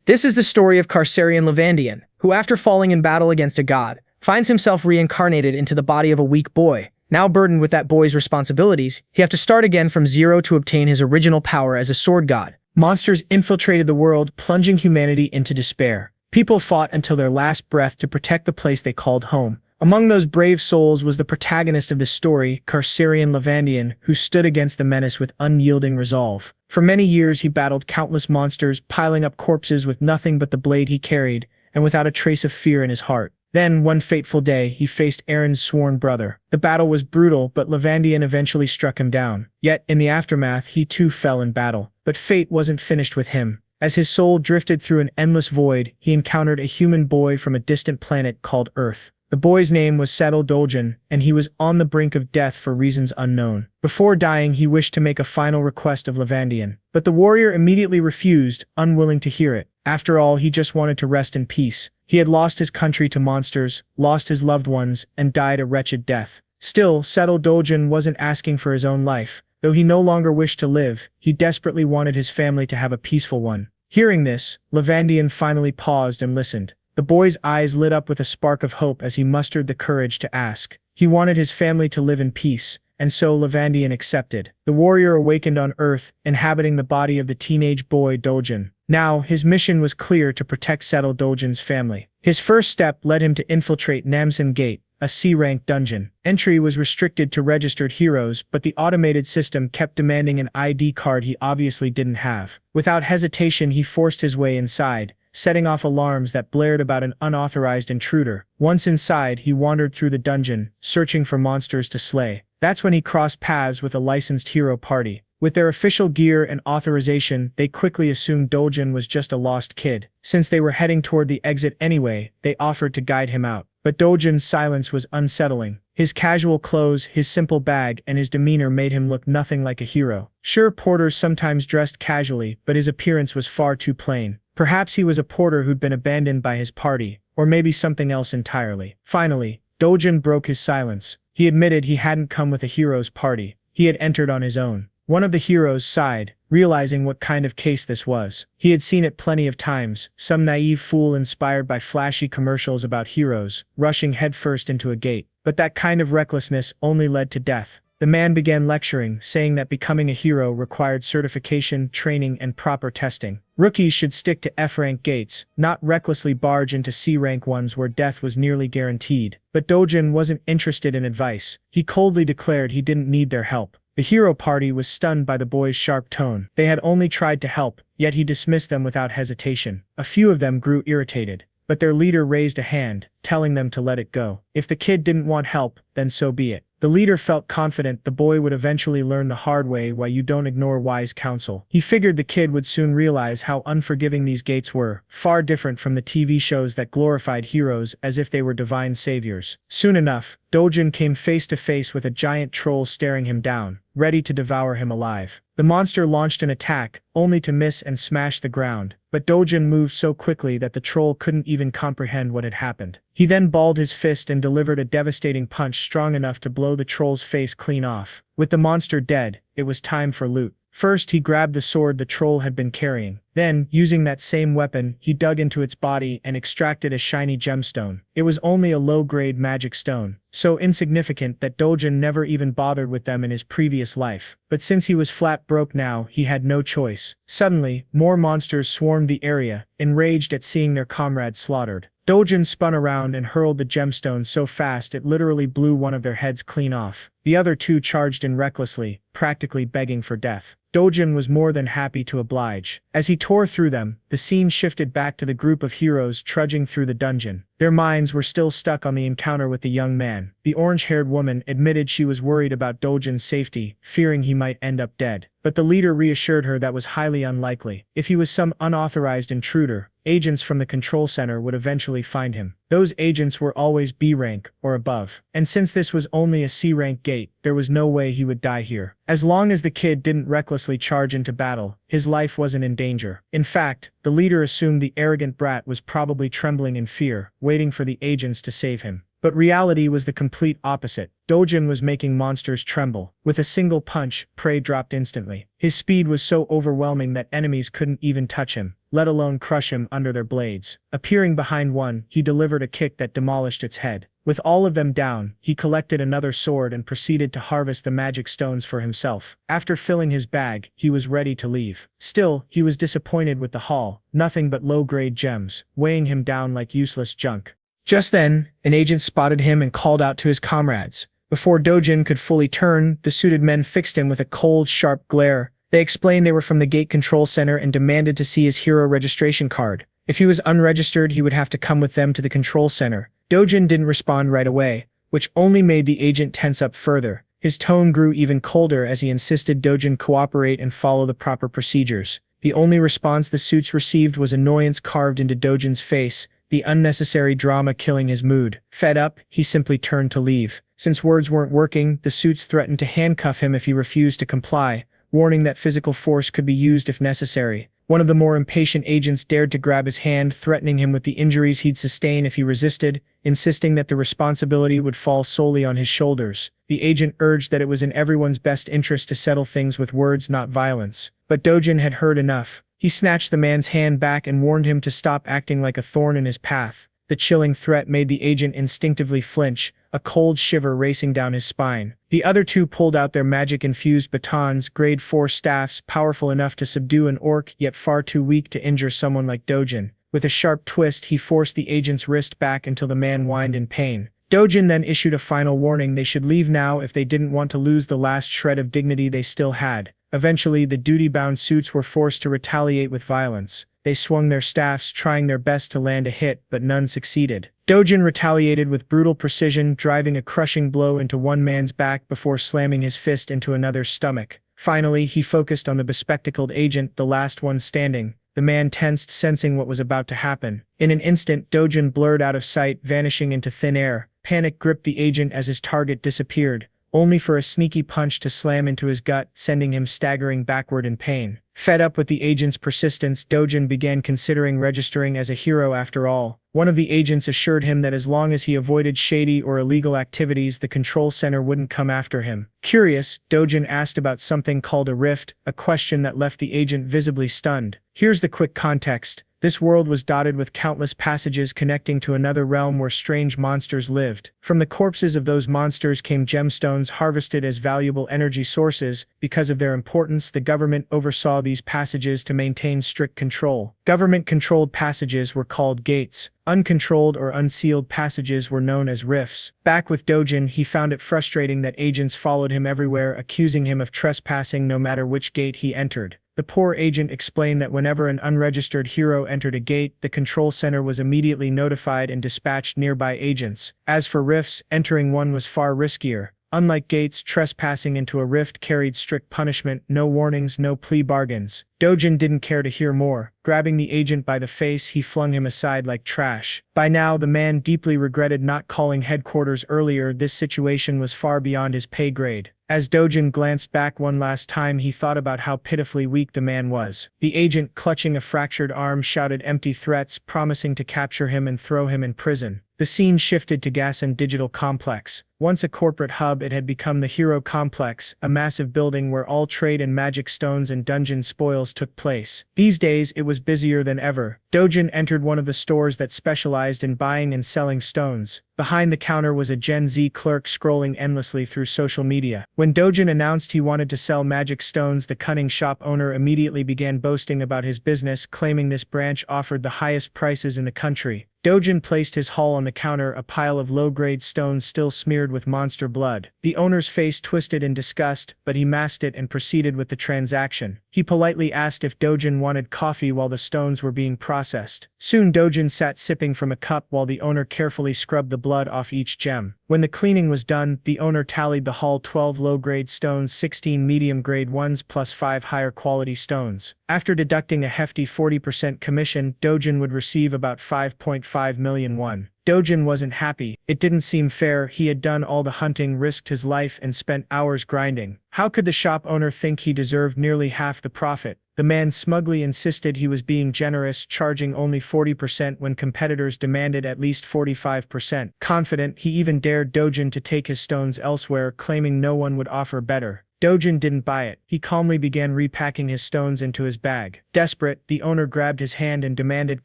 This is the story of Cacerion Defeated, who after falling in battle against a god, finds himself reincarnated into the body of a weak boy. Now burdened with that boy's responsibilities, he has to start again from zero to obtain his original power as a sword god. Monsters infiltrated the world, plunging humanity into despair. People fought until their last breath to protect the place they called home. Among those brave souls was the protagonist of this story, Cacerion Defeated, who stood against the menace with unyielding resolve. For many years he battled countless monsters, piling up corpses with nothing but the blade he carried, and without a trace of fear in his heart. Then, one fateful day, he faced Aaron's sworn brother. The battle was brutal, but Defeated eventually struck him down. Yet, in the aftermath, he too fell in battle. But fate wasn't finished with him. As his soul drifted through an endless void, he encountered a human boy from a distant planet called Earth. The boy's name was Dojan, and he was on the brink of death for reasons unknown. Before dying, he wished to make a final request of Defeated, but the warrior immediately refused, unwilling to hear it. After all, he just wanted to rest in peace. He had lost his country to monsters, lost his loved ones, and died a wretched death. Still, Dojan wasn't asking for his own life. Though he no longer wished to live, he desperately wanted his family to have a peaceful one. Hearing this, Defeated finally paused and listened. The boy's eyes lit up with a spark of hope as he mustered the courage to ask. He wanted his family to live in peace, and so Defeated accepted. The warrior awakened on Earth, inhabiting the body of the teenage boy Dojan. Now, his mission was clear: to protect Dojan's family. His first step led him to infiltrate Namson Gate, a C-rank dungeon. Entry was restricted to registered heroes, but the automated system kept demanding an ID card he obviously didn't have. Without hesitation, he forced his way inside, setting off alarms that blared about an unauthorized intruder. Once inside, he wandered through the dungeon, searching for monsters to slay. That's when he crossed paths with a licensed hero party. With their official gear and authorization, they quickly assumed Dojan was just a lost kid. Since they were heading toward the exit anyway, they offered to guide him out. But Dojan's silence was unsettling. His casual clothes, his simple bag, and his demeanor made him look nothing like a hero. Sure, porters sometimes dressed casually, but his appearance was far too plain. Perhaps he was a porter who'd been abandoned by his party, or maybe something else entirely. Finally, Dojan broke his silence. He admitted he hadn't come with a hero's party. He had entered on his own. One of the heroes sighed, realizing what kind of case this was. He had seen it plenty of times, some naive fool inspired by flashy commercials about heroes, rushing headfirst into a gate. But that kind of recklessness only led to death. The man began lecturing, saying that becoming a hero required certification, training, and proper testing. Rookies should stick to F-rank gates, not recklessly barge into C-rank ones where death was nearly guaranteed. But Dojan wasn't interested in advice. He coldly declared he didn't need their help. The hero party was stunned by the boy's sharp tone. They had only tried to help, yet he dismissed them without hesitation. A few of them grew irritated, but their leader raised a hand, telling them to let it go. If the kid didn't want help, then so be it. The leader felt confident the boy would eventually learn the hard way why you don't ignore wise counsel. He figured the kid would soon realize how unforgiving these gates were, far different from the TV shows that glorified heroes as if they were divine saviors. Soon enough, Dojan came face to face with a giant troll staring him down, ready to devour him alive. The monster launched an attack, only to miss and smash the ground, but Dojan moved so quickly that the troll couldn't even comprehend what had happened. He then balled his fist and delivered a devastating punch strong enough to blow the troll's face clean off. With the monster dead, it was time for loot. First, he grabbed the sword the troll had been carrying. Then, using that same weapon, he dug into its body and extracted a shiny gemstone. It was only a low-grade magic stone, so insignificant that Dojan never even bothered with them in his previous life. But since he was flat broke now, he had no choice. Suddenly, more monsters swarmed the area, enraged at seeing their comrades slaughtered. Dojan spun around and hurled the gemstone so fast it literally blew one of their heads clean off. The other two charged in recklessly, practically begging for death. Dojan was more than happy to oblige. As he tore through them, the scene shifted back to the group of heroes trudging through the dungeon. Their minds were still stuck on the encounter with the young man. The orange-haired woman admitted she was worried about Dojan's safety, fearing he might end up dead. But the leader reassured her that was highly unlikely. If he was some unauthorized intruder, agents from the control center would eventually find him. Those agents were always B rank or above. And since this was only a C rank gate, there was no way he would die here. As long as the kid didn't recklessly charge into battle, his life wasn't in danger. In fact, the leader assumed the arrogant brat was probably trembling in fear, waiting for the agents to save him. But reality was the complete opposite. Dojan was making monsters tremble. With a single punch, prey dropped instantly. His speed was so overwhelming that enemies couldn't even touch him, let alone crush him under their blades. Appearing behind one, he delivered a kick that demolished its head. With all of them down, he collected another sword and proceeded to harvest the magic stones for himself. After filling his bag, he was ready to leave. Still, he was disappointed with the haul, nothing but low-grade gems, weighing him down like useless junk. Just then, an agent spotted him and called out to his comrades. Before Dojan could fully turn, the suited men fixed him with a cold, sharp glare. They explained they were from the gate control center and demanded to see his hero registration card. If he was unregistered, he would have to come with them to the control center. Dojan didn't respond right away, which only made the agent tense up further. His tone grew even colder as he insisted Dojan cooperate and follow the proper procedures. The only response the suits received was annoyance carved into Dojan's face, the unnecessary drama killing his mood. Fed up, he simply turned to leave. Since words weren't working, the suits threatened to handcuff him if he refused to comply, warning that physical force could be used if necessary. One of the more impatient agents dared to grab his hand, threatening him with the injuries he'd sustain if he resisted, insisting that the responsibility would fall solely on his shoulders. The agent urged that it was in everyone's best interest to settle things with words, not violence. But Dojan had heard enough. He snatched the man's hand back and warned him to stop acting like a thorn in his path. The chilling threat made the agent instinctively flinch, a cold shiver racing down his spine. The other two pulled out their magic-infused batons, grade 4 staffs, powerful enough to subdue an orc, yet far too weak to injure someone like Dojan. With a sharp twist, he forced the agent's wrist back until the man whined in pain. Dojan then issued a final warning: they should leave now if they didn't want to lose the last shred of dignity they still had. Eventually, the duty-bound suits were forced to retaliate with violence. They swung their staffs, trying their best to land a hit, but none succeeded. Dojan retaliated with brutal precision, driving a crushing blow into one man's back before slamming his fist into another's stomach. Finally, he focused on the bespectacled agent, the last one standing. The man tensed, sensing what was about to happen. In an instant, Dojan blurred out of sight, vanishing into thin air. Panic gripped the agent as his target disappeared, only for a sneaky punch to slam into his gut, sending him staggering backward in pain. Fed up with the agent's persistence, Dojan began considering registering as a hero after all. One of the agents assured him that as long as he avoided shady or illegal activities, the control center wouldn't come after him. Curious, Dojan asked about something called a rift, a question that left the agent visibly stunned. Here's the quick context. This world was dotted with countless passages connecting to another realm where strange monsters lived. From the corpses of those monsters came gemstones harvested as valuable energy sources. Because of their importance, the government oversaw these passages to maintain strict control. Government-controlled passages were called gates. Uncontrolled or unsealed passages were known as rifts. Back with Dojan, he found it frustrating that agents followed him everywhere, accusing him of trespassing no matter which gate he entered. The poor agent explained that whenever an unregistered hero entered a gate, the control center was immediately notified and dispatched nearby agents. As for rifts, entering one was far riskier. Unlike gates, trespassing into a rift carried strict punishment, no warnings, no plea bargains. Dojan didn't care to hear more. Grabbing the agent by the face, he flung him aside like trash. By now, the man deeply regretted not calling headquarters earlier. This situation was far beyond his pay grade. As Dojan glanced back one last time, he thought about how pitifully weak the man was. The agent, clutching a fractured arm, shouted empty threats, promising to capture him and throw him in prison. The scene shifted to Gassen Digital Complex. Once a corporate hub, it had become the Hero Complex, a massive building where all trade in magic stones and dungeon spoils took place. These days, it was busier than ever. Dojan entered one of the stores that specialized in buying and selling stones. Behind the counter was a Gen Z clerk scrolling endlessly through social media. When Dojan announced he wanted to sell magic stones, the cunning shop owner immediately began boasting about his business, claiming this branch offered the highest prices in the country. Dojan placed his haul on the counter, a pile of low-grade stones still smeared with monster blood. The owner's face twisted in disgust, but he masked it and proceeded with the transaction. He politely asked if Dojan wanted coffee while the stones were being processed. Soon Dojan sat sipping from a cup while the owner carefully scrubbed the blood off each gem. When the cleaning was done, the owner tallied the haul: 12 low-grade stones, 16 medium-grade ones, plus 5 higher-quality stones. After deducting a hefty 40% commission, Dojan would receive about 5.5 million won. Dojan wasn't happy. It didn't seem fair. He had done all the hunting, risked his life, and spent hours grinding. How could the shop owner think he deserved nearly half the profit? The man smugly insisted he was being generous, charging only 40% when competitors demanded at least 45%. Confident, he even dared Dojan to take his stones elsewhere, claiming no one would offer better. Dojan didn't buy it. He calmly began repacking his stones into his bag. Desperate, the owner grabbed his hand and demanded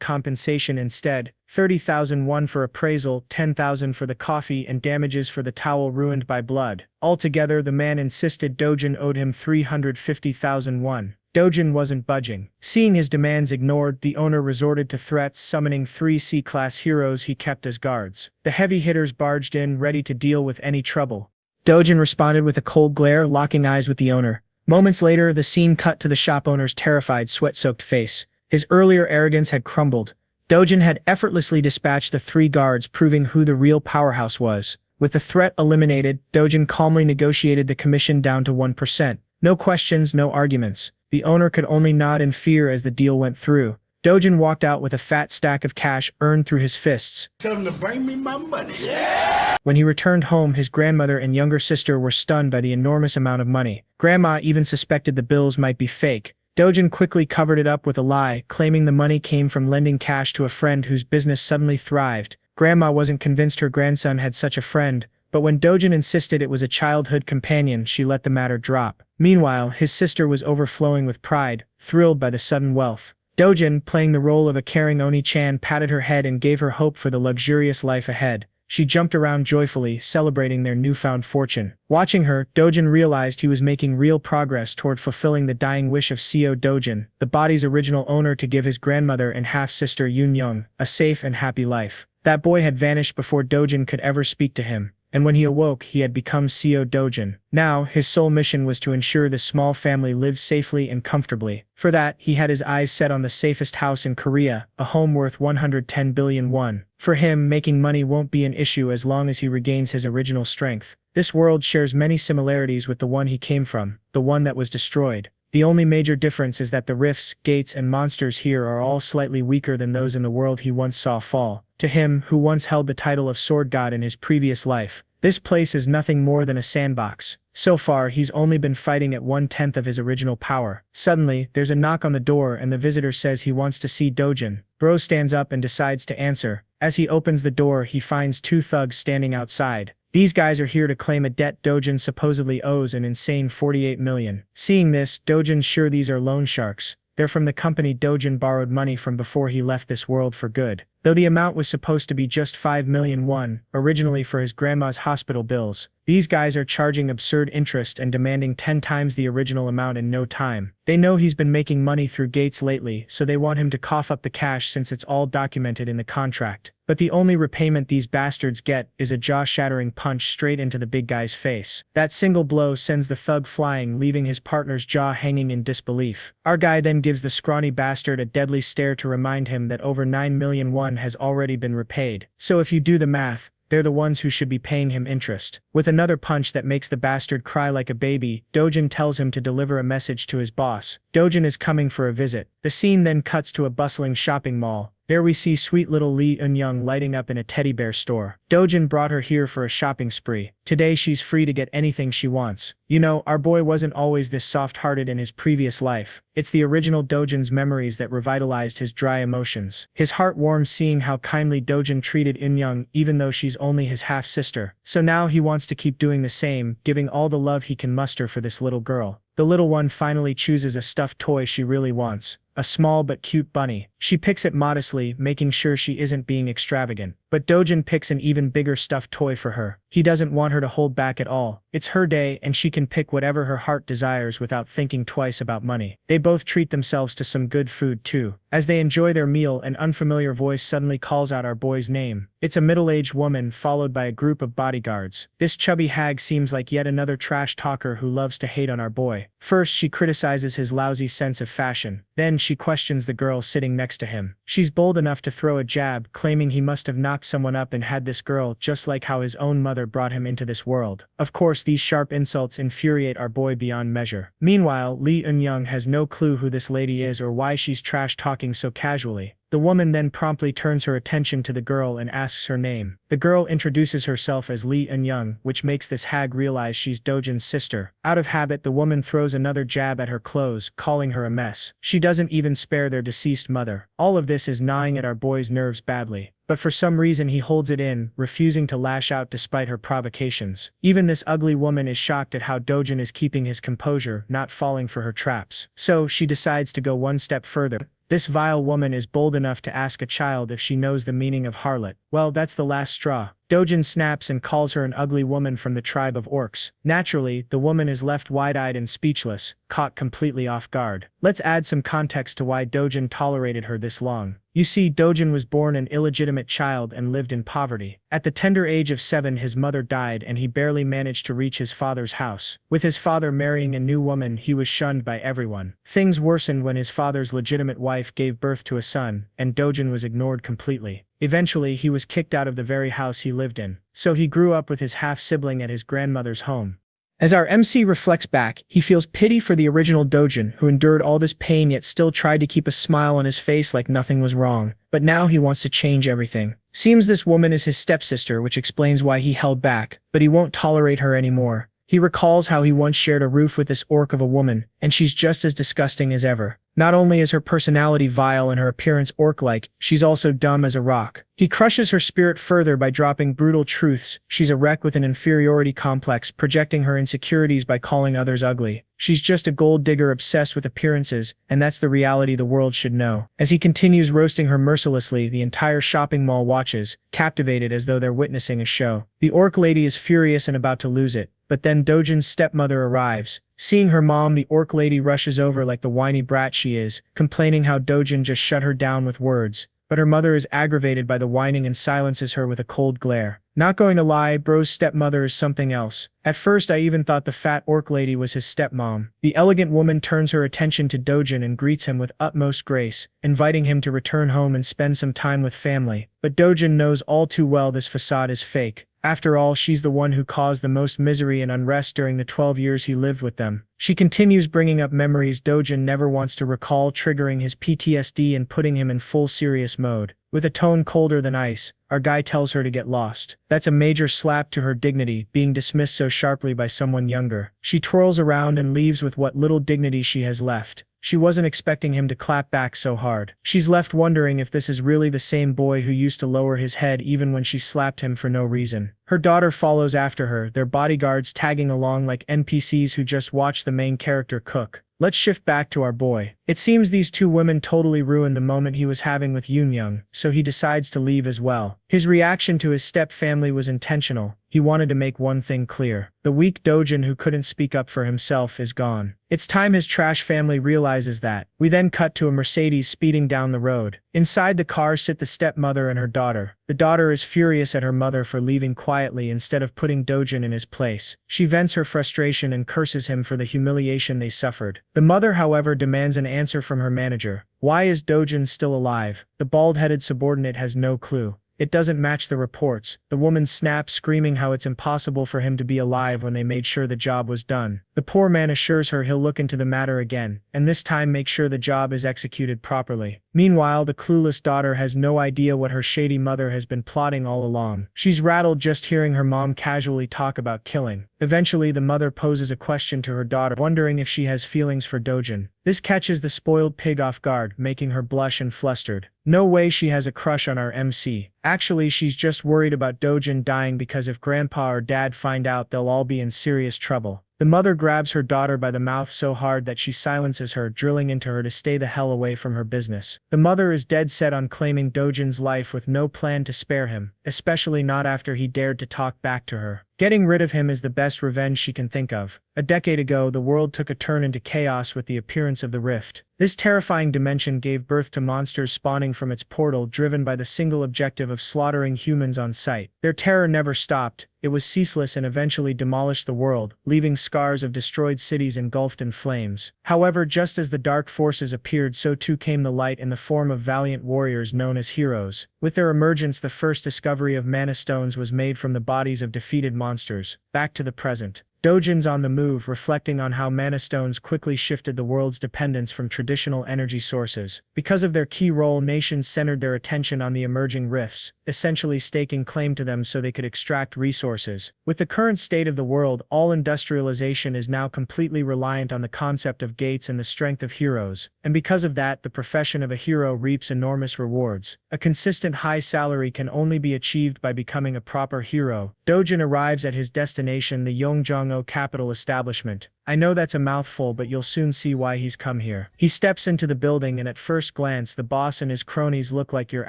compensation instead. 30,000 won for appraisal, 10,000 for the coffee, and damages for the towel ruined by blood. Altogether, the man insisted Dojan owed him 350,000 won. Dojan wasn't budging. Seeing his demands ignored, the owner resorted to threats, summoning 3 C-class heroes he kept as guards. The heavy hitters barged in, ready to deal with any trouble. Dojan responded with a cold glare, locking eyes with the owner. Moments later, the scene cut to the shop owner's terrified, sweat-soaked face. His earlier arrogance had crumbled. Dojan had effortlessly dispatched the 3 guards, proving who the real powerhouse was. With the threat eliminated, Dojan calmly negotiated the commission down to 1%. No questions, no arguments. The owner could only nod in fear as the deal went through. Dojan walked out with a fat stack of cash earned through his fists. Tell him to bring me my money. Yeah! When he returned home, his grandmother and younger sister were stunned by the enormous amount of money. Grandma even suspected the bills might be fake. Dojan quickly covered it up with a lie, claiming the money came from lending cash to a friend whose business suddenly thrived. Grandma wasn't convinced her grandson had such a friend, but when Dojan insisted it was a childhood companion, she let the matter drop. Meanwhile, his sister was overflowing with pride, thrilled by the sudden wealth. Dojan, playing the role of a caring Oni-chan, patted her head and gave her hope for the luxurious life ahead. She jumped around joyfully, celebrating their newfound fortune. Watching her, Dojan realized he was making real progress toward fulfilling the dying wish of Co. Dojan, the body's original owner, to give his grandmother and half-sister Yong a safe and happy life. That boy had vanished before Dojan could ever speak to him, and when he awoke, he had become Co. Dojan. Now, his sole mission was to ensure the small family lived safely and comfortably. For that, he had his eyes set on the safest house in Korea, a home worth 110 billion won. For him, making money won't be an issue as long as he regains his original strength. This world shares many similarities with the one he came from, the one that was destroyed. The only major difference is that the rifts, gates, and monsters here are all slightly weaker than those in the world he once saw fall. To him, who once held the title of Sword God in his previous life, this place is nothing more than a sandbox. So far, he's only been fighting at 1/10 of his original power. Suddenly, there's a knock on the door and the visitor says he wants to see Dojan. Bro stands up and decides to answer. As he opens the door, he finds 2 thugs standing outside. These guys are here to claim a debt Dojan supposedly owes an insane 48 million. Seeing this, Dojan's sure these are loan sharks. They're from the company Dojan borrowed money from before he left this world for good. Though the amount was supposed to be just 5 million won, originally for his grandma's hospital bills, these guys are charging absurd interest and demanding 10 times the original amount in no time. They know he's been making money through gates lately, so they want him to cough up the cash since it's all documented in the contract. But the only repayment these bastards get is a jaw-shattering punch straight into the big guy's face. That single blow sends the thug flying, leaving his partner's jaw hanging in disbelief. Our guy then gives the scrawny bastard a deadly stare to remind him that over 9 million won has already been repaid. So if you do the math, they're the ones who should be paying him interest. With another punch that makes the bastard cry like a baby, Dojan tells him to deliver a message to his boss. Dojan is coming for a visit. The scene then cuts to a bustling shopping mall. There we see sweet little Lee Eun-young lighting up in a teddy bear store. Dojan brought her here for a shopping spree. Today she's free to get anything she wants. You know, our boy wasn't always this soft-hearted in his previous life. It's the original Dojan's memories that revitalized his dry emotions. His heart warms seeing how kindly Dojan treated Eun-young even though she's only his half-sister. So now he wants to keep doing the same, giving all the love he can muster for this little girl. The little one finally chooses a stuffed toy she really wants. A small but cute bunny. She picks it modestly, making sure she isn't being extravagant. But Dojan picks an even bigger stuffed toy for her. He doesn't want her to hold back at all. It's her day and she can pick whatever her heart desires without thinking twice about money. They both treat themselves to some good food too. As they enjoy their meal, an unfamiliar voice suddenly calls out our boy's name. It's a middle-aged woman followed by a group of bodyguards. This chubby hag seems like yet another trash talker who loves to hate on our boy. First, she criticizes his lousy sense of fashion. Then she questions the girl sitting next to him. She's bold enough to throw a jab, claiming he must have knocked someone up and had this girl just like how his own mother brought him into this world. Of course, these sharp insults infuriate our boy beyond measure. Meanwhile, Lee Eun-young has no clue who this lady is or why she's trash talking so casually. The woman then promptly turns her attention to the girl and asks her name. The girl introduces herself as Lee Eun-young, which makes this hag realize she's Dojan's sister. Out of habit, the woman throws another jab at her clothes, calling her a mess. She doesn't even spare their deceased mother. All of this is gnawing at our boy's nerves badly. But for some reason he holds it in, refusing to lash out despite her provocations. Even this ugly woman is shocked at how Dojan is keeping his composure, not falling for her traps. So, she decides to go one step further. This vile woman is bold enough to ask a child if she knows the meaning of harlot. Well, that's the last straw. Dojan snaps and calls her an ugly woman from the tribe of orcs. Naturally, the woman is left wide-eyed and speechless, caught completely off guard. Let's add some context to why Dojan tolerated her this long. You see, Dojan was born an illegitimate child and lived in poverty. At the tender age of 7, his mother died and he barely managed to reach his father's house. With his father marrying a new woman, he was shunned by everyone. Things worsened when his father's legitimate wife gave birth to a son, and Dojan was ignored completely. Eventually, he was kicked out of the very house he lived in. So he grew up with his half-sibling at his grandmother's home. As our MC reflects back, he feels pity for the original Dojan, who endured all this pain yet still tried to keep a smile on his face like nothing was wrong. But now he wants to change everything. Seems this woman is his stepsister, which explains why he held back, but he won't tolerate her anymore. He recalls how he once shared a roof with this orc of a woman, and she's just as disgusting as ever. Not only is her personality vile and her appearance orc-like, she's also dumb as a rock. He crushes her spirit further by dropping brutal truths. She's a wreck with an inferiority complex, projecting her insecurities by calling others ugly. She's just a gold digger obsessed with appearances, and that's the reality the world should know. As he continues roasting her mercilessly, the entire shopping mall watches, captivated as though they're witnessing a show. The orc lady is furious and about to lose it, but then Dojan's stepmother arrives. Seeing her mom, the orc lady rushes over like the whiny brat she is, complaining how Dojan just shut her down with words. But her mother is aggravated by the whining and silences her with a cold glare. Not going to lie, bro's stepmother is something else. At first I even thought the fat orc lady was his stepmom. The elegant woman turns her attention to Dojan and greets him with utmost grace, inviting him to return home and spend some time with family. But Dojan knows all too well this facade is fake. After all, she's the one who caused the most misery and unrest during the 12 years he lived with them. She continues bringing up memories Dojan never wants to recall, triggering his PTSD and putting him in full serious mode. With a tone colder than ice, our guy tells her to get lost. That's a major slap to her dignity, being dismissed so sharply by someone younger. She twirls around and leaves with what little dignity she has left. She wasn't expecting him to clap back so hard. She's left wondering if this is really the same boy who used to lower his head even when she slapped him for no reason. Her daughter follows after her, their bodyguards tagging along like NPCs who just watch the main character cook. Let's shift back to our boy. It seems these two women totally ruined the moment he was having with Yoon, so he decides to leave as well. His reaction to his step-family was intentional. He wanted to make one thing clear. The weak Dojan who couldn't speak up for himself is gone. It's time his trash family realizes that. We then cut to a Mercedes speeding down the road. Inside the car sit the stepmother and her daughter. The daughter is furious at her mother for leaving quietly instead of putting Dojan in his place. She vents her frustration and curses him for the humiliation they suffered. The mother, however, demands an answer from her manager. Why is Dojan still alive? The bald-headed subordinate has no clue. It doesn't match the reports. The woman snaps, screaming how it's impossible for him to be alive when they made sure the job was done. The poor man assures her he'll look into the matter again, and this time make sure the job is executed properly. Meanwhile, the clueless daughter has no idea what her shady mother has been plotting all along. She's rattled just hearing her mom casually talk about killing. Eventually, the mother poses a question to her daughter, wondering if she has feelings for Dojan. This catches the spoiled pig off guard, making her blush and flustered. No way she has a crush on our MC. Actually, she's just worried about Dojan dying because if grandpa or dad find out, they'll all be in serious trouble. The mother grabs her daughter by the mouth so hard that she silences her, drilling into her to stay the hell away from her business. The mother is dead set on claiming Dojan's life with no plan to spare him, especially not after he dared to talk back to her. Getting rid of him is the best revenge she can think of. A decade ago, the world took a turn into chaos with the appearance of the Rift. This terrifying dimension gave birth to monsters spawning from its portal, driven by the single objective of slaughtering humans on sight. Their terror never stopped. It was ceaseless and eventually demolished the world, leaving scars of destroyed cities engulfed in flames. However, just as the dark forces appeared, so too came the light in the form of valiant warriors known as heroes. With their emergence, the first discovery of mana stones was made from the bodies of defeated monsters. Back to the present. Dojan's on the move, reflecting on how mana stones quickly shifted the world's dependence from traditional energy sources. Because of their key role, nations centered their attention on the emerging rifts, essentially staking claim to them so they could extract resources. With the current state of the world, all industrialization is now completely reliant on the concept of gates and the strength of heroes, and because of that, the profession of a hero reaps enormous rewards. A consistent high salary can only be achieved by becoming a proper hero. Dojan arrives at his destination, the Yong capital establishment. I know that's a mouthful, but you'll soon see why he's come here. He steps into the building, and at first glance, the boss and his cronies look like your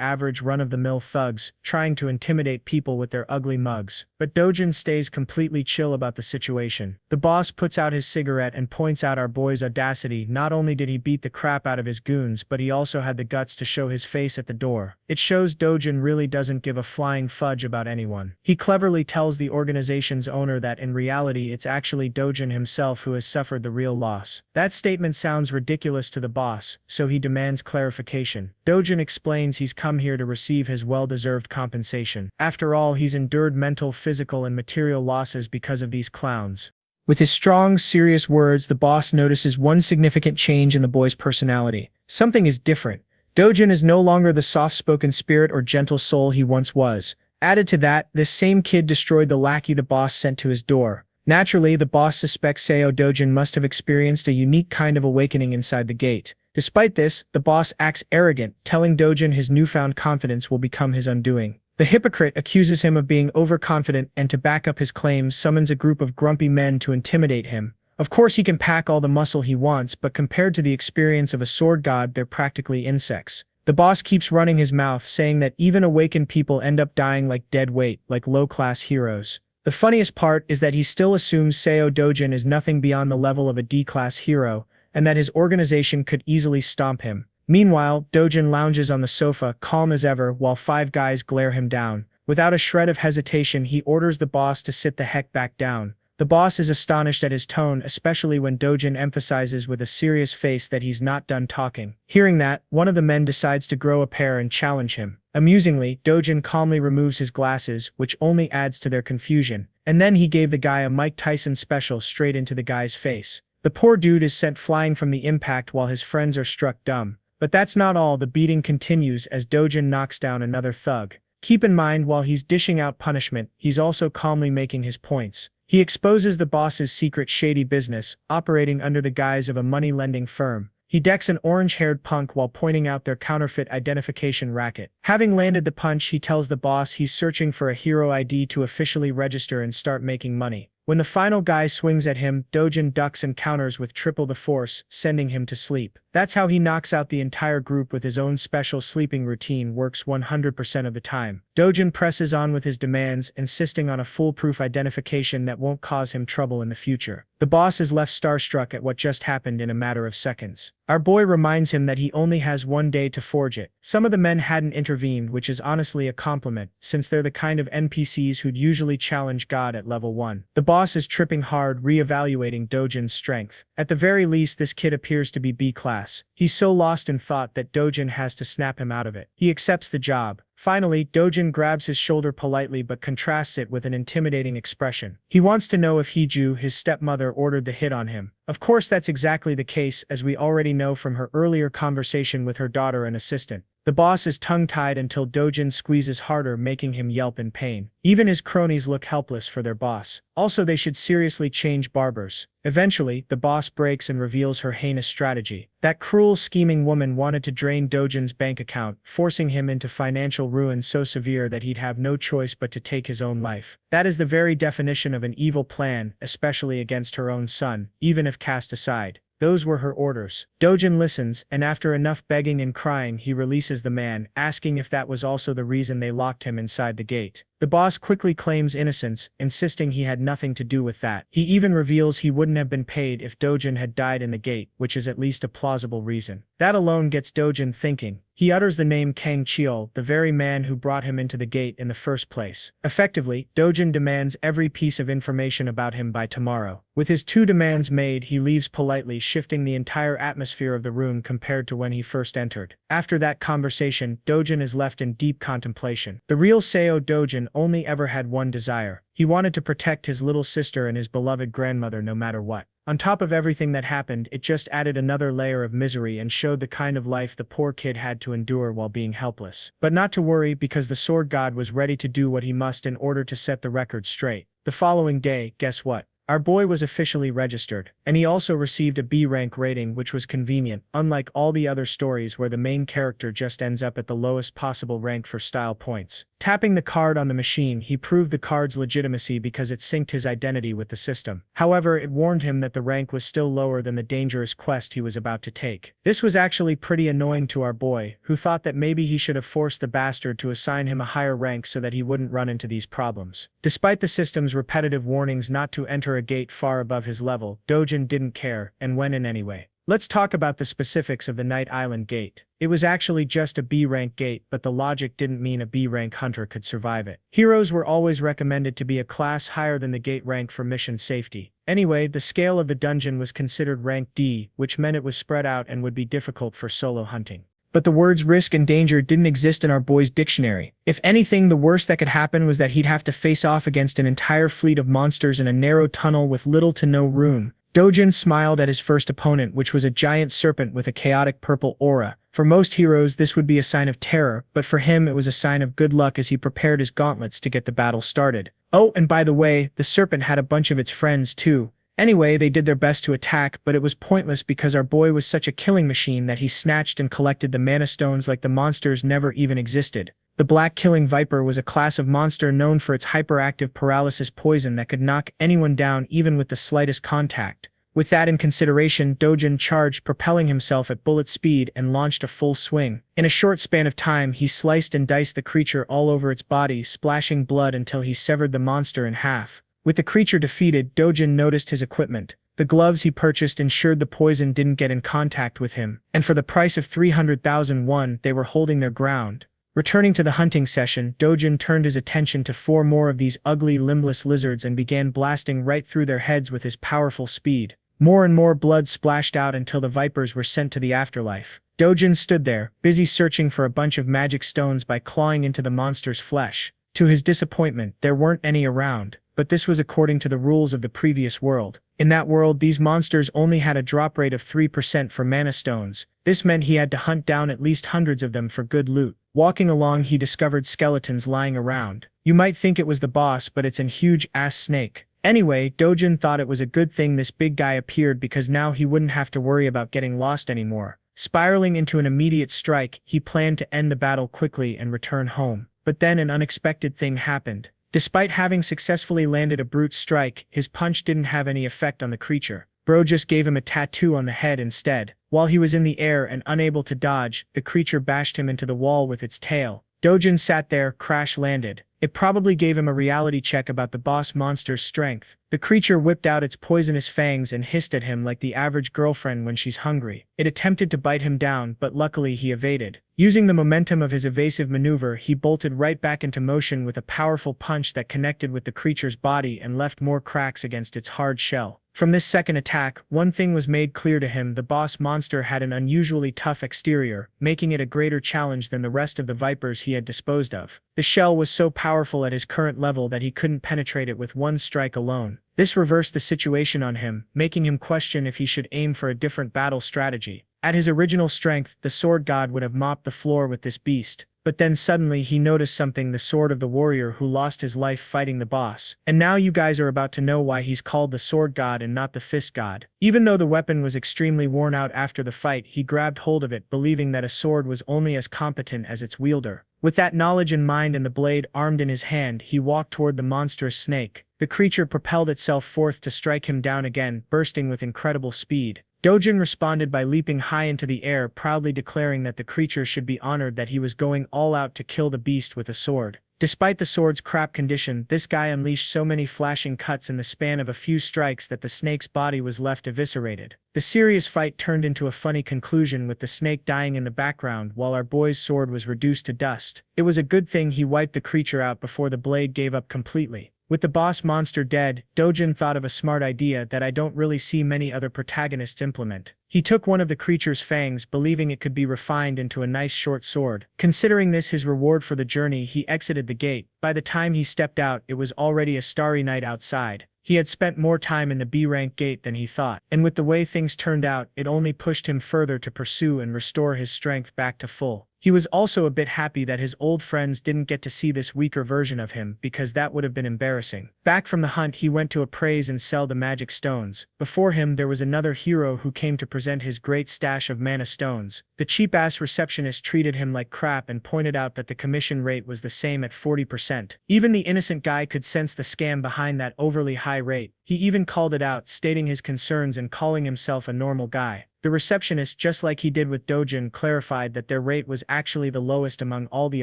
average run-of-the-mill thugs, trying to intimidate people with their ugly mugs. But Dojan stays completely chill about the situation. The boss puts out his cigarette and points out our boy's audacity. Not only did he beat the crap out of his goons, but he also had the guts to show his face at the door. It shows Dojan really doesn't give a flying fudge about anyone. He cleverly tells the organization's owner that in reality it's actually Dojan himself who has suffered the real loss. That statement sounds ridiculous to the boss, so he demands clarification. Dojan explains he's come here to receive his well-deserved compensation. After all, he's endured mental, physical, and material losses because of these clowns. With his strong, serious words, the boss notices one significant change in the boy's personality. Something is different. Dojan is no longer the soft-spoken spirit or gentle soul he once was. Added to that, this same kid destroyed the lackey the boss sent to his door. Naturally, the boss suspects Dojan must have experienced a unique kind of awakening inside the gate. Despite this, the boss acts arrogant, telling Dojan his newfound confidence will become his undoing. The hypocrite accuses him of being overconfident and to back up his claims summons a group of grumpy men to intimidate him. Of course he can pack all the muscle he wants, but compared to the experience of a sword god, they're practically insects. The boss keeps running his mouth, saying that even awakened people end up dying like dead weight, like low-class heroes. The funniest part is that he still assumes Dojan is nothing beyond the level of a D-class hero, and that his organization could easily stomp him. Meanwhile, Dojan lounges on the sofa, calm as ever, while five guys glare him down. Without a shred of hesitation, he orders the boss to sit the heck back down. The boss is astonished at his tone, especially when Dojan emphasizes with a serious face that he's not done talking. Hearing that, one of the men decides to grow a pair and challenge him. Amusingly, Dojan calmly removes his glasses, which only adds to their confusion, and then he gave the guy a Mike Tyson special straight into the guy's face. The poor dude is sent flying from the impact while his friends are struck dumb. But that's not all. The beating continues as Dojan knocks down another thug. Keep in mind, while he's dishing out punishment, he's also calmly making his points. He exposes the boss's secret shady business, operating under the guise of a money-lending firm. He decks an orange-haired punk while pointing out their counterfeit identification racket. Having landed the punch, he tells the boss he's searching for a hero ID to officially register and start making money. When the final guy swings at him, Dojan ducks and counters with triple the force, sending him to sleep. That's how he knocks out the entire group with his own special sleeping routine, works 100% of the time. Dojan presses on with his demands, insisting on a foolproof identification that won't cause him trouble in the future. The boss is left starstruck at what just happened in a matter of seconds. Our boy reminds him that he only has one day to forge it. Some of the men hadn't intervened, which is honestly a compliment, since they're the kind of NPCs who'd usually challenge God at level 1. The boss is tripping hard, re-evaluating Dojan's strength. At the very least, this kid appears to be B-class. He's so lost in thought that Dojan has to snap him out of it. He accepts the job. Finally, Dojan grabs his shoulder politely but contrasts it with an intimidating expression. He wants to know if Hiju, his stepmother, ordered the hit on him. Of course that's exactly the case, as we already know from her earlier conversation with her daughter and assistant. The boss is tongue-tied until Dojan squeezes harder, making him yelp in pain. Even his cronies look helpless for their boss. Also, they should seriously change barbers. Eventually, the boss breaks and reveals her heinous strategy. That cruel, scheming woman wanted to drain Dojan's bank account, forcing him into financial ruin so severe that he'd have no choice but to take his own life. That is the very definition of an evil plan, especially against her own son, even if cast aside. Those were her orders. Dojan listens, and after enough begging and crying, he releases the man, asking if that was also the reason they locked him inside the gate. The boss quickly claims innocence, insisting he had nothing to do with that. He even reveals he wouldn't have been paid if Dojan had died in the gate, which is at least a plausible reason. That alone gets Dojan thinking. He utters the name Kang, the very man who brought him into the gate in the first place. Effectively, Dojan demands every piece of information about him by tomorrow. With his 2 demands made, he leaves politely, shifting the entire atmosphere of the room compared to when he first entered. After that conversation, Dojan is left in deep contemplation. The real Dojan only ever had one desire. He wanted to protect his little sister and his beloved grandmother no matter what. On top of everything that happened, it just added another layer of misery and showed the kind of life the poor kid had to endure while being helpless. But not to worry, because the sword god was ready to do what he must in order to set the record straight. The following day, guess what? Our boy was officially registered, and he also received a B rank rating, which was convenient, unlike all the other stories where the main character just ends up at the lowest possible rank for style points. Tapping the card on the machine, he proved the card's legitimacy because it synced his identity with the system. However, it warned him that the rank was still lower than the dangerous quest he was about to take. This was actually pretty annoying to our boy, who thought that maybe he should have forced the bastard to assign him a higher rank so that he wouldn't run into these problems. Despite the system's repetitive warnings not to enter a gate far above his level, Dojan didn't care and went in anyway. Let's talk about the specifics of the Night Island gate. It was actually just a B-rank gate, but the logic didn't mean a B-rank hunter could survive it. Heroes were always recommended to be a class higher than the gate rank for mission safety. Anyway, the scale of the dungeon was considered rank D, which meant it was spread out and would be difficult for solo hunting. But the words risk and danger didn't exist in our boy's dictionary. If anything, the worst that could happen was that he'd have to face off against an entire fleet of monsters in a narrow tunnel with little to no room. Dojan smiled at his first opponent, which was a giant serpent with a chaotic purple aura. For most heroes, this would be a sign of terror, but for him it was a sign of good luck as he prepared his gauntlets to get the battle started. Oh, and by the way, the serpent had a bunch of its friends too. Anyway, they did their best to attack, but it was pointless because our boy was such a killing machine that he snatched and collected the mana stones like the monsters never even existed. The Black Killing Viper was a class of monster known for its hyperactive paralysis poison that could knock anyone down even with the slightest contact. With that in consideration, Dojan charged, propelling himself at bullet speed, and launched a full swing. In a short span of time, he sliced and diced the creature all over its body, splashing blood until he severed the monster in half. With the creature defeated, Dojan noticed his equipment. The gloves he purchased ensured the poison didn't get in contact with him, and for the price of 300,000 won, they were holding their ground. Returning to the hunting session, Dojan turned his attention to 4 more of these ugly, limbless lizards and began blasting right through their heads with his powerful speed. More and more blood splashed out until the vipers were sent to the afterlife. Dojan stood there, busy searching for a bunch of magic stones by clawing into the monster's flesh. To his disappointment, there weren't any around, but this was according to the rules of the previous world. In that world, these monsters only had a drop rate of 3% for mana stones. This meant he had to hunt down at least hundreds of them for good loot. Walking along, he discovered skeletons lying around. You might think it was the boss, but it's a huge-ass snake. Anyway, Dojan thought it was a good thing this big guy appeared because now he wouldn't have to worry about getting lost anymore. Spiraling into an immediate strike, he planned to end the battle quickly and return home. But then an unexpected thing happened. Despite having successfully landed a brute strike, his punch didn't have any effect on the creature. Bro just gave him a tattoo on the head instead. While he was in the air and unable to dodge, the creature bashed him into the wall with its tail. Dojan sat there, crash-landed. It probably gave him a reality check about the boss monster's strength. The creature whipped out its poisonous fangs and hissed at him like the average girlfriend when she's hungry. It attempted to bite him down, but luckily he evaded. Using the momentum of his evasive maneuver, he bolted right back into motion with a powerful punch that connected with the creature's body and left more cracks against its hard shell. From this second attack, one thing was made clear to him: the boss monster had an unusually tough exterior, making it a greater challenge than the rest of the vipers he had disposed of. The shell was so powerful at his current level that he couldn't penetrate it with one strike alone. This reversed the situation on him, making him question if he should aim for a different battle strategy. At his original strength, the sword god would have mopped the floor with this beast. But then suddenly he noticed something: the sword of the warrior who lost his life fighting the boss. And now you guys are about to know why he's called the sword god and not the fist god. Even though the weapon was extremely worn out after the fight, he grabbed hold of it, believing that a sword was only as competent as its wielder. With that knowledge in mind and the blade armed in his hand, he walked toward the monstrous snake. The creature propelled itself forth to strike him down again, bursting with incredible speed. Dojan responded by leaping high into the air, proudly declaring that the creature should be honored that he was going all out to kill the beast with a sword. Despite the sword's crap condition, this guy unleashed so many flashing cuts in the span of a few strikes that the snake's body was left eviscerated. The serious fight turned into a funny conclusion, with the snake dying in the background while our boy's sword was reduced to dust. It was a good thing he wiped the creature out before the blade gave up completely. With the boss monster dead, Dojan thought of a smart idea that I don't really see many other protagonists implement. He took one of the creature's fangs, believing it could be refined into a nice short sword. Considering this his reward for the journey, he exited the gate. By the time he stepped out, it was already a starry night outside. He had spent more time in the B-rank gate than he thought, and with the way things turned out, it only pushed him further to pursue and restore his strength back to full. He was also a bit happy that his old friends didn't get to see this weaker version of him, because that would have been embarrassing. Back from the hunt, he went to appraise and sell the magic stones. Before him, there was another hero who came to present his great stash of mana stones. The cheap-ass receptionist treated him like crap and pointed out that the commission rate was the same at 40%. Even the innocent guy could sense the scam behind that overly high rate. He even called it out, stating his concerns and calling himself a normal guy. The receptionist, just like he did with Dojan, clarified that their rate was actually the lowest among all the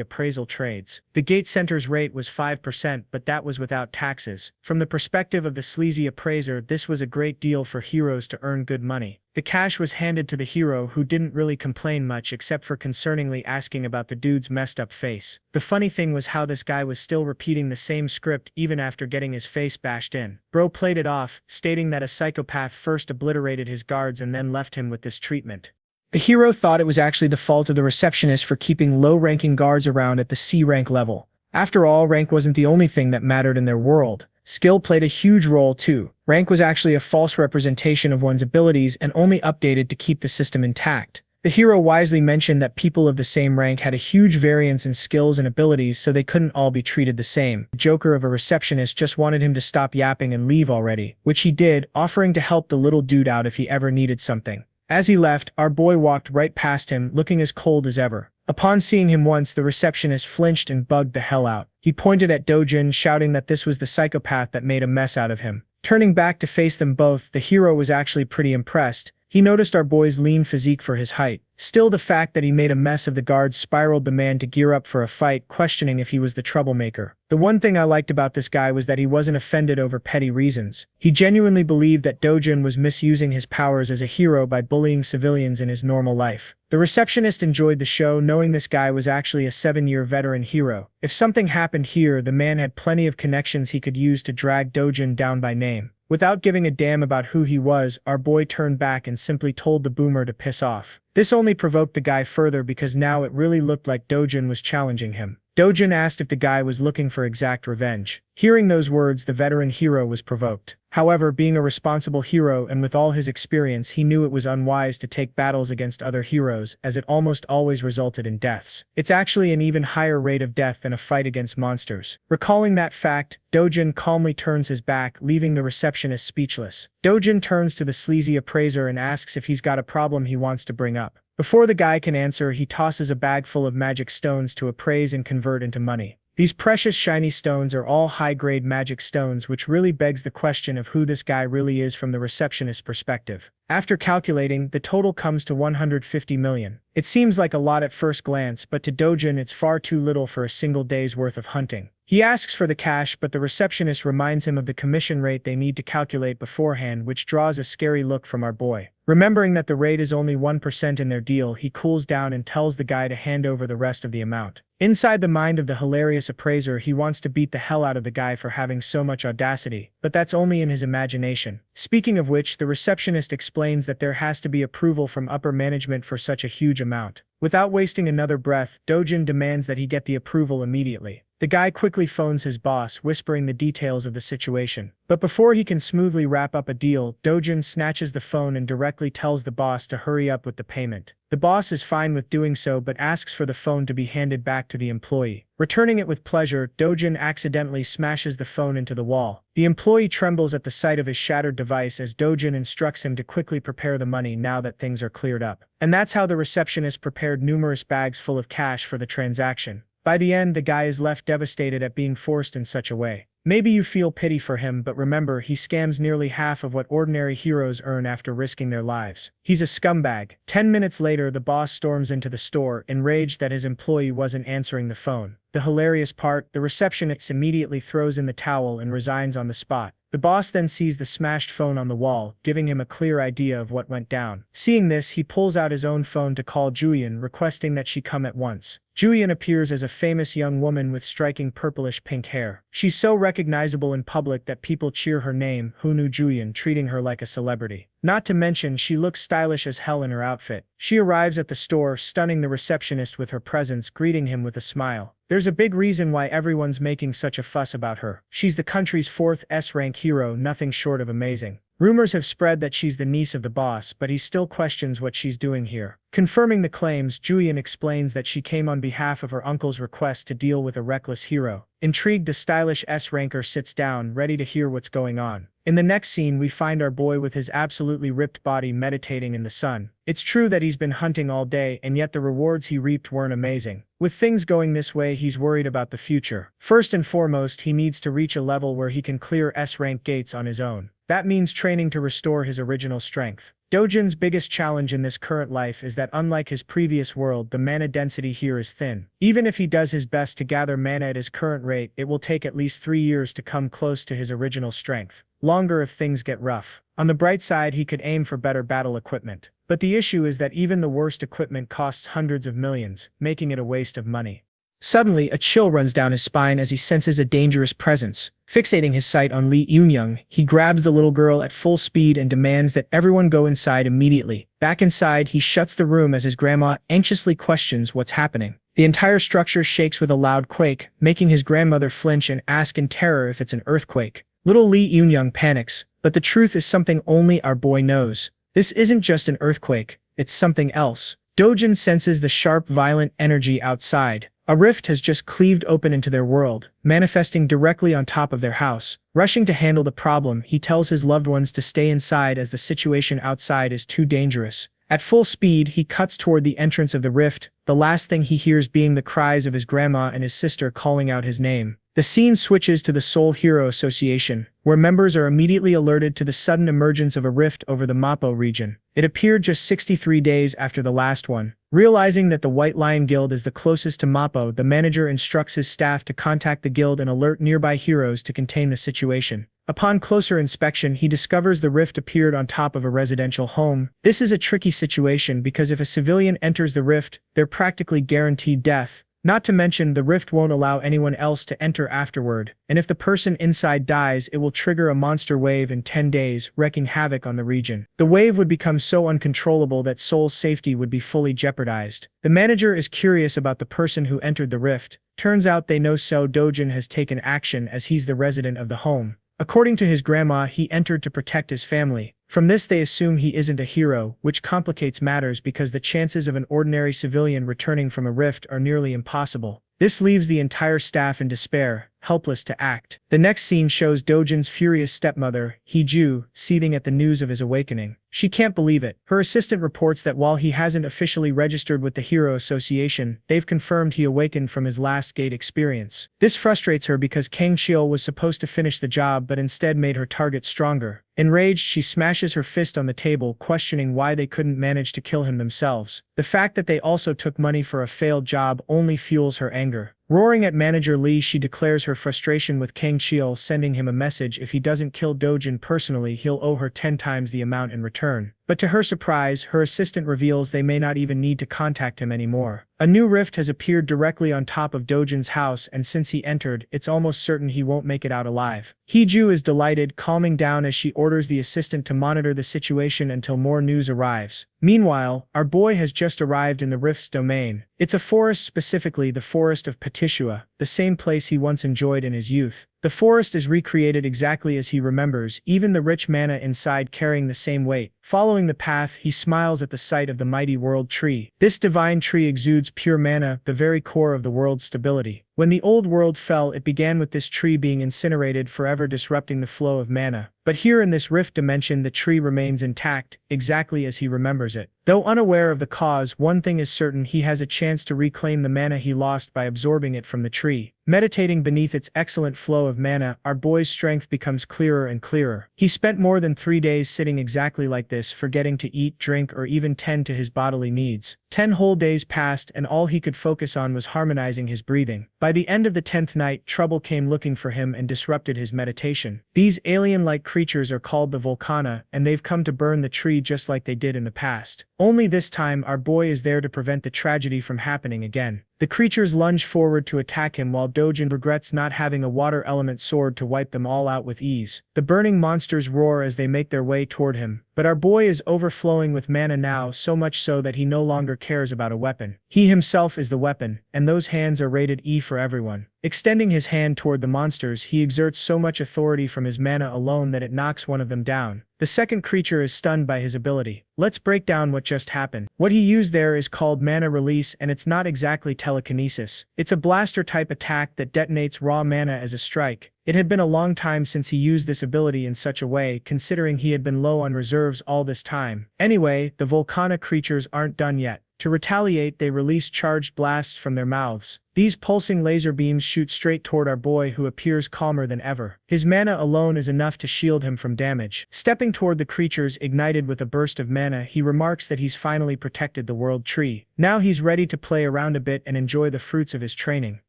appraisal trades. The gate center's rate was 5%, but that was without taxes. From the perspective of the sleazy appraiser, this was a great deal for heroes to earn good money. The cash was handed to the hero, who didn't really complain much except for concerningly asking about the dude's messed up face. The funny thing was how this guy was still repeating the same script even after getting his face bashed in. Bro played it off, stating that a psychopath first obliterated his guards and then left him with this treatment. The hero thought it was actually the fault of the receptionist for keeping low-ranking guards around at the C-rank level. After all, rank wasn't the only thing that mattered in their world. Skill played a huge role too. Rank was actually a false representation of one's abilities and only updated to keep the system intact. The hero wisely mentioned that people of the same rank had a huge variance in skills and abilities, so they couldn't all be treated the same. The joker of a receptionist just wanted him to stop yapping and leave already, which he did, offering to help the little dude out if he ever needed something. As he left, our boy walked right past him, looking as cold as ever. Upon seeing him once, the receptionist flinched and bugged the hell out. He pointed at Dojan, shouting that this was the psychopath that made a mess out of him. Turning back to face them both, the hero was actually pretty impressed. He noticed our boy's lean physique for his height. Still, the fact that he made a mess of the guards spiraled the man to gear up for a fight, questioning if he was the troublemaker. The one thing I liked about this guy was that he wasn't offended over petty reasons. He genuinely believed that Dojan was misusing his powers as a hero by bullying civilians in his normal life. The receptionist enjoyed the show, knowing this guy was actually a 7-year veteran hero. If something happened here, the man had plenty of connections he could use to drag Dojan down by name. Without giving a damn about who he was, our boy turned back and simply told the boomer to piss off. This only provoked the guy further because now it really looked like Dojan was challenging him. Dojan asked if the guy was looking for exact revenge. Hearing those words, the veteran hero was provoked. However, being a responsible hero and with all his experience, he knew it was unwise to take battles against other heroes, as it almost always resulted in deaths. It's actually an even higher rate of death than a fight against monsters. Recalling that fact, Dojan calmly turns his back, leaving the receptionist speechless. Dojan turns to the sleazy appraiser and asks if he's got a problem he wants to bring up. Before the guy can answer, he tosses a bag full of magic stones to appraise and convert into money. These precious shiny stones are all high-grade magic stones, which really begs the question of who this guy really is from the receptionist's perspective. After calculating, the total comes to 150 million. It seems like a lot at first glance, but to Dojan it's far too little for a single day's worth of hunting. He asks for the cash, but the receptionist reminds him of the commission rate they need to calculate beforehand, which draws a scary look from our boy. Remembering that the rate is only 1% in their deal, he cools down and tells the guy to hand over the rest of the amount. Inside the mind of the hilarious appraiser, he wants to beat the hell out of the guy for having so much audacity, but that's only in his imagination. Speaking of which, the receptionist explains that there has to be approval from upper management for such a huge amount. Without wasting another breath, Dojan demands that he get the approval immediately. The guy quickly phones his boss, whispering the details of the situation. But before he can smoothly wrap up a deal, Dojan snatches the phone and directly tells the boss to hurry up with the payment. The boss is fine with doing so but asks for the phone to be handed back to the employee. Returning it with pleasure, Dojan accidentally smashes the phone into the wall. The employee trembles at the sight of his shattered device as Dojan instructs him to quickly prepare the money now that things are cleared up. And that's how the receptionist prepared numerous bags full of cash for the transaction. By the end, the guy is left devastated at being forced in such a way. Maybe you feel pity for him, but remember, he scams nearly half of what ordinary heroes earn after risking their lives. He's a scumbag. 10 minutes later, the boss storms into the store, enraged that his employee wasn't answering the phone. The hilarious part, the receptionist immediately throws in the towel and resigns on the spot. The boss then sees the smashed phone on the wall, giving him a clear idea of what went down. Seeing this, he pulls out his own phone to call Juian, requesting that she come at once. Juian appears as a famous young woman with striking purplish-pink hair. She's so recognizable in public that people cheer her name, Who Knew Juian, treating her like a celebrity. Not to mention, she looks stylish as hell in her outfit. She arrives at the store, stunning the receptionist with her presence, greeting him with a smile. There's a big reason why everyone's making such a fuss about her. She's the country's 4th S-rank hero, nothing short of amazing. Rumors have spread that she's the niece of the boss, but he still questions what she's doing here. Confirming the claims, Juian explains that she came on behalf of her uncle's request to deal with a reckless hero. Intrigued, the stylish S-ranker sits down, ready to hear what's going on. In the next scene, we find our boy with his absolutely ripped body meditating in the sun. It's true that he's been hunting all day, and yet the rewards he reaped weren't amazing. With things going this way, he's worried about the future. First and foremost, he needs to reach a level where he can clear S-rank gates on his own. That means training to restore his original strength. Dojan's biggest challenge in this current life is that unlike his previous world, the mana density here is thin. Even if he does his best to gather mana at his current rate, it will take at least 3 years to come close to his original strength. Longer if things get rough. On the bright side, he could aim for better battle equipment. But the issue is that even the worst equipment costs hundreds of millions, making it a waste of money. Suddenly, a chill runs down his spine as he senses a dangerous presence. Fixating his sight on Lee Yong, he grabs the little girl at full speed and demands that everyone go inside immediately. Back inside, he shuts the room as his grandma anxiously questions what's happening. The entire structure shakes with a loud quake, making his grandmother flinch and ask in terror if it's an earthquake. Little Lee Yong panics, but the truth is something only our boy knows. This isn't just an earthquake, it's something else. Dojan senses the sharp, violent energy outside. A rift has just cleaved open into their world, manifesting directly on top of their house. Rushing to handle the problem, he tells his loved ones to stay inside as the situation outside is too dangerous. At full speed, he cuts toward the entrance of the rift, the last thing he hears being the cries of his grandma and his sister calling out his name. The scene switches to the Seoul Hero Association, where members are immediately alerted to the sudden emergence of a rift over the Mapo region. It appeared just 63 days after the last one. Realizing that the White Lion Guild is the closest to Mapo, the manager instructs his staff to contact the guild and alert nearby heroes to contain the situation. Upon closer inspection, he discovers the rift appeared on top of a residential home. This is a tricky situation because if a civilian enters the rift, they're practically guaranteed death. Not to mention, the rift won't allow anyone else to enter afterward, and if the person inside dies, it will trigger a monster wave in 10 days, wreaking havoc on the region. The wave would become so uncontrollable that Seoul's safety would be fully jeopardized. The manager is curious about the person who entered the rift. Turns out they know So Dojan has taken action as he's the resident of the home. According to his grandma, he entered to protect his family. From this, they assume he isn't a hero, which complicates matters because the chances of an ordinary civilian returning from a rift are nearly impossible. This leaves the entire staff in despair, helpless to act. The next scene shows Dojan's furious stepmother, Hiju, seething at the news of his awakening. She can't believe it. Her assistant reports that while he hasn't officially registered with the Hero Association, they've confirmed he awakened from his last gate experience. This frustrates her because Kang was supposed to finish the job but instead made her target stronger. Enraged, she smashes her fist on the table, questioning why they couldn't manage to kill him themselves. The fact that they also took money for a failed job only fuels her anger. Roaring at manager Lee, she declares her frustration with Kang, sending him a message: if he doesn't kill Dojan personally, he'll owe her 10 times the amount in return. But to her surprise, her assistant reveals they may not even need to contact him anymore. A new rift has appeared directly on top of Dojan's house, and since he entered, it's almost certain he won't make it out alive. Hiju is delighted, calming down as she orders the assistant to monitor the situation until more news arrives. Meanwhile, our boy has just arrived in the rift's domain. It's a forest, specifically the forest of Petishua, the same place he once enjoyed in his youth. The forest is recreated exactly as he remembers, even the rich mana inside carrying the same weight. Following the path, he smiles at the sight of the mighty world tree. This divine tree exudes pure mana, the very core of the world's stability. When the old world fell, it began with this tree being incinerated, forever disrupting the flow of mana. But here in this rift dimension, the tree remains intact, exactly as he remembers it. Though unaware of the cause, one thing is certain: he has a chance to reclaim the mana he lost by absorbing it from the tree. Meditating beneath its excellent flow of mana, our boy's strength becomes clearer and clearer. He spent more than 3 days sitting exactly like this, forgetting to eat, drink, or even tend to his bodily needs. 10 whole days passed, and all he could focus on was harmonizing his breathing. By the end of the 10th night, trouble came looking for him and disrupted his meditation. These alien-like creatures are called the Velcara, and they've come to burn the tree just like they did in the past. Only this time, our boy is there to prevent the tragedy from happening again. The creatures lunge forward to attack him while Dojan regrets not having a water element sword to wipe them all out with ease. The burning monsters roar as they make their way toward him, but our boy is overflowing with mana now, so much so that he no longer cares about a weapon. He himself is the weapon, and those hands are rated E for everyone. Extending his hand toward the monsters, he exerts so much authority from his mana alone that it knocks one of them down. The second creature is stunned by his ability. Let's break down what just happened. What he used there is called mana release, and it's not exactly telekinesis. It's a blaster-type attack that detonates raw mana as a strike. It had been a long time since he used this ability in such a way, considering he had been low on reserves all this time. Anyway, the Velcara creatures aren't done yet. To retaliate, they release charged blasts from their mouths. These pulsing laser beams shoot straight toward our boy, who appears calmer than ever. His mana alone is enough to shield him from damage. Stepping toward the creatures ignited with a burst of mana, he remarks that he's finally protected the world tree. Now he's ready to play around a bit and enjoy the fruits of his training.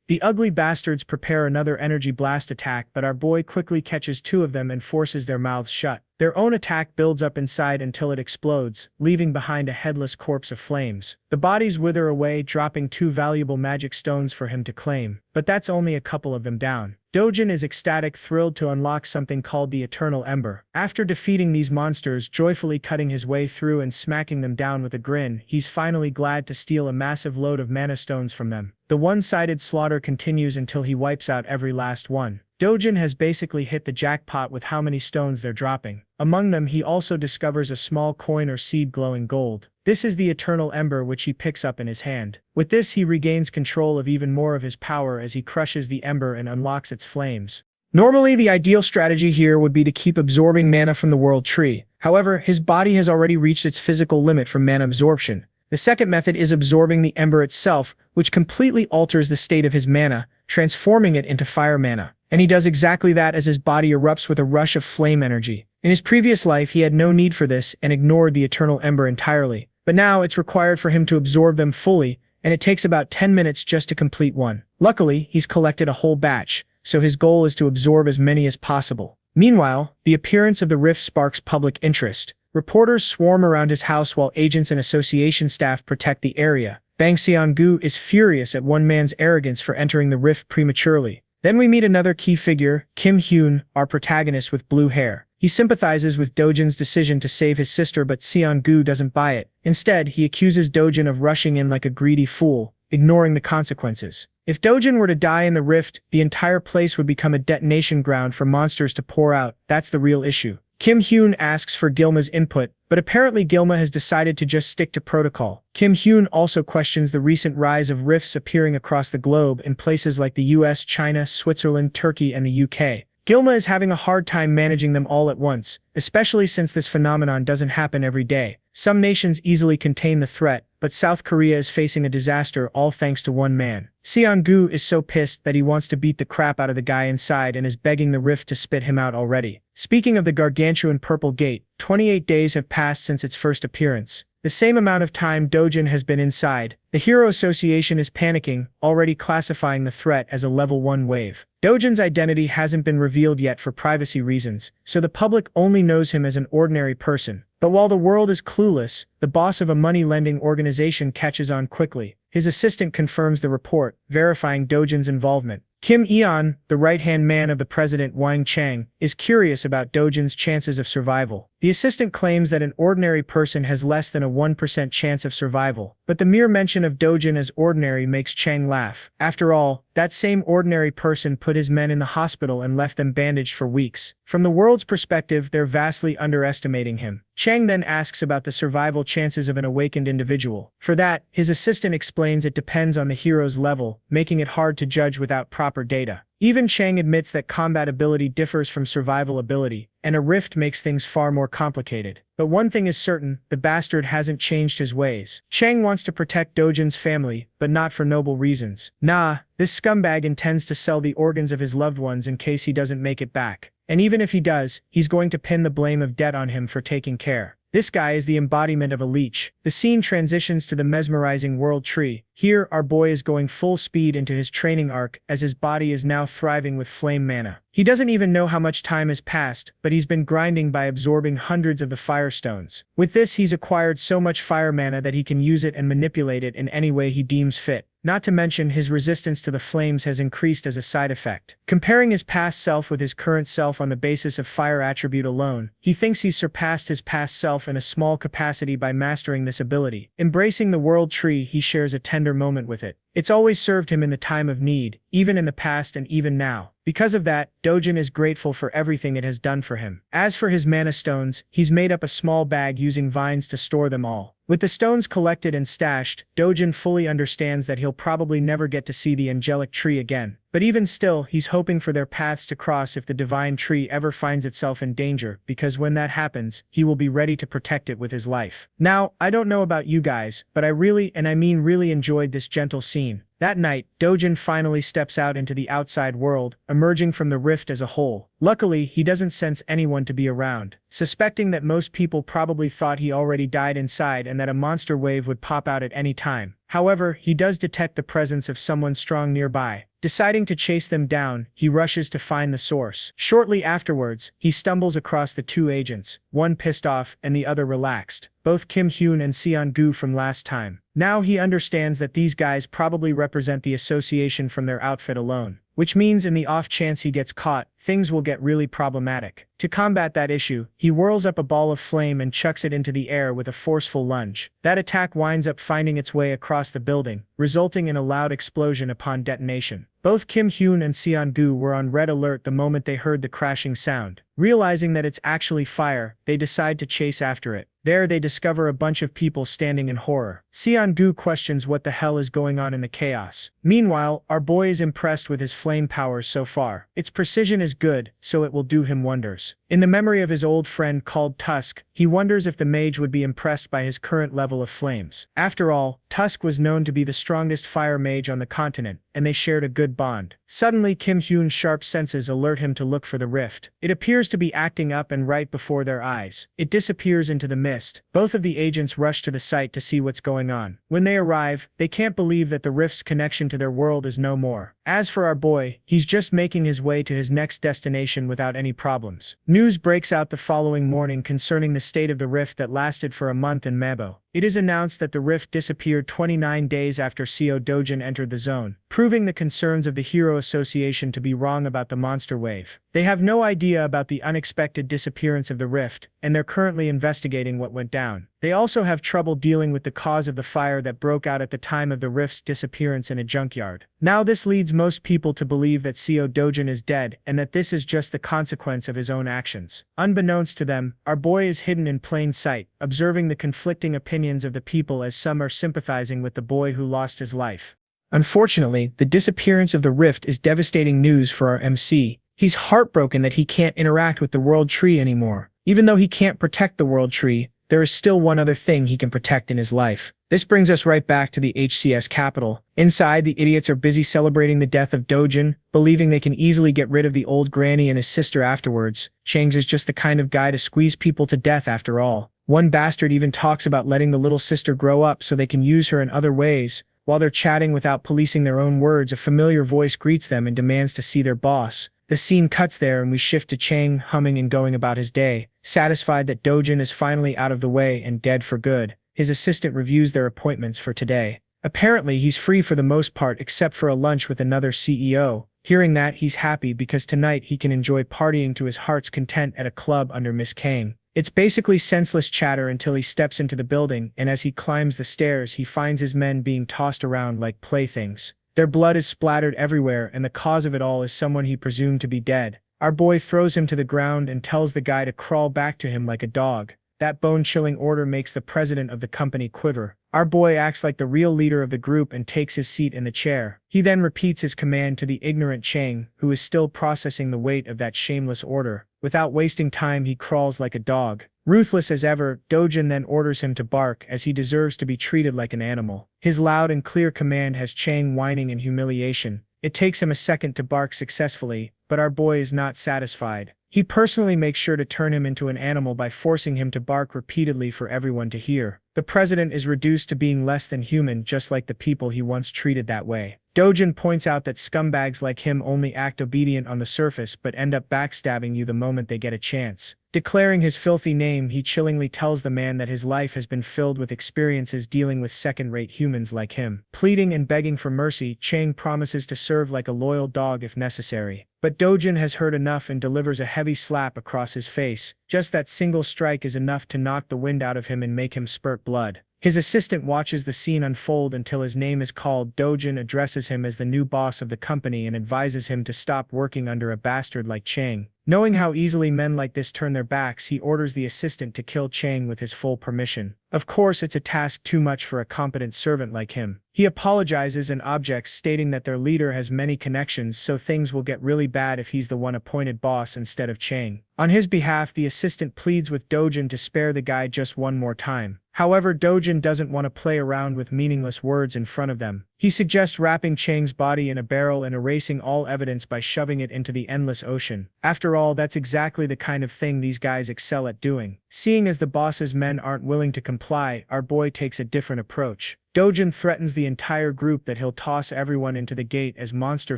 The ugly bastards prepare another energy blast attack, but our boy quickly catches 2 of them and forces their mouths shut. Their own attack builds up inside until it explodes, leaving behind a headless corpse of flames. The bodies wither away, dropping 2 valuable magic stones for him to claim. But that's only a couple of them down. Dojan is ecstatic, thrilled to unlock something called the Eternal Ember. After defeating these monsters, joyfully cutting his way through and smacking them down with a grin, he's finally glad to steal a massive load of mana stones from them. The one-sided slaughter continues until he wipes out every last one. Dojan has basically hit the jackpot with how many stones they're dropping. Among them, he also discovers a small coin or seed glowing gold. This is the Eternal Ember, which he picks up in his hand. With this, he regains control of even more of his power as he crushes the ember and unlocks its flames. Normally, the ideal strategy here would be to keep absorbing mana from the world tree. However, his body has already reached its physical limit for mana absorption. The second method is absorbing the ember itself, which completely alters the state of his mana, transforming it into fire mana. And he does exactly that as his body erupts with a rush of flame energy. In his previous life, he had no need for this and ignored the Eternal Ember entirely. But now it's required for him to absorb them fully, and it takes about 10 minutes just to complete one. Luckily, he's collected a whole batch, so his goal is to absorb as many as possible. Meanwhile, the appearance of the rift sparks public interest. Reporters swarm around his house while agents and association staff protect the area. Bang Xianggu is furious at one man's arrogance for entering the rift prematurely. Then we meet another key figure, Kim Hyun, our protagonist with blue hair. He sympathizes with Dojan's decision to save his sister, but Xianggu doesn't buy it. Instead, he accuses Dojan of rushing in like a greedy fool, ignoring the consequences. If Dojan were to die in the rift, the entire place would become a detonation ground for monsters to pour out. That's the real issue. Kim Hyun asks for Gilma's input, but apparently Gilma has decided to just stick to protocol. Kim Hyun also questions the recent rise of rifts appearing across the globe in places like the US, China, Switzerland, Turkey, and the UK. Gilma is having a hard time managing them all at once, especially since this phenomenon doesn't happen every day. Some nations easily contain the threat, but South Korea is facing a disaster all thanks to one man. Xianggu is so pissed that he wants to beat the crap out of the guy inside and is begging the rift to spit him out already. Speaking of the gargantuan Purple Gate, 28 days have passed since its first appearance. The same amount of time Dojan has been inside. The Hero Association is panicking, already classifying the threat as a level 1 wave. Dojan's identity hasn't been revealed yet for privacy reasons, so the public only knows him as an ordinary person. But while the world is clueless, the boss of a money-lending organization catches on quickly. His assistant confirms the report, verifying Dojan's involvement. Kim Eon, the right-hand man of the president Wang Chang, is curious about Dojan's chances of survival. The assistant claims that an ordinary person has less than a 1% chance of survival, but the mere mention of Dojan as ordinary makes Chang laugh. After all, that same ordinary person put his men in the hospital and left them bandaged for weeks. From the world's perspective, they're vastly underestimating him. Chang then asks about the survival chances of an awakened individual. For that, his assistant explains it depends on the hero's level, making it hard to judge without proper data. Even Chang admits that combat ability differs from survival ability, and a rift makes things far more complicated. But one thing is certain, the bastard hasn't changed his ways. Chang wants to protect Dojan's family, but not for noble reasons. Nah, this scumbag intends to sell the organs of his loved ones in case he doesn't make it back. And even if he does, he's going to pin the blame of debt on him for taking care. This guy is the embodiment of a leech. The scene transitions to the mesmerizing world tree. Here, our boy is going full speed into his training arc as his body is now thriving with flame mana. He doesn't even know how much time has passed, but he's been grinding by absorbing hundreds of the fire stones. With this, he's acquired so much fire mana that he can use it and manipulate it in any way he deems fit. Not to mention, his resistance to the flames has increased as a side effect. Comparing his past self with his current self on the basis of fire attribute alone, he thinks he's surpassed his past self in a small capacity by mastering this ability. Embracing the world tree, he shares a tender moment with it. It's always served him in the time of need, even in the past and even now. Because of that, Dojan is grateful for everything it has done for him. As for his mana stones, he's made up a small bag using vines to store them all. With the stones collected and stashed, Dojan fully understands that he'll probably never get to see the angelic tree again. But even still, he's hoping for their paths to cross if the divine tree ever finds itself in danger, because when that happens, he will be ready to protect it with his life. Now, I don't know about you guys, but I really, and I mean really, enjoyed this gentle scene. That night, Dojan finally steps out into the outside world, emerging from the rift as a whole. Luckily, he doesn't sense anyone to be around. Suspecting that most people probably thought he already died inside and that a monster wave would pop out at any time. However, he does detect the presence of someone strong nearby. Deciding to chase them down, he rushes to find the source. Shortly afterwards, he stumbles across the two agents, one pissed off and the other relaxed, both Kim Hyun and Seon-gu from last time. Now he understands that these guys probably represent the association from their outfit alone, which means in the off chance he gets caught, things will get really problematic. To combat that issue, he whirls up a ball of flame and chucks it into the air with a forceful lunge. That attack winds up finding its way across the building, resulting in a loud explosion upon detonation. Both Kim Hyun and Seon-gu were on red alert the moment they heard the crashing sound. Realizing that it's actually fire, they decide to chase after it. There they discover a bunch of people standing in horror. Seon-gu questions what the hell is going on in the chaos. Meanwhile, our boy is impressed with his flame powers so far. Its precision is good, so it will do him wonders. In the memory of his old friend called Tusk, he wonders if the mage would be impressed by his current level of flames. After all, Tusk was known to be the strongest fire mage on the continent, and they shared a good bond. Suddenly, Kim Hyun's sharp senses alert him to look for the rift. It appears to be acting up and right before their eyes. It disappears into the mist. Both of the agents rush to the site to see what's going on. When they arrive, they can't believe that the rift's connection to their world is no more. As for our boy, he's just making his way to his next destination without any problems. News breaks out the following morning concerning the state of the rift that lasted for a month in Mabo. It is announced that the rift disappeared 29 days after CO Dojan entered the zone, proving the concerns of the Hero Association to be wrong about the monster wave. They have no idea about the unexpected disappearance of the rift, and they're currently investigating what went down. They also have trouble dealing with the cause of the fire that broke out at the time of the rift's disappearance in a junkyard. Now this leads most people to believe that CO Dojan is dead, and that this is just the consequence of his own actions. Unbeknownst to them, our boy is hidden in plain sight, observing the conflicting opinions of the people as some are sympathizing with the boy who lost his life. Unfortunately, the disappearance of the rift is devastating news for our MC. He's heartbroken that he can't interact with the World Tree anymore. Even though he can't protect the World Tree, there is still one other thing he can protect in his life. This brings us right back to the HCS capital. Inside, the idiots are busy celebrating the death of Dojan, believing they can easily get rid of the old granny and his sister afterwards. Chang's is just the kind of guy to squeeze people to death after all. One bastard even talks about letting the little sister grow up so they can use her in other ways. While they're chatting without policing their own words, a familiar voice greets them and demands to see their boss. The scene cuts there and we shift to Chang humming and going about his day. Satisfied that Dojan is finally out of the way and dead for good, his assistant reviews their appointments for today. Apparently, he's free for the most part except for a lunch with another CEO. Hearing that, he's happy because tonight he can enjoy partying to his heart's content at a club under Miss Kang. It's basically senseless chatter until he steps into the building, and as he climbs the stairs, he finds his men being tossed around like playthings. Their blood is splattered everywhere, and the cause of it all is someone he presumed to be dead. Our boy throws him to the ground and tells the guy to crawl back to him like a dog. That bone-chilling order makes the president of the company quiver. Our boy acts like the real leader of the group and takes his seat in the chair. He then repeats his command to the ignorant Chang, who is still processing the weight of that shameless order. Without wasting time, he crawls like a dog. Ruthless as ever, Dojan then orders him to bark, as he deserves to be treated like an animal. His loud and clear command has Chang whining in humiliation. It takes him a second to bark successfully, but our boy is not satisfied. He personally makes sure to turn him into an animal by forcing him to bark repeatedly for everyone to hear. The president is reduced to being less than human, just like the people he once treated that way. Dojan points out that scumbags like him only act obedient on the surface but end up backstabbing you the moment they get a chance. Declaring his filthy name, he chillingly tells the man that his life has been filled with experiences dealing with second-rate humans like him. Pleading and begging for mercy, Chang promises to serve like a loyal dog if necessary. But Dojan has heard enough and delivers a heavy slap across his face. Just that single strike is enough to knock the wind out of him and make him spurt blood. His assistant watches the scene unfold until his name is called. Dojan addresses him as the new boss of the company and advises him to stop working under a bastard like Chang. Knowing how easily men like this turn their backs, he orders the assistant to kill Chang with his full permission. Of course, it's a task too much for a competent servant like him. He apologizes and objects, stating that their leader has many connections, so things will get really bad if he's the one appointed boss instead of Chang. On his behalf, the assistant pleads with Dojan to spare the guy just one more time. However, Dojan doesn't want to play around with meaningless words in front of them. He suggests wrapping Chang's body in a barrel and erasing all evidence by shoving it into the endless ocean. After all, that's exactly the kind of thing these guys excel at doing. Seeing as the boss's men aren't willing to comply, our boy takes a different approach. Dojan threatens the entire group that he'll toss everyone into the gate as monster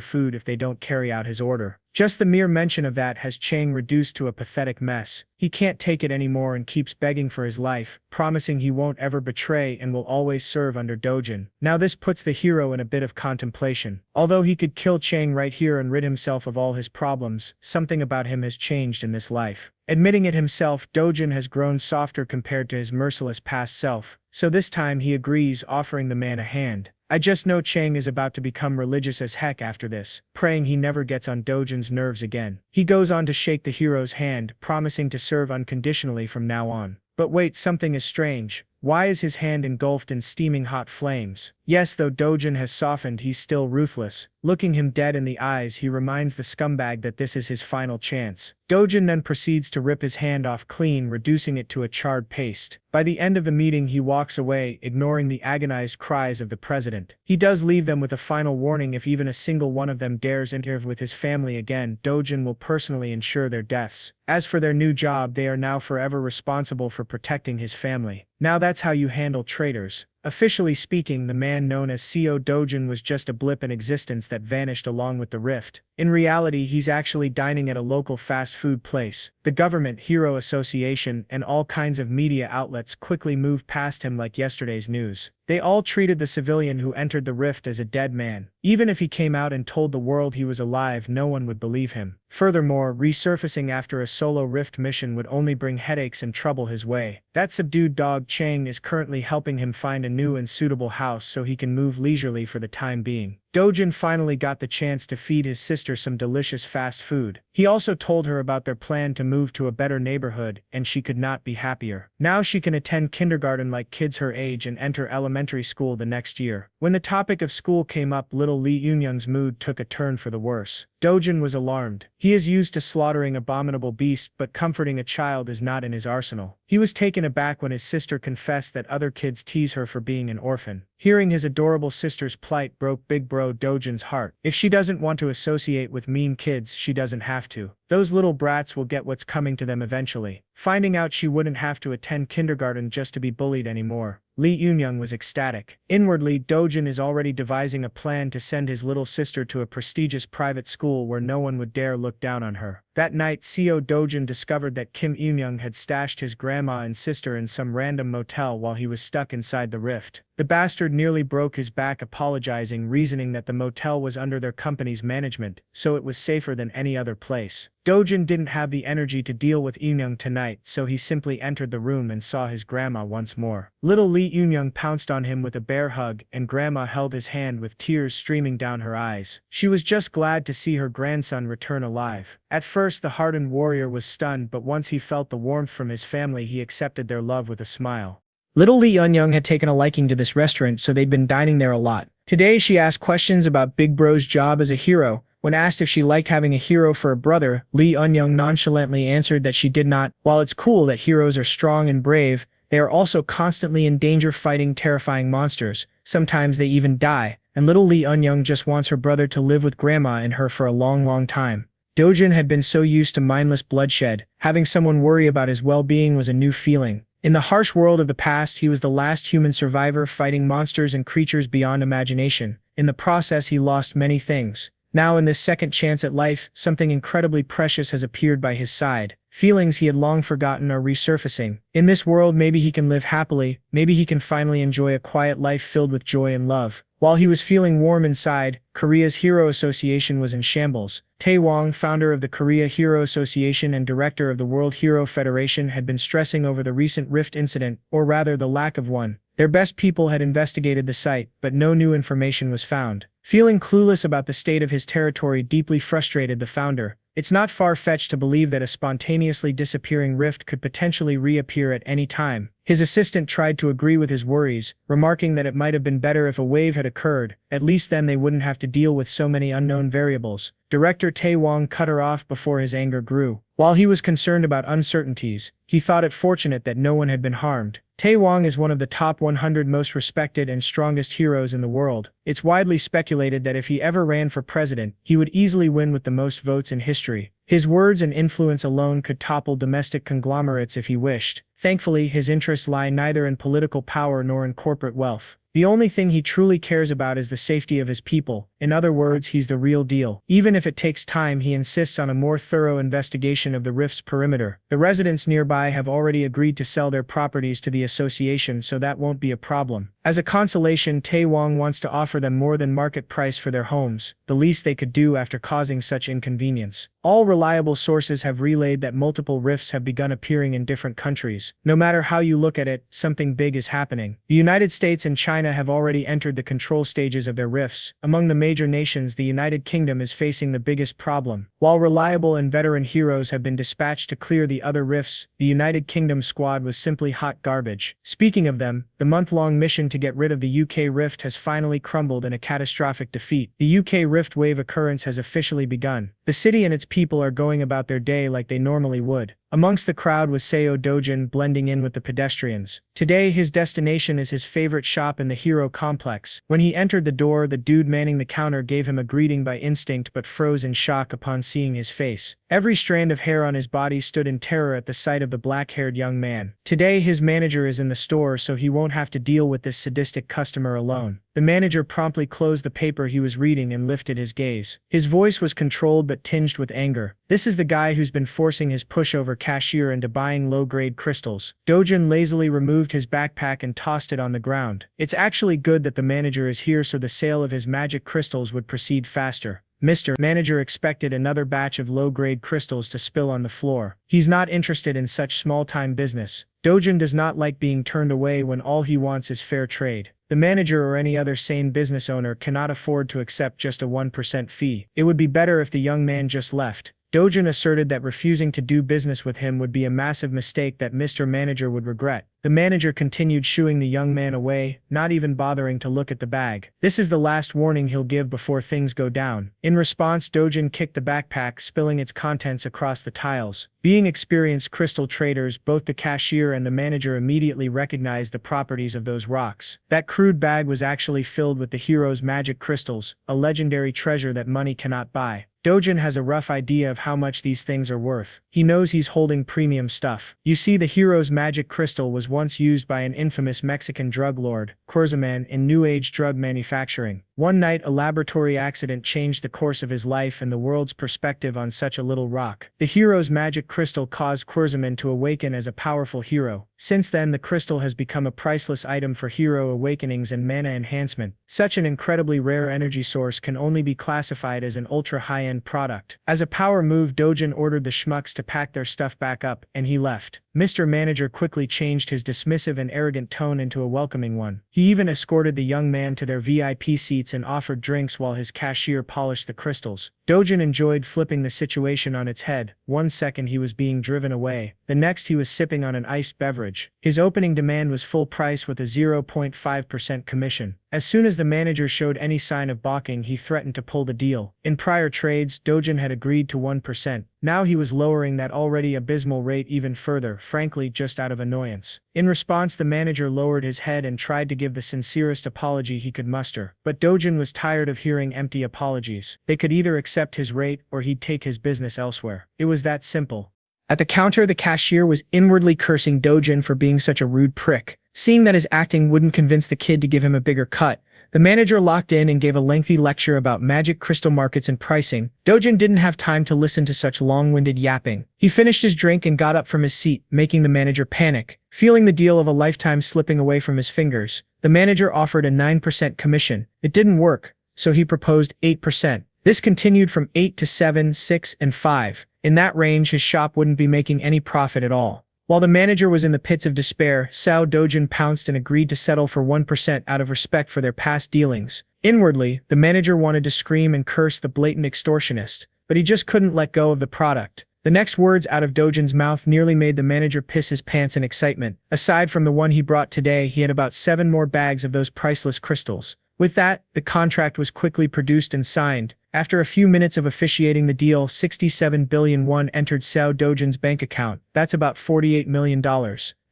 food if they don't carry out his order. Just the mere mention of that has Chang reduced to a pathetic mess. He can't take it anymore and keeps begging for his life, promising he won't ever betray and will always serve under Dojan. Now this puts the hero in a bit of contemplation. Although he could kill Chang right here and rid himself of all his problems, something about him has changed in this life. Admitting it himself, Dojan has grown softer compared to his merciless past self, so this time he agrees, offering the man a hand. I just know Chang is about to become religious as heck after this, praying he never gets on Dojan's nerves again. He goes on to shake the hero's hand, promising to serve unconditionally from now on. But wait, something is strange. Why is his hand engulfed in steaming hot flames? Yes, though Dojan has softened, he's still ruthless. Looking him dead in the eyes, he reminds the scumbag that this is his final chance. Dojan then proceeds to rip his hand off clean, reducing it to a charred paste. By the end of the meeting, he walks away, ignoring the agonized cries of the president. He does leave them with a final warning: if even a single one of them dares interfere with his family again, Dojan will personally ensure their deaths. As for their new job, they are now forever responsible for protecting his family. Now that's how you handle traitors. Officially speaking, the man known as CO Dojan was just a blip in existence that vanished along with the rift. In reality, he's actually dining at a local fast food place. The government, Hero Association, and all kinds of media outlets quickly moved past him like yesterday's news. They all treated the civilian who entered the rift as a dead man. Even if he came out and told the world he was alive, no one would believe him. Furthermore, resurfacing after a solo rift mission would only bring headaches and trouble his way. That subdued dog Chang is currently helping him find a new and suitable house so he can move leisurely for the time being. Dojan finally got the chance to feed his sister some delicious fast food. He also told her about their plan to move to a better neighborhood, and she could not be happier. Now she can attend kindergarten like kids her age and enter elementary school the next year. When the topic of school came up, little Lee Eunyoung's mood took a turn for the worse. Dojan was alarmed. He is used to slaughtering abominable beasts, but comforting a child is not in his arsenal. He was taken aback when his sister confessed that other kids tease her for being an orphan. Hearing his adorable sister's plight broke Big Bro Dojan's heart. If she doesn't want to associate with mean kids, she doesn't have to. Those little brats will get what's coming to them eventually. Finding out she wouldn't have to attend kindergarten just to be bullied anymore, Lee Eunyoung was ecstatic. Inwardly, Dojan is already devising a plan to send his little sister to a prestigious private school where no one would dare look down on her. That night, CO Dojan discovered that Kim Eunyoung had stashed his grandma and sister in some random motel while he was stuck inside the rift. The bastard nearly broke his back apologizing, reasoning that the motel was under their company's management, so it was safer than any other place. Dojan didn't have the energy to deal with Yong tonight, so he simply entered the room and saw his grandma once more. Little Lee Yong pounced on him with a bear hug, and grandma held his hand with tears streaming down her eyes. She was just glad to see her grandson return alive. At first the hardened warrior was stunned, but once he felt the warmth from his family, he accepted their love with a smile. Little Lee Yong had taken a liking to this restaurant, so they'd been dining there a lot. Today she asked questions about Big Bro's job as a hero. When asked if she liked having a hero for a brother, Lee Eun-young nonchalantly answered that she did not. While it's cool that heroes are strong and brave, they are also constantly in danger fighting terrifying monsters. Sometimes they even die, and little Lee Eun-young just wants her brother to live with grandma and her for a long, long time. Dojan had been so used to mindless bloodshed. Having someone worry about his well-being was a new feeling. In the harsh world of the past, he was the last human survivor fighting monsters and creatures beyond imagination. In the process, he lost many things. Now in this second chance at life, something incredibly precious has appeared by his side. Feelings he had long forgotten are resurfacing. In this world, maybe he can live happily, maybe he can finally enjoy a quiet life filled with joy and love. While he was feeling warm inside, Korea's Hero Association was in shambles. Tae-wong, founder of the Korea Hero Association and director of the World Hero Federation, had been stressing over the recent rift incident, or rather the lack of one. Their best people had investigated the site, but no new information was found. Feeling clueless about the state of his territory deeply frustrated the founder. It's not far-fetched to believe that a spontaneously disappearing rift could potentially reappear at any time. His assistant tried to agree with his worries, remarking that it might have been better if a wave had occurred. At least then they wouldn't have to deal with so many unknown variables. Director Tae-wong cut her off before his anger grew. While he was concerned about uncertainties, he thought it fortunate that no one had been harmed. Tae-wong is one of the top 100 most respected and strongest heroes in the world. It's widely speculated that if he ever ran for president, he would easily win with the most votes in history. His words and influence alone could topple domestic conglomerates if he wished. Thankfully, his interests lie neither in political power nor in corporate wealth. The only thing he truly cares about is the safety of his people. In other words, he's the real deal. Even if it takes time, he insists on a more thorough investigation of the rift's perimeter. The residents nearby have already agreed to sell their properties to the association, so that won't be a problem. As a consolation, Tae-wong wants to offer them more than market price for their homes, the least they could do after causing such inconvenience. All reliable sources have relayed that multiple rifts have begun appearing in different countries. No matter how you look at it, something big is happening. The United States and China have already entered the control stages of their rifts. Among the major nations, the United Kingdom is facing the biggest problem. While reliable and veteran heroes have been dispatched to clear the other rifts, the United Kingdom squad was simply hot garbage. Speaking of them, the month-long mission to get rid of the UK rift has finally crumbled in a catastrophic defeat. The UK rift wave occurrence has officially begun. The city and its people are going about their day like they normally would. Amongst the crowd was Seo Dojan, blending in with the pedestrians. Today, his destination is his favorite shop in the hero complex. When he entered the door, the dude manning the counter gave him a greeting by instinct but froze in shock upon seeing his face. Every strand of hair on his body stood in terror at the sight of the black-haired young man. Today, his manager is in the store, so he won't have to deal with this sadistic customer alone. The manager promptly closed the paper he was reading and lifted his gaze. His voice was controlled but tinged with anger. This is the guy who's been forcing his pushover cashier into buying low-grade crystals. Dojan lazily removed his backpack and tossed it on the ground. It's actually good that the manager is here so the sale of his magic crystals would proceed faster. Mr. Manager expected another batch of low-grade crystals to spill on the floor. He's not interested in such small-time business. Dojan does not like being turned away when all he wants is fair trade. The manager or any other sane business owner cannot afford to accept just a 1% fee. It would be better if the young man just left. Dojan asserted that refusing to do business with him would be a massive mistake that Mr. Manager would regret. The manager continued shooing the young man away, not even bothering to look at the bag. This is the last warning he'll give before things go down. In response, Dojan kicked the backpack, spilling its contents across the tiles. Being experienced crystal traders, both the cashier and the manager immediately recognized the properties of those rocks. That crude bag was actually filled with the hero's magic crystals, a legendary treasure that money cannot buy. Dojan has a rough idea of how much these things are worth. He knows he's holding premium stuff. You see, the hero's magic crystal was once used by an infamous Mexican drug lord, Querzaman, in New Age drug manufacturing. One night a laboratory accident changed the course of his life and the world's perspective on such a little rock. The hero's magic crystal caused Querzaman to awaken as a powerful hero. Since then the crystal has become a priceless item for hero awakenings and mana enhancement. Such an incredibly rare energy source can only be classified as an ultra high-end product. As a power move, Dojan ordered the schmucks to pack their stuff back up, and he left. Mr. Manager quickly changed his dismissive and arrogant tone into a welcoming one. He even escorted the young man to their VIP seats and offered drinks while his cashier polished the crystals. Dojan enjoyed flipping the situation on its head. One second he was being driven away, the next he was sipping on an iced beverage. His opening demand was full price with a 0.5% commission. As soon as the manager showed any sign of balking, he threatened to pull the deal. In prior trades, Dojan had agreed to 1%. Now he was lowering that already abysmal rate even further, frankly just out of annoyance. In response, the manager lowered his head and tried to give the sincerest apology he could muster. But Dojan was tired of hearing empty apologies. They could either accept his rate or he'd take his business elsewhere. It was that simple. At the counter, the cashier was inwardly cursing Dojan for being such a rude prick. Seeing that his acting wouldn't convince the kid to give him a bigger cut, the manager locked in and gave a lengthy lecture about magic crystal markets and pricing. Dojan didn't have time to listen to such long-winded yapping. He finished his drink and got up from his seat, making the manager panic. Feeling the deal of a lifetime slipping away from his fingers, the manager offered a 9% commission. It didn't work, so he proposed 8%. This continued from 8 to 7, 6, and 5. In that range, his shop wouldn't be making any profit at all. While the manager was in the pits of despair, Sao Dojan pounced and agreed to settle for 1% out of respect for their past dealings. Inwardly, the manager wanted to scream and curse the blatant extortionist, but he just couldn't let go of the product. The next words out of Dojan's mouth nearly made the manager piss his pants in excitement. Aside from the one he brought today, he had about 7 more bags of those priceless crystals. With that, the contract was quickly produced and signed. After a few minutes of officiating the deal, 67 billion won entered Sao Dojan's bank account. That's about $48 million.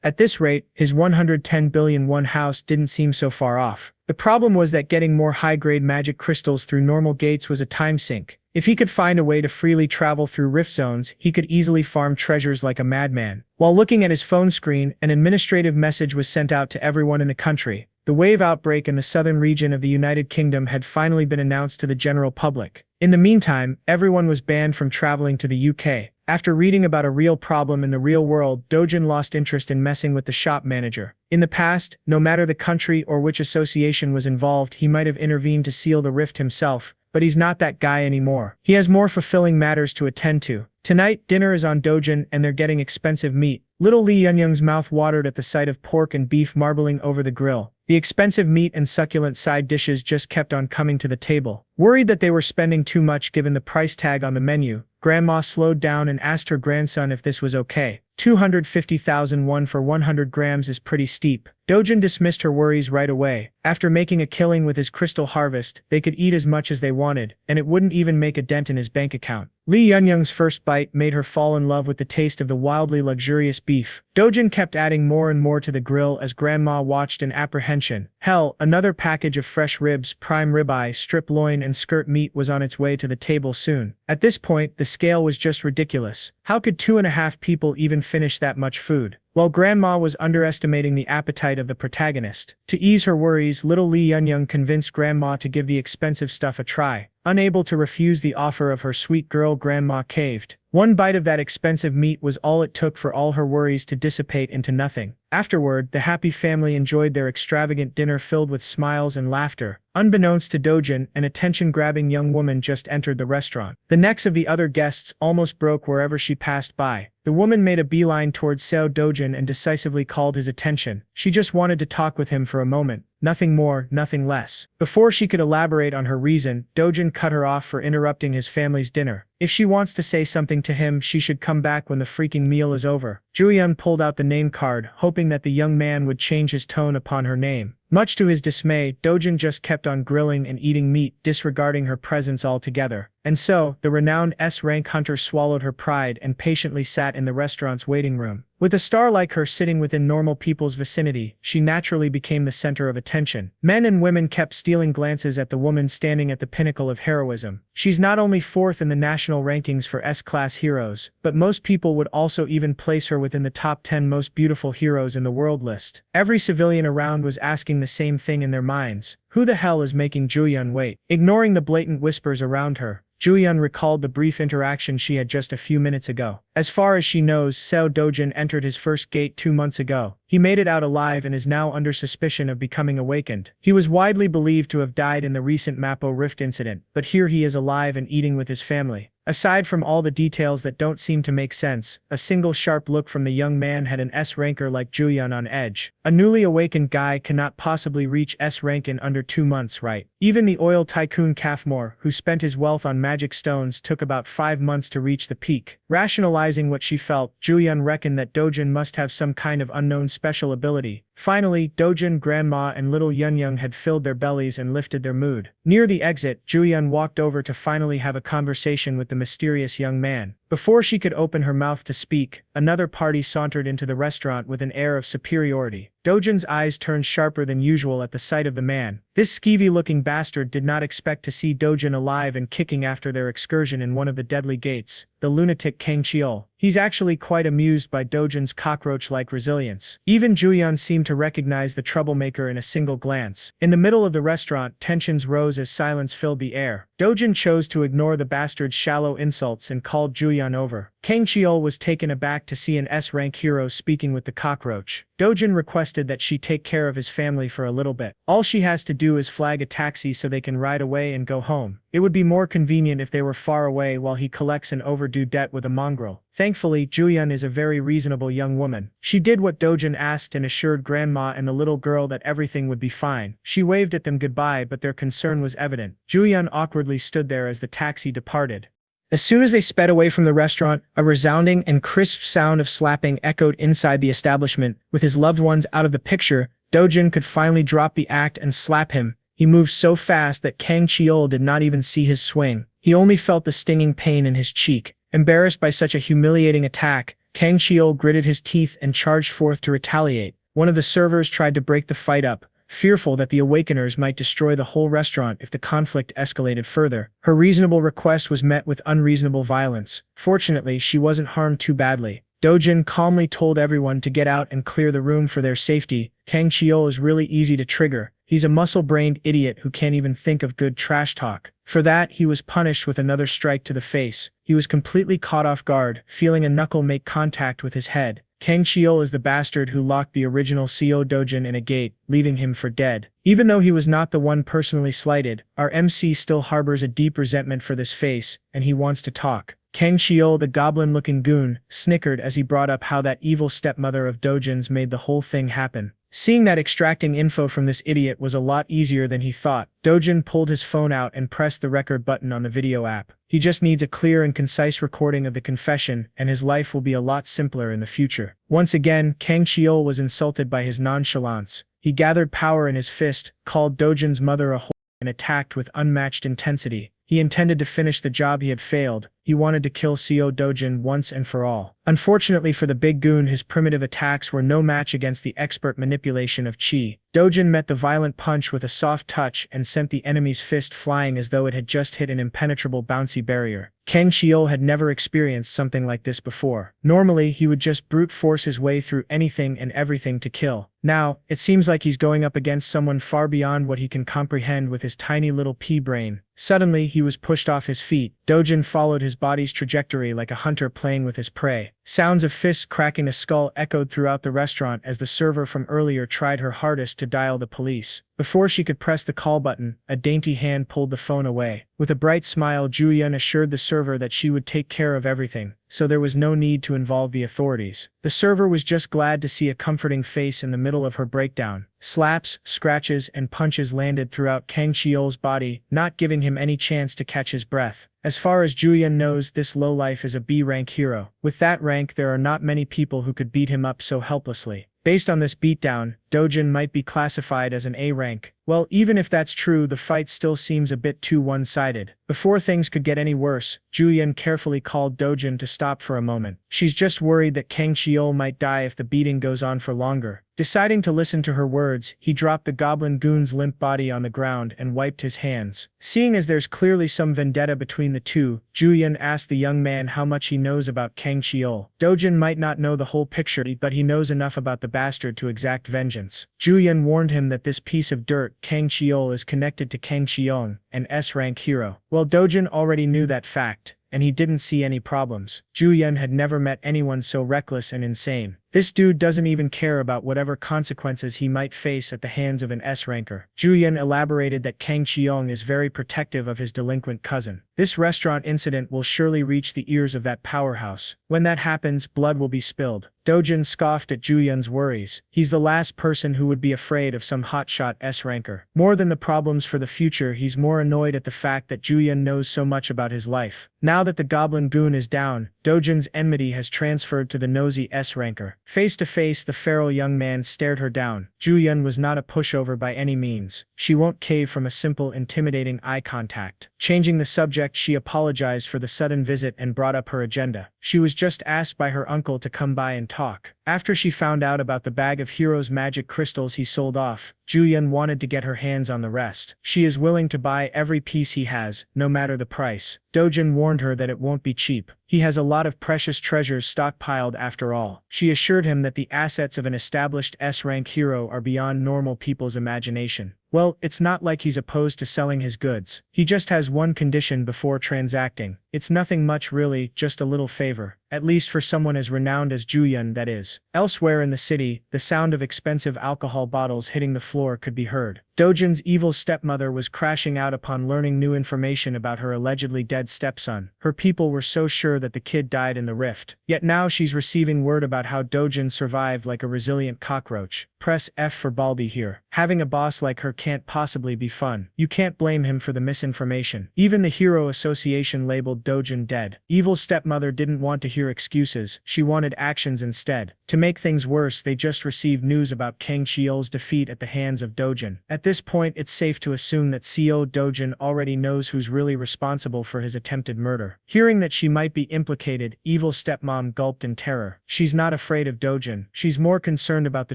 At this rate, his 110 billion won house didn't seem so far off. The problem was that getting more high-grade magic crystals through normal gates was a time sink. If he could find a way to freely travel through rift zones, he could easily farm treasures like a madman. While looking at his phone screen, an administrative message was sent out to everyone in the country. The wave outbreak in the southern region of the United Kingdom had finally been announced to the general public. In the meantime, everyone was banned from traveling to the UK. After reading about a real problem in the real world, Dojan lost interest in messing with the shop manager. In the past, no matter the country or which association was involved, he might have intervened to seal the rift himself. But he's not that guy anymore. He has more fulfilling matters to attend to. Tonight, dinner is on Dojan and they're getting expensive meat. Little Lee Yunyung's mouth watered at the sight of pork and beef marbling over the grill. The expensive meat and succulent side dishes just kept on coming to the table. Worried that they were spending too much given the price tag on the menu, Grandma slowed down and asked her grandson if this was okay. 250,000 won for 100 grams is pretty steep. Dojan dismissed her worries right away. After making a killing with his crystal harvest, they could eat as much as they wanted, and it wouldn't even make a dent in his bank account. Lee Yunyung's first bite made her fall in love with the taste of the wildly luxurious beef. Dojan kept adding more and more to the grill as Grandma watched in apprehension. Hell, another package of fresh ribs, prime ribeye, strip loin and skirt meat was on its way to the table soon. At this point, the scale was just ridiculous. How could 2.5 people even finish that much food? While Grandma was underestimating the appetite of the protagonist. To ease her worries, little Lee Yunyung convinced Grandma to give the expensive stuff a try. Unable to refuse the offer of her sweet girl, Grandma caved. One bite of that expensive meat was all it took for all her worries to dissipate into nothing. Afterward, the happy family enjoyed their extravagant dinner filled with smiles and laughter. Unbeknownst to Dojan, an attention-grabbing young woman just entered the restaurant. The necks of the other guests almost broke wherever she passed by. The woman made a beeline towards Sao Dojan and decisively called his attention. She just wanted to talk with him for a moment. Nothing more, nothing less. Before she could elaborate on her reason, Dojan cut her off for interrupting his family's dinner. If she wants to say something to him, she should come back when the freaking meal is over. Juian pulled out the name card, hoping that the young man would change his tone upon her name. Much to his dismay, Dojan just kept on grilling and eating meat, disregarding her presence altogether. And so, the renowned S-rank hunter swallowed her pride and patiently sat in the restaurant's waiting room. With a star like her sitting within normal people's vicinity, she naturally became the center of attention. Men and women kept stealing glances at the woman standing at the pinnacle of heroism. She's not only fourth in the national rankings for S-class heroes, but most people would also even place her within the top 10 most beautiful heroes in the world list. Every civilian around was asking the same thing in their minds. Who the hell is making Juian wait? Ignoring the blatant whispers around her, Juian recalled the brief interaction she had just a few minutes ago. As far as she knows, Seo Dojan entered his first gate 2 months ago. He made it out alive and is now under suspicion of becoming awakened. He was widely believed to have died in the recent Mappo Rift incident, but here he is alive and eating with his family. Aside from all the details that don't seem to make sense, a single sharp look from the young man had an S ranker like Juian on edge. A newly awakened guy cannot possibly reach S rank in under 2 months, right? Even the oil tycoon Kafmor, who spent his wealth on magic stones, took about 5 months to reach the peak. Rationalizing what she felt, Juian reckoned that Dojan must have some kind of unknown special ability. Finally, Dojan, Grandma, and little Yunyung had filled their bellies and lifted their mood. Near the exit, Juian walked over to finally have a conversation with the mysterious young man. Before she could open her mouth to speak, another party sauntered into the restaurant with an air of superiority. Dojan's eyes turned sharper than usual at the sight of the man. This skeevy-looking bastard did not expect to see Dojan alive and kicking after their excursion in one of the deadly gates. The lunatic Kang Chiol. He's actually quite amused by Dojan's cockroach-like resilience. Even Juian seemed to recognize the troublemaker in a single glance. In the middle of the restaurant, tensions rose as silence filled the air. Dojan chose to ignore the bastard's shallow insults and called Juian over. Kang Chiol was taken aback to see an S-rank hero speaking with the cockroach. Dojan requested that she take care of his family for a little bit. All she has to do is flag a taxi so they can ride away and go home. It would be more convenient if they were far away while he collects an overdue debt with a mongrel. Thankfully, Juian is a very reasonable young woman. She did what Dojan asked and assured Grandma and the little girl that everything would be fine. She waved at them goodbye, but their concern was evident. Juian awkwardly stood there as the taxi departed. As soon as they sped away from the restaurant, a resounding and crisp sound of slapping echoed inside the establishment. With his loved ones out of the picture, Dojan could finally drop the act and slap him. He moved so fast that Kang Chiol did not even see his swing. He only felt the stinging pain in his cheek. Embarrassed by such a humiliating attack, Kang Chiol gritted his teeth and charged forth to retaliate. One of the servers tried to break the fight up, fearful that the Awakeners might destroy the whole restaurant if the conflict escalated further. Her reasonable request was met with unreasonable violence. Fortunately, she wasn't harmed too badly. Dojan calmly told everyone to get out and clear the room for their safety. Kang Chiol is really easy to trigger. He's a muscle-brained idiot who can't even think of good trash talk. For that, he was punished with another strike to the face. He was completely caught off guard, feeling a knuckle make contact with his head. Kang Chiol is the bastard who locked the original Seo Dojan in a gate, leaving him for dead. Even though he was not the one personally slighted, our MC still harbors a deep resentment for this face, and he wants to talk. Kang Chiol, the goblin-looking goon, snickered as he brought up how that evil stepmother of Dojan's made the whole thing happen. Seeing that extracting info from this idiot was a lot easier than he thought, Dojan pulled his phone out and pressed the record button on the video app. He just needs a clear and concise recording of the confession, and his life will be a lot simpler in the future. Once again, Kang Chiol was insulted by his nonchalance. He gathered power in his fist, called Dojan's mother a whore, and attacked with unmatched intensity. He intended to finish the job he had failed. He wanted to kill Seo Dojan once and for all. Unfortunately for the big goon, his primitive attacks were no match against the expert manipulation of Chi. Dojan met the violent punch with a soft touch and sent the enemy's fist flying as though it had just hit an impenetrable bouncy barrier. Kang Chiol had never experienced something like this before. Normally, he would just brute force his way through anything and everything to kill. Now, it seems like he's going up against someone far beyond what he can comprehend with his tiny little pea brain. Suddenly, he was pushed off his feet. Dojan followed his body's trajectory like a hunter playing with his prey. Sounds of fists cracking a skull echoed throughout the restaurant as the server from earlier tried her hardest to dial the police. Before she could press the call button, a dainty hand pulled the phone away. With a bright smile, Juian assured the server that she would take care of everything, so there was no need to involve the authorities. The server was just glad to see a comforting face in the middle of her breakdown. Slaps, scratches, and punches landed throughout Kang Chiol's body, not giving him any chance to catch his breath. As far as Juian knows, this lowlife is a B-rank hero. With that rank, there are not many people who could beat him up so helplessly. Based on this beatdown, Dojan might be classified as an A rank. Well, even if that's true, the fight still seems a bit too one-sided. Before things could get any worse, Juian carefully called Dojan to stop for a moment. She's just worried that Kang might die if the beating goes on for longer. Deciding to listen to her words, he dropped the goblin goon's limp body on the ground and wiped his hands. Seeing as there's clearly some vendetta between the two, Juian asked the young man how much he knows about Kang. Dojan might not know the whole picture, but he knows enough about the bastard to exact vengeance. Juian warned him that this piece of dirt, Kang is connected to Kang Yong, an S-rank hero. Well, Dojan already knew that fact, and he didn't see any problems. Juian had never met anyone so reckless and insane. This dude doesn't even care about whatever consequences he might face at the hands of an S-ranker. Juian elaborated that Kang is very protective of his delinquent cousin. This restaurant incident will surely reach the ears of that powerhouse. When that happens, blood will be spilled. Dojan scoffed at Julian's worries. He's the last person who would be afraid of some hotshot S-ranker. More than the problems for the future, he's more annoyed at the fact that Julian knows so much about his life. Now that the goblin goon is down, Dojan's enmity has transferred to the nosy S-ranker. Face to face, the feral young man stared her down. Julian was not a pushover by any means. She won't cave from a simple, intimidating eye contact. Changing the subject, she apologized for the sudden visit and brought up her agenda. She was just asked by her uncle to come by and talk. After she found out about the bag of Hero's magic crystals he sold off, Juian wanted to get her hands on the rest. She is willing to buy every piece he has, no matter the price. Dojan warned her that it won't be cheap. He has a lot of precious treasures stockpiled after all. She assured him that the assets of an established S-rank hero are beyond normal people's imagination. Well, it's not like he's opposed to selling his goods. He just has one condition before transacting. It's nothing much really, just a little favor. At least for someone as renowned as Juian, that is. Elsewhere in the city, the sound of expensive alcohol bottles hitting the floor could be heard. Dojan's evil stepmother was crashing out upon learning new information about her allegedly dead stepson. Her people were so sure that the kid died in the rift. Yet now she's receiving word about how Dojan survived like a resilient cockroach. Press F for Baldy here. Having a boss like her can't possibly be fun. You can't blame him for the misinformation. Even the Hero Association labeled Dojan dead. Evil stepmother didn't want to hear excuses. She wanted actions instead. To make things worse, they just received news about Kang defeat at the hands of Dojan. At this point, it's safe to assume that CO Dojan already knows who's really responsible for his attempted murder. Hearing that she might be implicated, evil stepmom gulped in terror. She's not afraid of Dojan. She's more concerned about the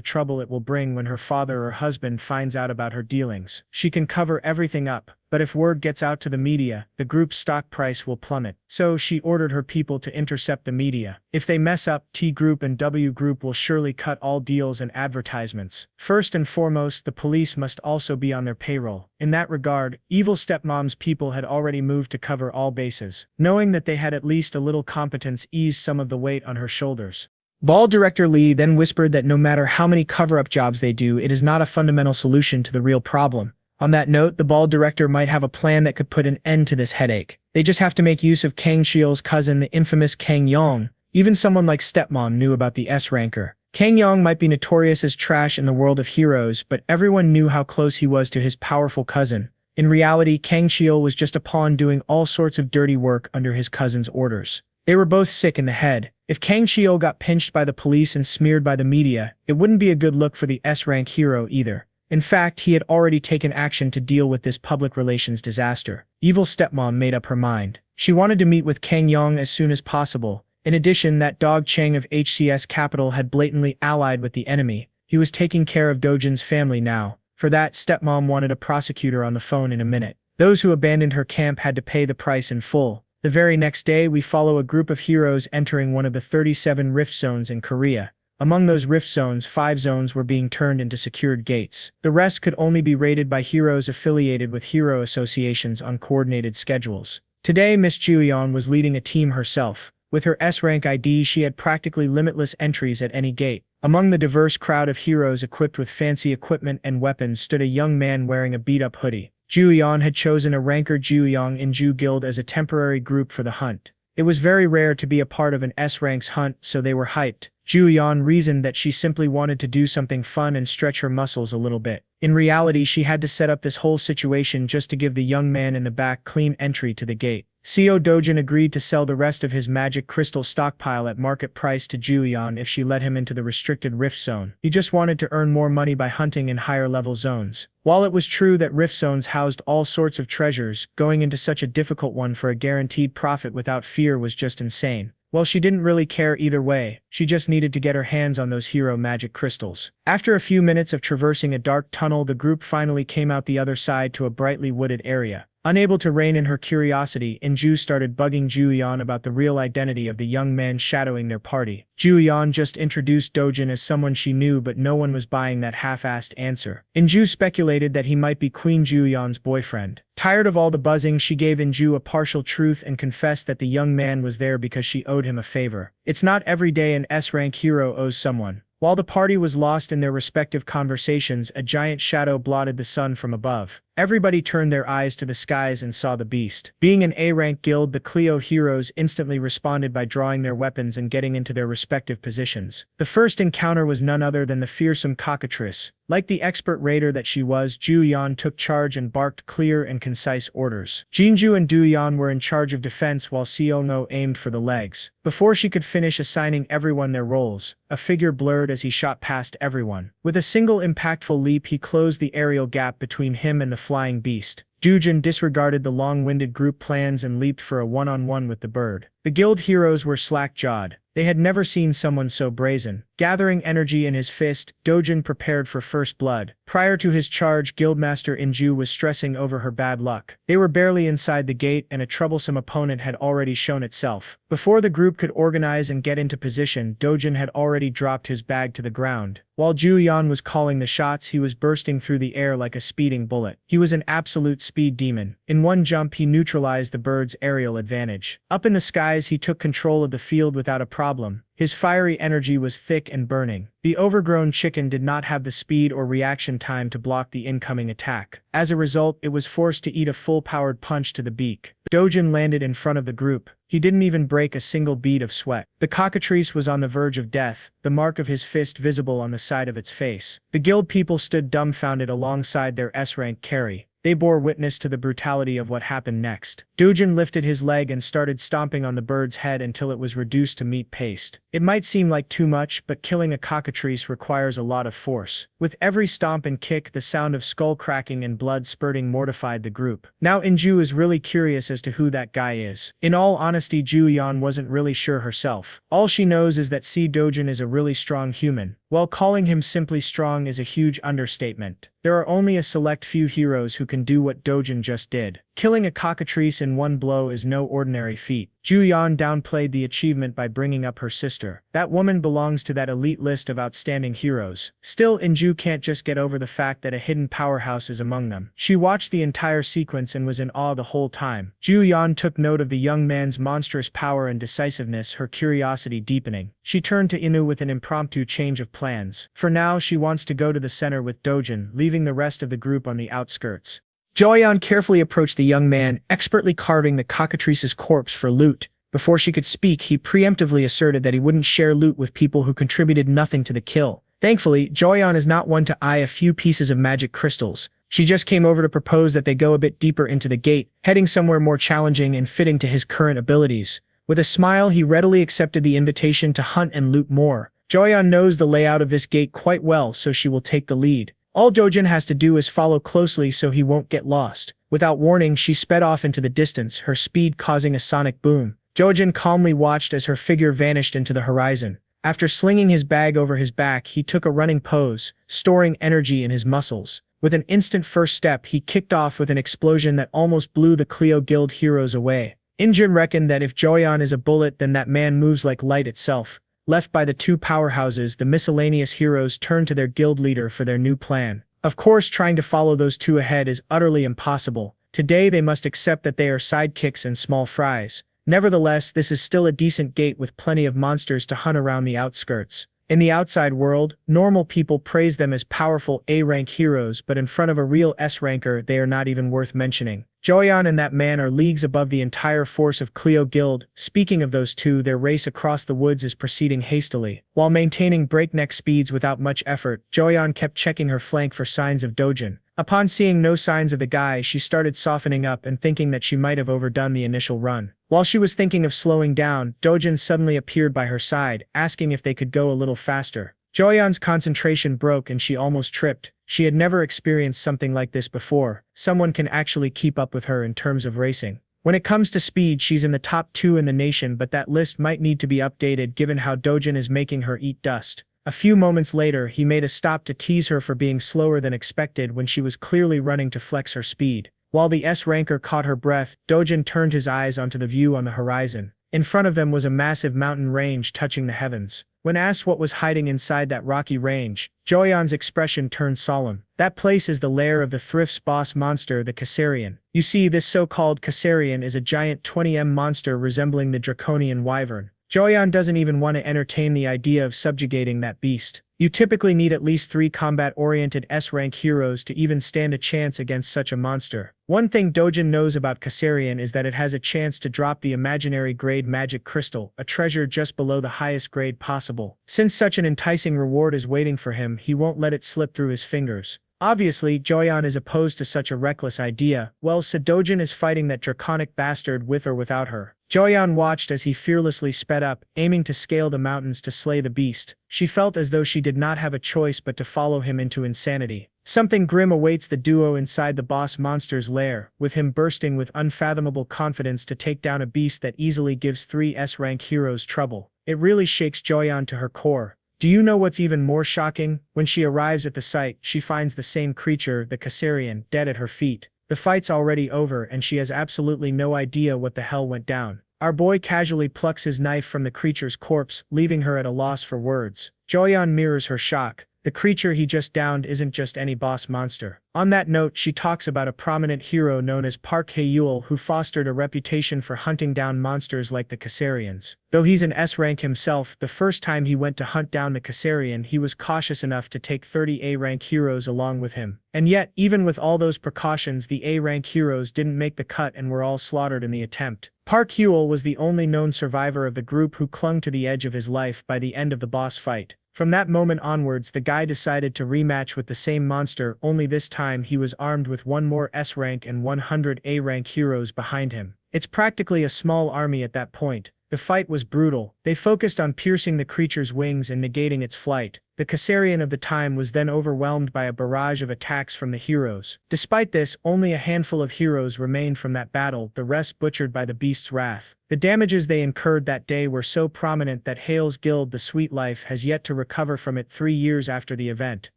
trouble it will bring when her father or husband finds out about her dealings. She can cover everything up, but if word gets out to the media, the group's stock price will plummet. So she ordered her people to intercept the media. If they mess up, T Group and W Group will surely cut all deals and advertisements. First and foremost, the police must also be on their payroll. In that regard, evil stepmom's people had already moved to cover all bases. Knowing that they had at least a little competence eased some of the weight on her shoulders. Ball director Lee then whispered that no matter how many cover-up jobs they do, it is not a fundamental solution to the real problem. On that note, the ball director might have a plan that could put an end to this headache. They just have to make use of Kang cousin, the infamous Kang Yong. Even someone like Stepmom knew about the S-ranker. Kang Yong might be notorious as trash in the world of heroes, but everyone knew how close he was to his powerful cousin. In reality, Kang was just a pawn doing all sorts of dirty work under his cousin's orders. They were both sick in the head. If Kang got pinched by the police and smeared by the media, it wouldn't be a good look for the S-rank hero either. In fact, he had already taken action to deal with this public relations disaster. Evil stepmom made up her mind. She wanted to meet with Kang Yong as soon as possible. In addition, that dog Chang of HCS Capital had blatantly allied with the enemy. He was taking care of Dojan's family now. For that, stepmom wanted a prosecutor on the phone in a minute. Those who abandoned her camp had to pay the price in full. The very next day, we follow a group of heroes entering one of the 37 rift zones in Korea. Among those rift zones, 5 zones were being turned into secured gates. The rest could only be raided by heroes affiliated with hero associations on coordinated schedules. Today, Miss Juian was leading a team herself. With her S-rank ID, she had practically limitless entries at any gate. Among the diverse crowd of heroes equipped with fancy equipment and weapons stood a young man wearing a beat-up hoodie. Juian had chosen a ranker Juian in Ju Guild as a temporary group for the hunt. It was very rare to be a part of an S-rank's hunt, so they were hyped. Juian reasoned that she simply wanted to do something fun and stretch her muscles a little bit. In reality, she had to set up this whole situation just to give the young man in the back clean entry to the gate. CO Dojan agreed to sell the rest of his magic crystal stockpile at market price to Juian if she let him into the restricted rift zone. He just wanted to earn more money by hunting in higher level zones. While it was true that rift zones housed all sorts of treasures, going into such a difficult one for a guaranteed profit without fear was just insane. Well, she didn't really care either way, she just needed to get her hands on those hero magic crystals. After a few minutes of traversing a dark tunnel, the group finally came out the other side to a brightly wooded area. Unable to rein in her curiosity, Inju started bugging Juian about the real identity of the young man shadowing their party. Juian just introduced Dojan as someone she knew, but no one was buying that half-assed answer. Inju speculated that he might be Queen Juian's boyfriend. Tired of all the buzzing, she gave Inju a partial truth and confessed that the young man was there because she owed him a favor. It's not every day an S-rank hero owes someone. While the party was lost in their respective conversations, a giant shadow blotted the sun from above. Everybody turned their eyes to the skies and saw the beast. Being an A-rank guild, the Clio heroes instantly responded by drawing their weapons and getting into their respective positions. The first encounter was none other than the fearsome cockatrice. Like the expert raider that she was, Juian took charge and barked clear and concise orders. Jinju and Dojan were in charge of defense while Xiong'o aimed for the legs. Before she could finish assigning everyone their roles, a figure blurred as he shot past everyone. With a single impactful leap, he closed the aerial gap between him and the flying beast. Dojan disregarded the long-winded group plans and leaped for a one-on-one with the bird. The guild heroes were slack-jawed. They had never seen someone so brazen. Gathering energy in his fist, Dojan prepared for first blood. Prior to his charge, Guildmaster Inju was stressing over her bad luck. They were barely inside the gate and a troublesome opponent had already shown itself. Before the group could organize and get into position, Dojan had already dropped his bag to the ground. While Juian was calling the shots, he was bursting through the air like a speeding bullet. He was an absolute speed demon. In one jump, he neutralized the bird's aerial advantage. Up in the skies, he took control of the field without a problem. His fiery energy was thick and burning. The overgrown chicken did not have the speed or reaction time to block the incoming attack. As a result, it was forced to eat a full-powered punch to the beak. Dojan landed in front of the group. He didn't even break a single bead of sweat. The cockatrice was on the verge of death, the mark of his fist visible on the side of its face. The guild people stood dumbfounded alongside their S-rank carry. They bore witness to the brutality of what happened next. Dojan lifted his leg and started stomping on the bird's head until it was reduced to meat paste. It might seem like too much, but killing a cockatrice requires a lot of force. With every stomp and kick, the sound of skull cracking and blood spurting mortified the group. Now Inju is really curious as to who that guy is. In all honesty, Juian wasn't really sure herself. All she knows is that Dojan is a really strong human. While calling him simply strong is a huge understatement. There are only a select few heroes who can do what Dojan just did. Killing a cockatrice in one blow is no ordinary feat. Juian downplayed the achievement by bringing up her sister. That woman belongs to that elite list of outstanding heroes. Still, Inju can't just get over the fact that a hidden powerhouse is among them. She watched the entire sequence and was in awe the whole time. Juian took note of the young man's monstrous power and decisiveness, her curiosity deepening. She turned to Inu with an impromptu change of plans. For now, she wants to go to the center with Dojan, leaving the rest of the group on the outskirts. Juian carefully approached the young man, expertly carving the cockatrice's corpse for loot. Before she could speak, he preemptively asserted that he wouldn't share loot with people who contributed nothing to the kill. Thankfully, Juian is not one to eye a few pieces of magic crystals. She just came over to propose that they go a bit deeper into the gate, heading somewhere more challenging and fitting to his current abilities. With a smile, he readily accepted the invitation to hunt and loot more. Juian knows the layout of this gate quite well, so she will take the lead. All Dojan has to do is follow closely so he won't get lost. Without warning, she sped off into the distance, her speed causing a sonic boom. Dojan calmly watched as her figure vanished into the horizon. After slinging his bag over his back, he took a running pose, storing energy in his muscles. With an instant first step, he kicked off with an explosion that almost blew the Clio Guild heroes away. Injun reckoned that if Juian is a bullet, then that man moves like light itself. Left by the two powerhouses, the miscellaneous heroes turned to their guild leader for their new plan. Of course, trying to follow those two ahead is utterly impossible. Today they must accept that they are sidekicks and small fries. Nevertheless, this is still a decent gate with plenty of monsters to hunt around the outskirts. In the outside world, normal people praise them as powerful A-rank heroes, but in front of a real S-ranker they are not even worth mentioning. Juian and that man are leagues above the entire force of Cleo Guild. Speaking of those two, their race across the woods is proceeding hastily. While maintaining breakneck speeds without much effort, Juian kept checking her flank for signs of Dojan. Upon seeing no signs of the guy, she started softening up and thinking that she might have overdone the initial run. While she was thinking of slowing down, Dojan suddenly appeared by her side, asking if they could go a little faster. Juian's concentration broke and she almost tripped. She had never experienced something like this before. Someone can actually keep up with her in terms of racing. When it comes to speed, she's in the top 2 in the nation, but that list might need to be updated given how Dojan is making her eat dust. A few moments later, he made a stop to tease her for being slower than expected when she was clearly running to flex her speed. While the S-ranker caught her breath, Dojan turned his eyes onto the view on the horizon. In front of them was a massive mountain range touching the heavens. When asked what was hiding inside that rocky range, Juian's expression turned solemn. That place is the lair of the Thrift's boss monster, the Cacerion. You see, this so-called Cacerion is a giant 20m monster resembling the draconian wyvern. Juian doesn't even want to entertain the idea of subjugating that beast. You typically need at least 3 combat-oriented S-rank heroes to even stand a chance against such a monster. One thing Dojan knows about Cacerion is that it has a chance to drop the imaginary grade magic crystal, a treasure just below the highest grade possible. Since such an enticing reward is waiting for him, he won't let it slip through his fingers. Obviously, Juian is opposed to such a reckless idea. Well, so Dojan is fighting that draconic bastard with or without her. Juian watched as he fearlessly sped up, aiming to scale the mountains to slay the beast. She felt as though she did not have a choice but to follow him into insanity. Something grim awaits the duo inside the boss monster's lair, with him bursting with unfathomable confidence to take down a beast that easily gives 3 S-rank heroes trouble. It really shakes Juian to her core. Do you know what's even more shocking? When she arrives at the site, she finds the same creature, the Cacerion, dead at her feet. The fight's already over and she has absolutely no idea what the hell went down. Our boy casually plucks his knife from the creature's corpse, leaving her at a loss for words. Juian mirrors her shock. The creature he just downed isn't just any boss monster. On that note, she talks about a prominent hero known as Park Hae-yul who fostered a reputation for hunting down monsters like the Cacerions. Though he's an S-rank himself, the first time he went to hunt down the Cacerion, he was cautious enough to take 30 A-rank heroes along with him. And yet, even with all those precautions, the A-rank heroes didn't make the cut and were all slaughtered in the attempt. Park Hae-yul was the only known survivor of the group who clung to the edge of his life by the end of the boss fight. From that moment onwards, the guy decided to rematch with the same monster, only this time he was armed with 1 more S-rank and 100 A-rank heroes behind him. It's practically a small army at that point. The fight was brutal. They focused on piercing the creature's wings and negating its flight. The Cacerion of the time was then overwhelmed by a barrage of attacks from the heroes. Despite this, only a handful of heroes remained from that battle, the rest butchered by the beast's wrath. The damages they incurred that day were so prominent that Hale's guild, the Sweet Life, has yet to recover from it 3 years after the event.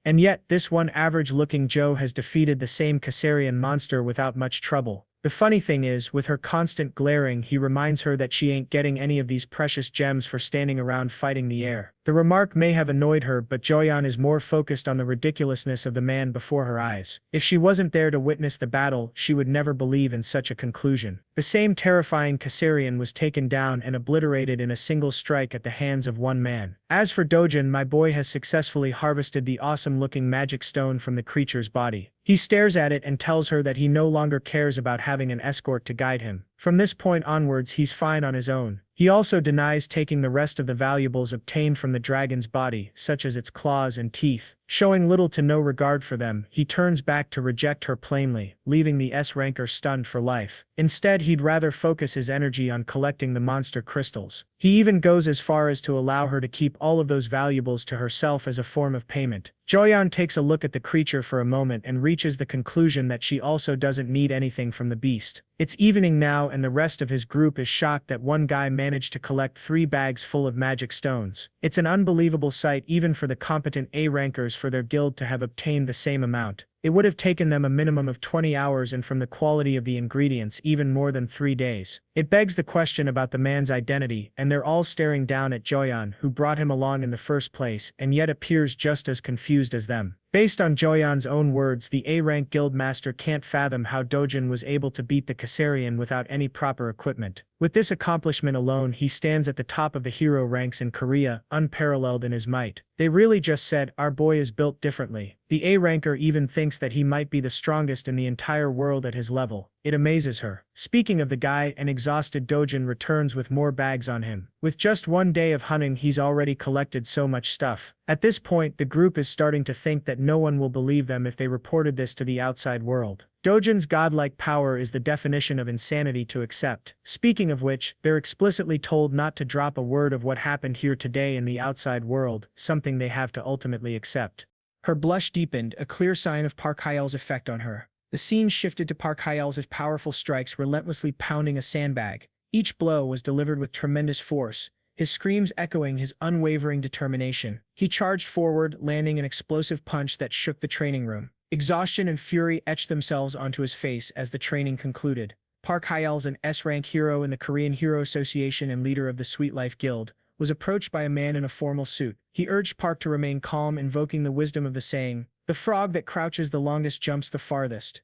And yet, this one average-looking Joe has defeated the same Cacerion monster without much trouble. The funny thing is, with her constant glaring, he reminds her that she ain't getting any of these precious gems for standing around fighting the air. The remark may have annoyed her, but Juian is more focused on the ridiculousness of the man before her eyes. If she wasn't there to witness the battle, she would never believe in such a conclusion. The same terrifying Cacerion was taken down and obliterated in a single strike at the hands of 1 man. As for Dojan, my boy has successfully harvested the awesome-looking magic stone from the creature's body. He stares at it and tells her that he no longer cares about having an escort to guide him. From this point onwards, he's fine on his own. He also denies taking the rest of the valuables obtained from the dragon's body, such as its claws and teeth. Showing little to no regard for them, he turns back to reject her plainly, leaving the S-ranker stunned for life. Instead, he'd rather focus his energy on collecting the monster crystals. He even goes as far as to allow her to keep all of those valuables to herself as a form of payment. Juian takes a look at the creature for a moment and reaches the conclusion that she also doesn't need anything from the beast. It's evening now and the rest of his group is shocked that one guy managed to collect 3 bags full of magic stones. It's an unbelievable sight even for the competent A-rankers for their guild to have obtained the same amount. It would have taken them a minimum of 20 hours and from the quality of the ingredients even more than 3 days. It begs the question about the man's identity, and they're all staring down at Juian, who brought him along in the first place and yet appears just as confused as them. Based on Juian's own words, the A-rank guildmaster can't fathom how Dojan was able to beat the Cacerion without any proper equipment. With this accomplishment alone, he stands at the top of the hero ranks in Korea, unparalleled in his might. They really just said, our boy is built differently. The A-ranker even thinks that he might be the strongest in the entire world at his level. It amazes her. Speaking of the guy, an exhausted Dojan returns with more bags on him. With just one day of hunting, he's already collected so much stuff. At this point, the group is starting to think that no one will believe them if they reported this to the outside world. Dojan's godlike power is the definition of insanity to accept. Speaking of which, they're explicitly told not to drop a word of what happened here today in the outside world, something they have to ultimately accept. Her blush deepened, a clear sign of Park Hyel's effect on her. The scene shifted to Park Hyel's powerful strikes relentlessly pounding a sandbag. Each blow was delivered with tremendous force, his screams echoing his unwavering determination. He charged forward, landing an explosive punch that shook the training room. Exhaustion and fury etched themselves onto his face as the training concluded. Park Hyel's an S-rank hero in the Korean Hero Association and leader of the Sweet Life Guild, was approached by a man in a formal suit. He urged Park to remain calm, invoking the wisdom of the saying, "The frog that crouches the longest jumps the farthest."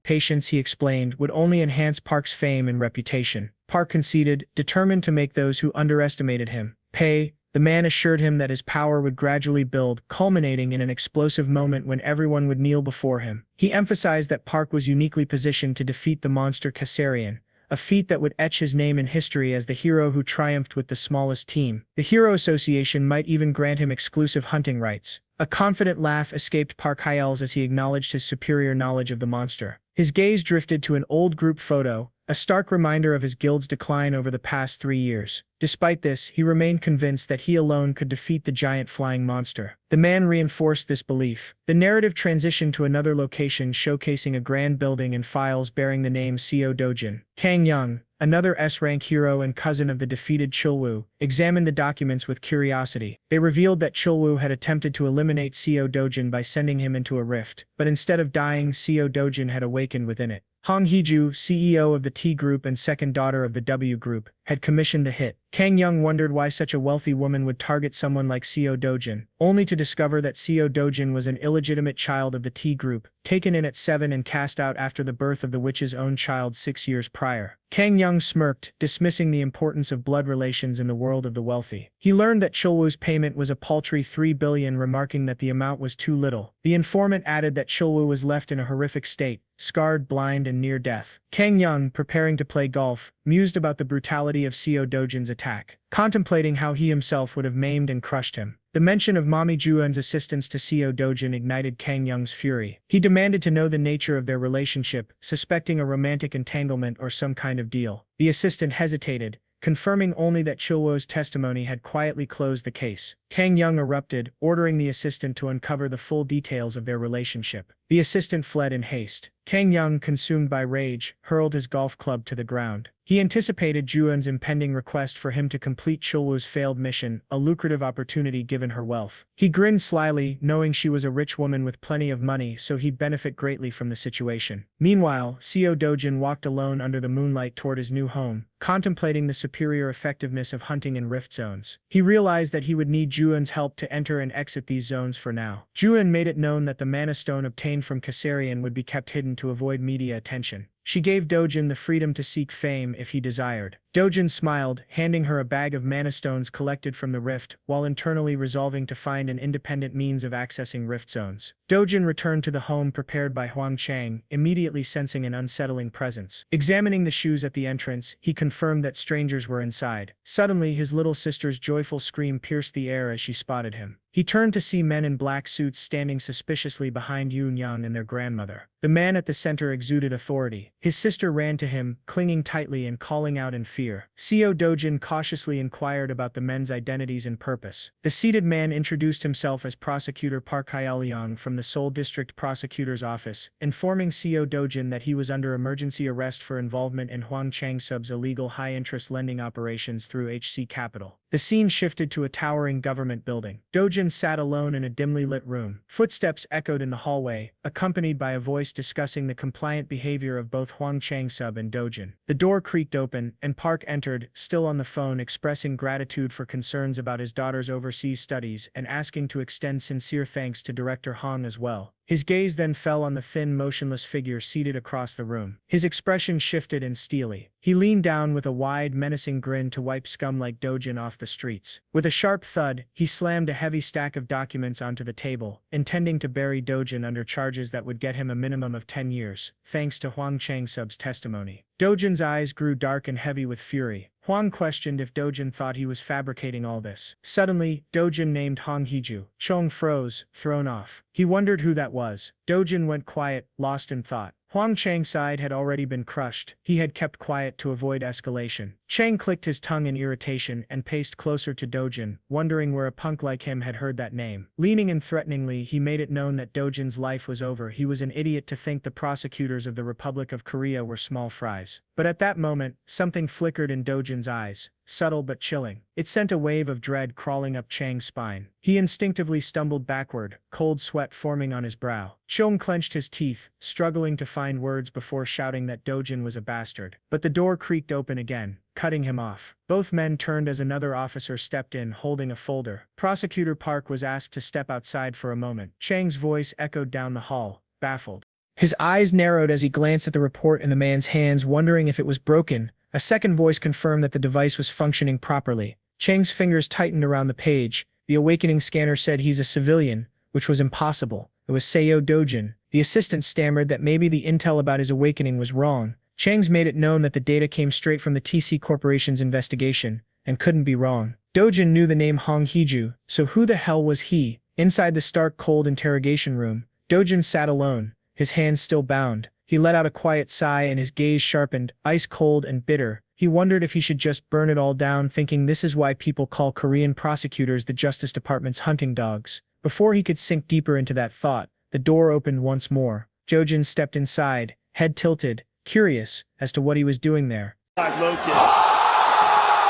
Patience, he explained, would only enhance Park's fame and reputation. Park conceded, determined to make those who underestimated him pay. The man assured him that his power would gradually build, culminating in an explosive moment when everyone would kneel before him. He emphasized that Park was uniquely positioned to defeat the monster Cacerion, a feat that would etch his name in history as the hero who triumphed with the smallest team. The Hero Association might even grant him exclusive hunting rights. A confident laugh escaped Park Hyel's as he acknowledged his superior knowledge of the monster. His gaze drifted to an old group photo, a stark reminder of his guild's decline over the past 3 years. Despite this, he remained convinced that he alone could defeat the giant flying monster. The man reinforced this belief. The narrative transitioned to another location showcasing a grand building and files bearing the name Co Dojan. Kang Yong, another S-rank hero and cousin of the defeated Chulwoo, examined the documents with curiosity. They revealed that Chulwoo had attempted to eliminate Co Dojan by sending him into a rift, but instead of dying, Co Dojan had awakened within it. Hiju, CEO of the T Group and second daughter of the W Group, had commissioned the hit. Kang Young wondered why such a wealthy woman would target someone like Co Dojan, only to discover that Co Dojan was an illegitimate child of the T Group, taken in at 7 and cast out after the birth of the witch's own child 6 years prior. Kang Young smirked, dismissing the importance of blood relations in the world of the wealthy. He learned that Chulwoo's payment was a paltry 3 billion, remarking that the amount was too little. The informant added that Chulwoo was left in a horrific state, scarred, blind, and near death. Kang Young, preparing to play golf, mused about the brutality of Co Dojan's attack, contemplating how he himself would have maimed and crushed him. The mention of Mommy Juan's assistance to Co Dojan ignited Kang Young's fury. He demanded to know the nature of their relationship, suspecting a romantic entanglement or some kind of deal. The assistant hesitated, confirming only that Chulwoo's testimony had quietly closed the case. Kang Young erupted, ordering the assistant to uncover the full details of their relationship. The assistant fled in haste. Kang Young, consumed by rage, hurled his golf club to the ground. He anticipated Juan's impending request for him to complete Chulwoo's failed mission, a lucrative opportunity given her wealth. He grinned slyly, knowing she was a rich woman with plenty of money, so he'd benefit greatly from the situation. Meanwhile, Co Dojan walked alone under the moonlight toward his new home, contemplating the superior effectiveness of hunting in rift zones. He realized that he would need Juan's help to enter and exit these zones for now. Juan made it known that the mana stone obtained from Cacerion would be kept hidden to avoid media attention. She gave Dojan the freedom to seek fame if he desired. Dojan smiled, handing her a bag of mana stones collected from the rift, while internally resolving to find an independent means of accessing rift zones. Dojan returned to the home prepared by Huang Chang, immediately sensing an unsettling presence. Examining the shoes at the entrance, he confirmed that strangers were inside. Suddenly, his little sister's joyful scream pierced the air as she spotted him. He turned to see men in black suits standing suspiciously behind Yoon and their grandmother. The man at the center exuded authority. His sister ran to him, clinging tightly and calling out in fear. Co Dojan cautiously inquired about the men's identities and purpose. The seated man introduced himself as Prosecutor Park Hyelyong from the Seoul District Prosecutor's Office, informing Co Dojan that he was under emergency arrest for involvement in Huang Changsub's illegal high-interest lending operations through HC Capital. The scene shifted to a towering government building. Dojan sat alone in a dimly lit room. Footsteps echoed in the hallway, accompanied by a voice discussing the compliant behavior of both Huang Changsub and Dojan. The door creaked open, and Park entered, still on the phone, expressing gratitude for concerns about his daughter's overseas studies and asking to extend sincere thanks to Director Hong as well. His gaze then fell on the thin, motionless figure seated across the room. His expression shifted and steely. He leaned down with a wide, menacing grin to wipe scum like Dojan off the streets. With a sharp thud, he slammed a heavy stack of documents onto the table, intending to bury Dojan under charges that would get him a minimum of 10 years, thanks to Huang Changsub's testimony. Dojan's eyes grew dark and heavy with fury. Huang questioned if Dojan thought he was fabricating all this. Suddenly, Dojan named Hiju. Chong froze, thrown off. He wondered who that was. Dojan went quiet, lost in thought. Huang Chang's side had already been crushed. He had kept quiet to avoid escalation. Chang clicked his tongue in irritation and paced closer to Dojan, wondering where a punk like him had heard that name. Leaning in threateningly, he made it known that Dojan's life was over. He was an idiot to think the prosecutors of the Republic of Korea were small fries. But at that moment, something flickered in Dojan's eyes, subtle but chilling. It sent a wave of dread crawling up Chang's spine. He instinctively stumbled backward, cold sweat forming on his brow. Chong clenched his teeth, struggling to find words before shouting that Dojan was a bastard. But the door creaked open again, cutting him off. Both men turned as another officer stepped in holding a folder. Prosecutor Park was asked to step outside for a moment. Chang's voice echoed down the hall, baffled. His eyes narrowed as he glanced at the report in the man's hands, wondering if it was broken. A second voice confirmed that the device was functioning properly. Chang's fingers tightened around the page. The awakening scanner said he's a civilian, which was impossible. It was Seo Dojan. The assistant stammered that maybe the intel about his awakening was wrong. Chang's made it known that the data came straight from the TC Corporation's investigation, and couldn't be wrong. Dojan knew the name Hong Hiju, so who the hell was he? Inside the stark cold interrogation room, Dojan sat alone, his hands still bound. He let out a quiet sigh and his gaze sharpened, ice-cold and bitter. He wondered if he should just burn it all down, thinking this is why people call Korean prosecutors the Justice Department's hunting dogs. Before he could sink deeper into that thought, the door opened once more. Dojan stepped inside, head tilted, curious as to what he was doing there.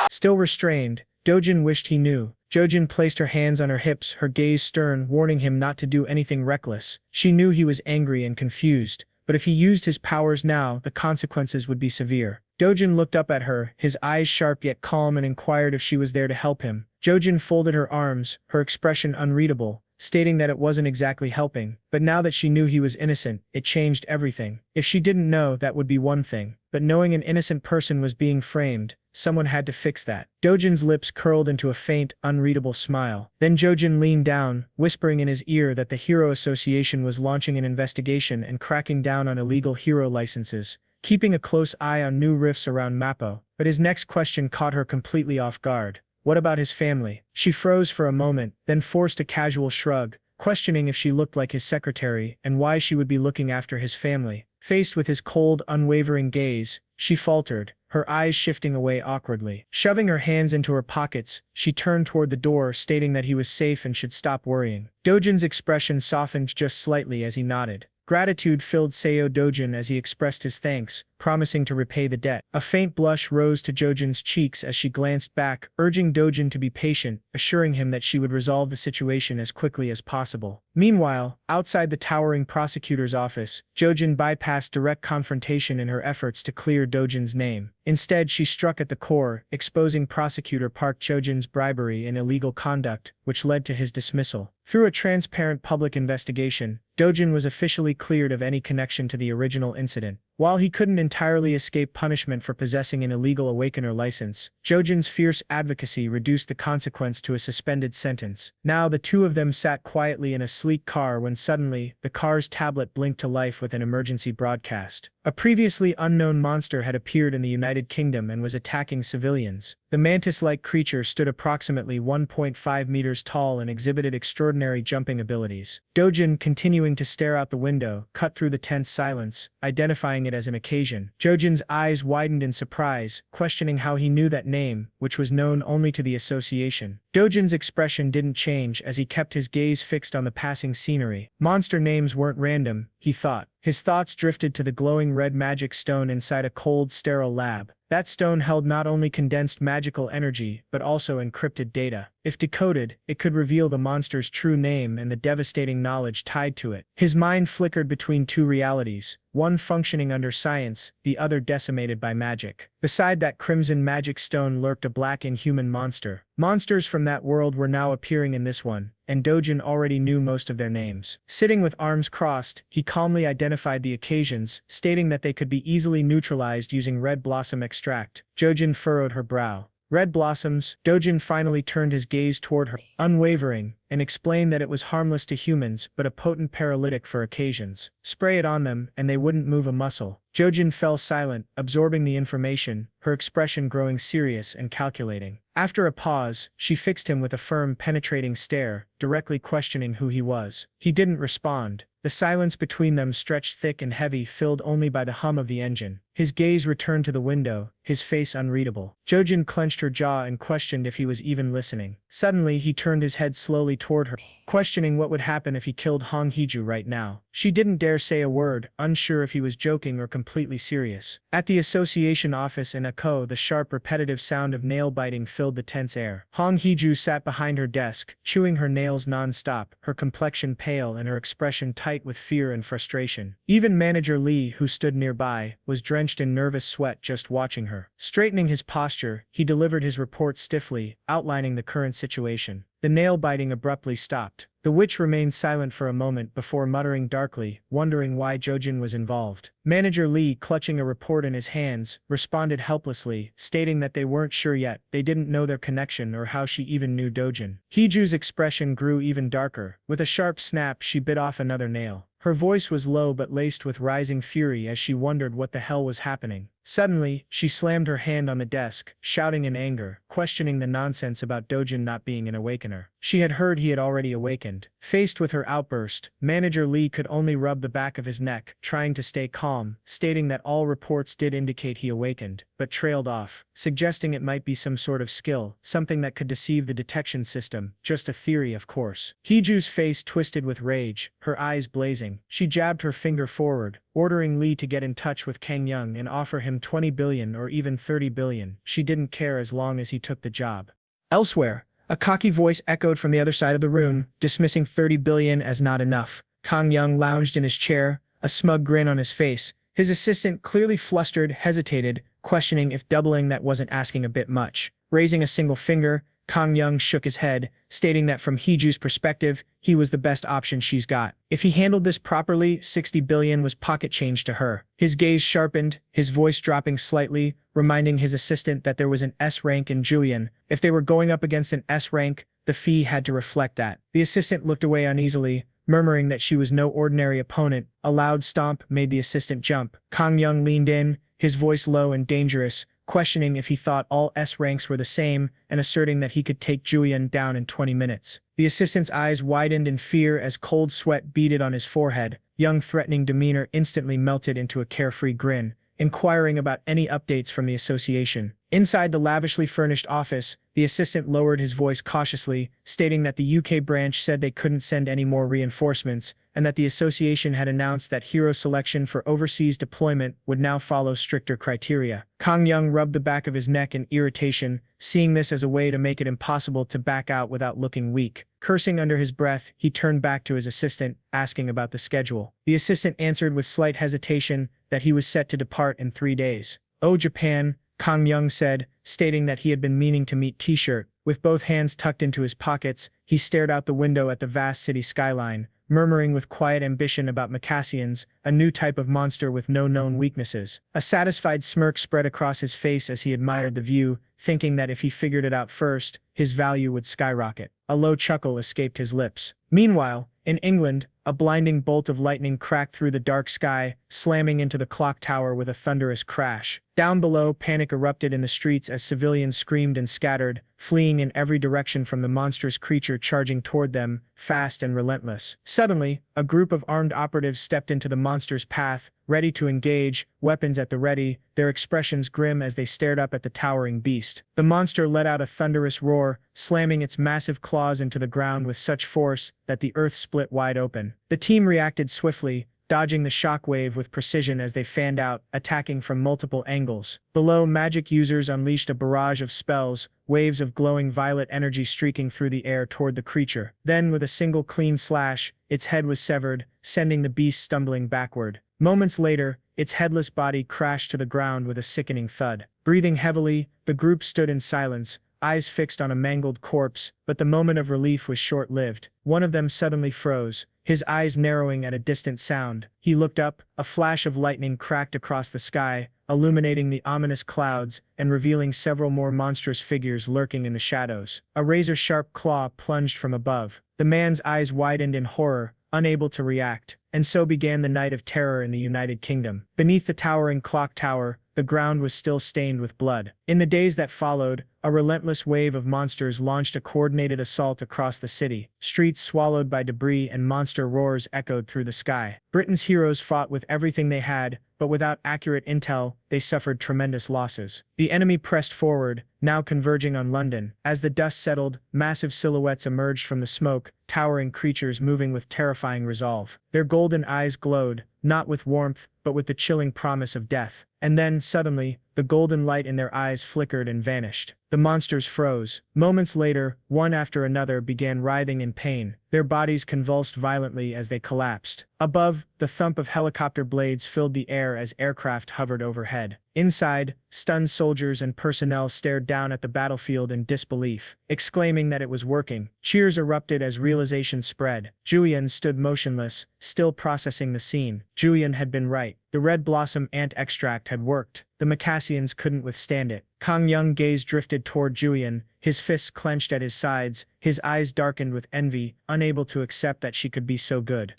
Still restrained, Dojan wished he knew. Dojan placed her hands on her hips, her gaze stern, warning him not to do anything reckless. She knew he was angry and confused, but if he used his powers now, the consequences would be severe. Dojan looked up at her, his eyes sharp yet calm, and inquired if she was there to help him. Dojan folded her arms, her expression unreadable, stating that it wasn't exactly helping, but now that she knew he was innocent, it changed everything. If she didn't know, that would be one thing, but knowing an innocent person was being framed, someone had to fix that. Dojan's lips curled into a faint, unreadable smile. Then Dojan leaned down, whispering in his ear that the Hero Association was launching an investigation and cracking down on illegal hero licenses, keeping a close eye on new rifts around Mappo. But his next question caught her completely off guard. What about his family? She froze for a moment, then forced a casual shrug, questioning if she looked like his secretary and why she would be looking after his family. Faced with his cold, unwavering gaze, she faltered, her eyes shifting away awkwardly. Shoving her hands into her pockets, she turned toward the door, stating that he was safe and should stop worrying. Dojan's expression softened just slightly as he nodded. Gratitude filled Seo Dojan as he expressed his thanks, promising to repay the debt. A faint blush rose to Dojan's cheeks as she glanced back, urging Dojan to be patient, assuring him that she would resolve the situation as quickly as possible. Meanwhile, outside the towering prosecutor's office, Dojan bypassed direct confrontation in her efforts to clear Dojan's name. Instead, she struck at the core, exposing Prosecutor Park Dojan's bribery and illegal conduct, which led to his dismissal. Through a transparent public investigation, Dojan was officially cleared of any connection to the original incident. While he couldn't entirely escape punishment for possessing an illegal awakener license, Dojan's fierce advocacy reduced the consequence to a suspended sentence. Now the two of them sat quietly in a sleek car when suddenly, the car's tablet blinked to life with an emergency broadcast. A previously unknown monster had appeared in the United Kingdom and was attacking civilians. The mantis-like creature stood approximately 1.5 meters tall and exhibited extraordinary jumping abilities. Dojan, continuing to stare out the window, cut through the tense silence, identifying it as an occasion. Dojan's eyes widened in surprise, questioning how he knew that name, which was known only to the association. Dojan's expression didn't change as he kept his gaze fixed on the passing scenery. Monster names weren't random, he thought. His thoughts drifted to the glowing red magic stone inside a cold, sterile lab. That stone held not only condensed magical energy, but also encrypted data. If decoded, it could reveal the monster's true name and the devastating knowledge tied to it. His mind flickered between two realities, one functioning under science, the other decimated by magic. Beside that crimson magic stone lurked a black inhuman monster. Monsters from that world were now appearing in this one, and Dojan already knew most of their names. Sitting with arms crossed, he calmly identified the occasions, stating that they could be easily neutralized using red blossom extraction extract. Dojan furrowed her brow. Red blossoms. Dojan finally turned his gaze toward her, unwavering, and explained that it was harmless to humans but a potent paralytic for occasions. Spray it on them and they wouldn't move a muscle. Dojan fell silent, absorbing the information, her expression growing serious and calculating. After a pause, she fixed him with a firm, penetrating stare, directly questioning who he was. He didn't respond. The silence between them stretched thick and heavy, filled only by the hum of the engine. His gaze returned to the window, his face unreadable. Dojan clenched her jaw and questioned if he was even listening. Suddenly, he turned his head slowly toward her, questioning what would happen if he killed Hiju right now. She didn't dare say a word, unsure if he was joking or completely serious. At the association office in Akko, the sharp, repetitive sound of nail-biting filled the tense air. Hiju sat behind her desk, chewing her nails non-stop, her complexion pale and her expression tight with fear and frustration. Even Manager Lee, who stood nearby, was drenched in nervous sweat just watching her. Straightening his posture, he delivered his report stiffly, outlining the current situation. The nail-biting abruptly stopped. The witch remained silent for a moment before muttering darkly, wondering why Dojan was involved. Manager Lee, clutching a report in his hands, responded helplessly, stating that they weren't sure yet, they didn't know their connection or how she even knew Dojan. Hiju's expression grew even darker. With a sharp snap, she bit off another nail. Her voice was low but laced with rising fury as she wondered what the hell was happening. Suddenly, she slammed her hand on the desk, shouting in anger, questioning the nonsense about Dojan not being an awakener. She had heard he had already awakened. Faced with her outburst, Manager Lee could only rub the back of his neck, trying to stay calm, stating that all reports did indicate he awakened, but trailed off, suggesting it might be some sort of skill, something that could deceive the detection system, just a theory of course. Hiju's face twisted with rage, her eyes blazing. She jabbed her finger forward, ordering Lee to get in touch with Kang and offer him 20 billion or even 30 billion. She didn't care as long as he took the job. Elsewhere, a cocky voice echoed from the other side of the room, dismissing 30 billion as not enough. Kang lounged in his chair, a smug grin on his face. His assistant, clearly flustered, hesitated, questioning if doubling that wasn't asking a bit much. Raising a single finger, Kang shook his head, stating that from Hiju's perspective, he was the best option she's got. If he handled this properly, 60 billion was pocket change to her. His gaze sharpened, his voice dropping slightly, reminding his assistant that there was an S rank in Juian. If they were going up against an S rank, the fee had to reflect that. The assistant looked away uneasily, murmuring that she was no ordinary opponent. A loud stomp made the assistant jump. Kang leaned in, his voice low and dangerous, questioning if he thought all S ranks were the same and asserting that he could take Juian down in 20 minutes. The assistant's eyes widened in fear as cold sweat beaded on his forehead. Young threatening demeanor instantly melted into a carefree grin, inquiring about any updates from the association. Inside the lavishly furnished office, the assistant lowered his voice cautiously, stating that the UK branch said they couldn't send any more reinforcements, and that the association had announced that hero selection for overseas deployment would now follow stricter criteria. Kang rubbed the back of his neck in irritation, seeing this as a way to make it impossible to back out without looking weak. Cursing under his breath, he turned back to his assistant, asking about the schedule. The assistant answered with slight hesitation that he was set to depart in 3 days. "Oh, Japan," Kang said, stating that he had been meaning to meet T-shirt. With both hands tucked into his pockets, he stared out the window at the vast city skyline, murmuring with quiet ambition about Macassians, a new type of monster with no known weaknesses. A satisfied smirk spread across his face as he admired the view, thinking that if he figured it out first, his value would skyrocket. A low chuckle escaped his lips. Meanwhile, in England, a blinding bolt of lightning cracked through the dark sky, slamming into the clock tower with a thunderous crash. Down below, panic erupted in the streets as civilians screamed and scattered, fleeing in every direction from the monstrous creature charging toward them, fast and relentless. Suddenly, a group of armed operatives stepped into the monster's path, ready to engage, weapons at the ready, their expressions grim as they stared up at the towering beast. The monster let out a thunderous roar, slamming its massive claws into the ground with such force that the earth split wide open. The team reacted swiftly, dodging the shockwave with precision as they fanned out, attacking from multiple angles. Below, magic users unleashed a barrage of spells, waves of glowing violet energy streaking through the air toward the creature. Then, with a single clean slash, its head was severed, sending the beast stumbling backward. Moments later, its headless body crashed to the ground with a sickening thud. Breathing heavily, the group stood in silence, eyes fixed on a mangled corpse, but the moment of relief was short-lived. One of them suddenly froze, his eyes narrowing at a distant sound. He looked up, a flash of lightning cracked across the sky, illuminating the ominous clouds and revealing several more monstrous figures lurking in the shadows. A razor-sharp claw plunged from above. The man's eyes widened in horror, unable to react. And so began the night of terror in the United Kingdom. Beneath the towering clock tower, the ground was still stained with blood. In the days that followed, a relentless wave of monsters launched a coordinated assault across the city. Streets swallowed by debris and monster roars echoed through the sky. Britain's heroes fought with everything they had, but without accurate intel, they suffered tremendous losses. The enemy pressed forward, now converging on London. As the dust settled, massive silhouettes emerged from the smoke, towering creatures moving with terrifying resolve. Their golden eyes glowed, not with warmth, but with the chilling promise of death. And then, suddenly, the golden light in their eyes flickered and vanished. The monsters froze. Moments later, one after another began writhing in pain. Their bodies convulsed violently as they collapsed. Above, the thump of helicopter blades filled the air as aircraft hovered overhead. Inside, stunned soldiers and personnel stared down at the battlefield in disbelief, exclaiming that it was working. Cheers erupted as realization spread. Juian stood motionless, still processing the scene. Juian had been right. The red blossom ant extract had worked. The Macassians couldn't withstand it. Kang gaze drifted toward Juian, his fists clenched at his sides, his eyes darkened with envy, unable to accept that she could be so good.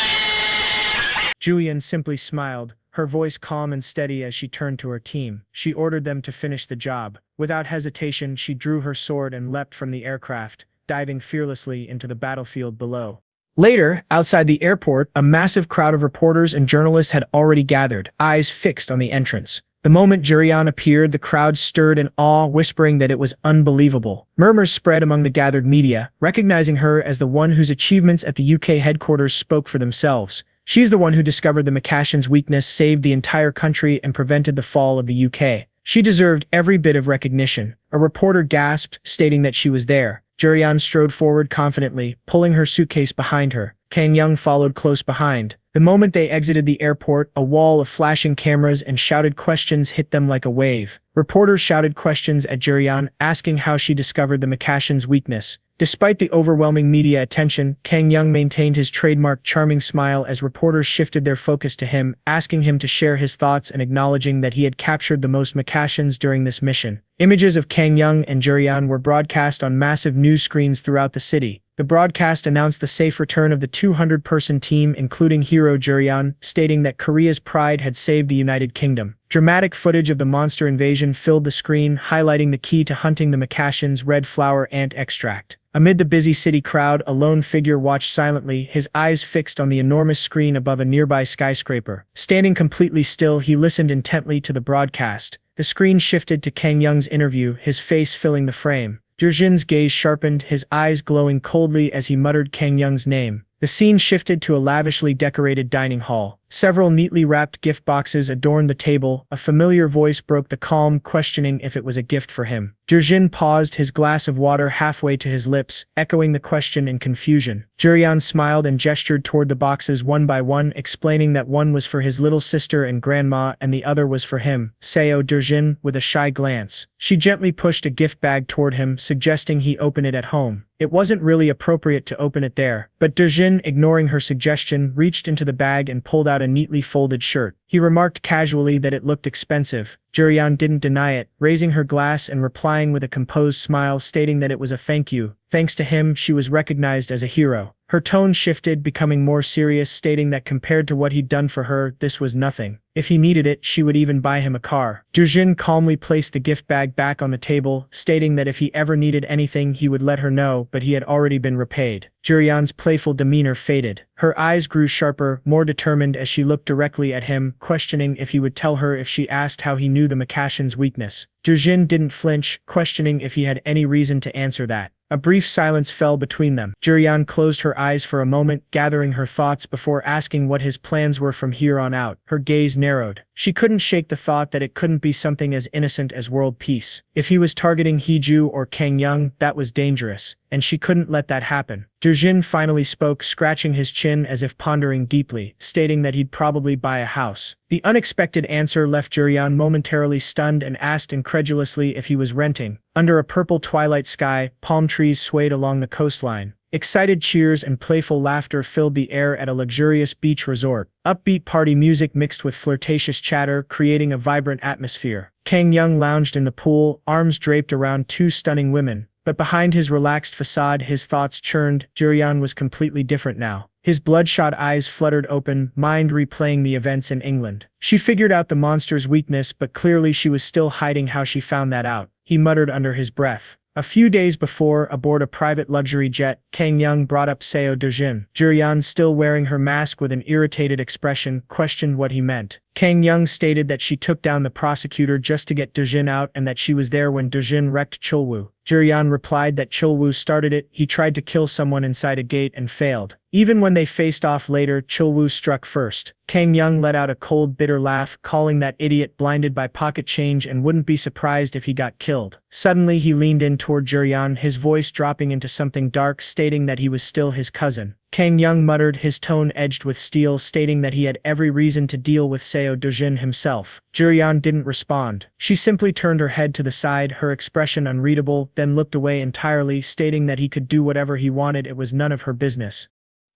Juian simply smiled, her voice calm and steady as she turned to her team. She ordered them to finish the job. Without hesitation, she drew her sword and leapt from the aircraft, diving fearlessly into the battlefield below. Later, outside the airport, a massive crowd of reporters and journalists had already gathered, eyes fixed on the entrance. The moment Juian appeared, the crowd stirred in awe, whispering that it was unbelievable. Murmurs spread among the gathered media, recognizing her as the one whose achievements at the UK headquarters spoke for themselves. She's the one who discovered the Macassians' weakness, saved the entire country, and prevented the fall of the UK. She deserved every bit of recognition. A reporter gasped, stating that she was there. Juian strode forward confidently, pulling her suitcase behind her. Kang followed close behind. The moment they exited the airport, a wall of flashing cameras and shouted questions hit them like a wave. Reporters shouted questions at Juian, asking how she discovered the Macassians' weakness. Despite the overwhelming media attention, Kang maintained his trademark charming smile as reporters shifted their focus to him, asking him to share his thoughts and acknowledging that he had captured the most Macassians during this mission. Images of Kang and Juian were broadcast on massive news screens throughout the city. The broadcast announced the safe return of the 200-person team, including hero Juian, stating that Korea's pride had saved the United Kingdom. Dramatic footage of the monster invasion filled the screen, highlighting the key to hunting the Macassians' red flower ant extract. Amid the busy city crowd, a lone figure watched silently, his eyes fixed on the enormous screen above a nearby skyscraper. Standing completely still, he listened intently to the broadcast. The screen shifted to Kang interview, his face filling the frame. Dojan's gaze sharpened, his eyes glowing coldly as he muttered Kang name. The scene shifted to a lavishly decorated dining hall. Several neatly wrapped gift boxes adorned the table. A familiar voice broke the calm, questioning if it was a gift for him. Dojan paused, his glass of water halfway to his lips, echoing the question in confusion. Juian smiled and gestured toward the boxes one by one, explaining that one was for his little sister and grandma and the other was for him. Sayo Dojan, with a shy glance. She gently pushed a gift bag toward him, suggesting he open it at home. It wasn't really appropriate to open it there, but Dojan, ignoring her suggestion, reached into the bag and pulled out a neatly folded shirt. He remarked casually that it looked expensive. Juian didn't deny it, raising her glass and replying with a composed smile, stating that it was a thank you. Thanks to him, she was recognized as a hero. Her tone shifted, becoming more serious, stating that compared to what he'd done for her, this was nothing. If he needed it, she would even buy him a car. Dojan calmly placed the gift bag back on the table, stating that if he ever needed anything, he would let her know, but he had already been repaid. Juian's playful demeanor faded. Her eyes grew sharper, more determined as she looked directly at him, questioning if he would tell her if she asked how he knew the Macassians' weakness. Dojan didn't flinch, questioning if he had any reason to answer that. A brief silence fell between them. Juian closed her eyes for a moment, gathering her thoughts before asking what his plans were from here on out. Her gaze narrowed. She couldn't shake the thought that it couldn't be something as innocent as world peace. If he was targeting Hiju or Kang, that was dangerous, and she couldn't let that happen. Dojan finally spoke, scratching his chin as if pondering deeply, stating that he'd probably buy a house. The unexpected answer left Juian momentarily stunned and asked incredulously if he was renting. Under a purple twilight sky, palm trees swayed along the coastline. Excited cheers and playful laughter filled the air at a luxurious beach resort. Upbeat party music mixed with flirtatious chatter, creating a vibrant atmosphere. Kang Young lounged in the pool, arms draped around two stunning women. But behind his relaxed facade, his thoughts churned. Juian was completely different now. His bloodshot eyes fluttered open, mind replaying the events in England. She figured out the monster's weakness, but clearly she was still hiding how she found that out. He muttered under his breath. A few days before, aboard a private luxury jet, Kang Young brought up Seo Dojan. Juian, still wearing her mask with an irritated expression, questioned what he meant. Kang Young stated that she took down the prosecutor just to get Dojan out and that she was there when Dojan wrecked Chulwoo. Juian replied that Chulwoo started it. He tried to kill someone inside a gate and failed. Even when they faced off later, Chulwoo struck first. Kang Young let out a cold, bitter laugh, calling that idiot blinded by pocket change and wouldn't be surprised if he got killed. Suddenly he leaned in toward Juian, his voice dropping into something dark, stating that he was still his cousin. Kang Young muttered, his tone edged with steel, stating that he had every reason to deal with Seo Dojan himself. Juian didn't respond. She simply turned her head to the side, her expression unreadable, then looked away entirely, stating that he could do whatever he wanted, it was none of her business.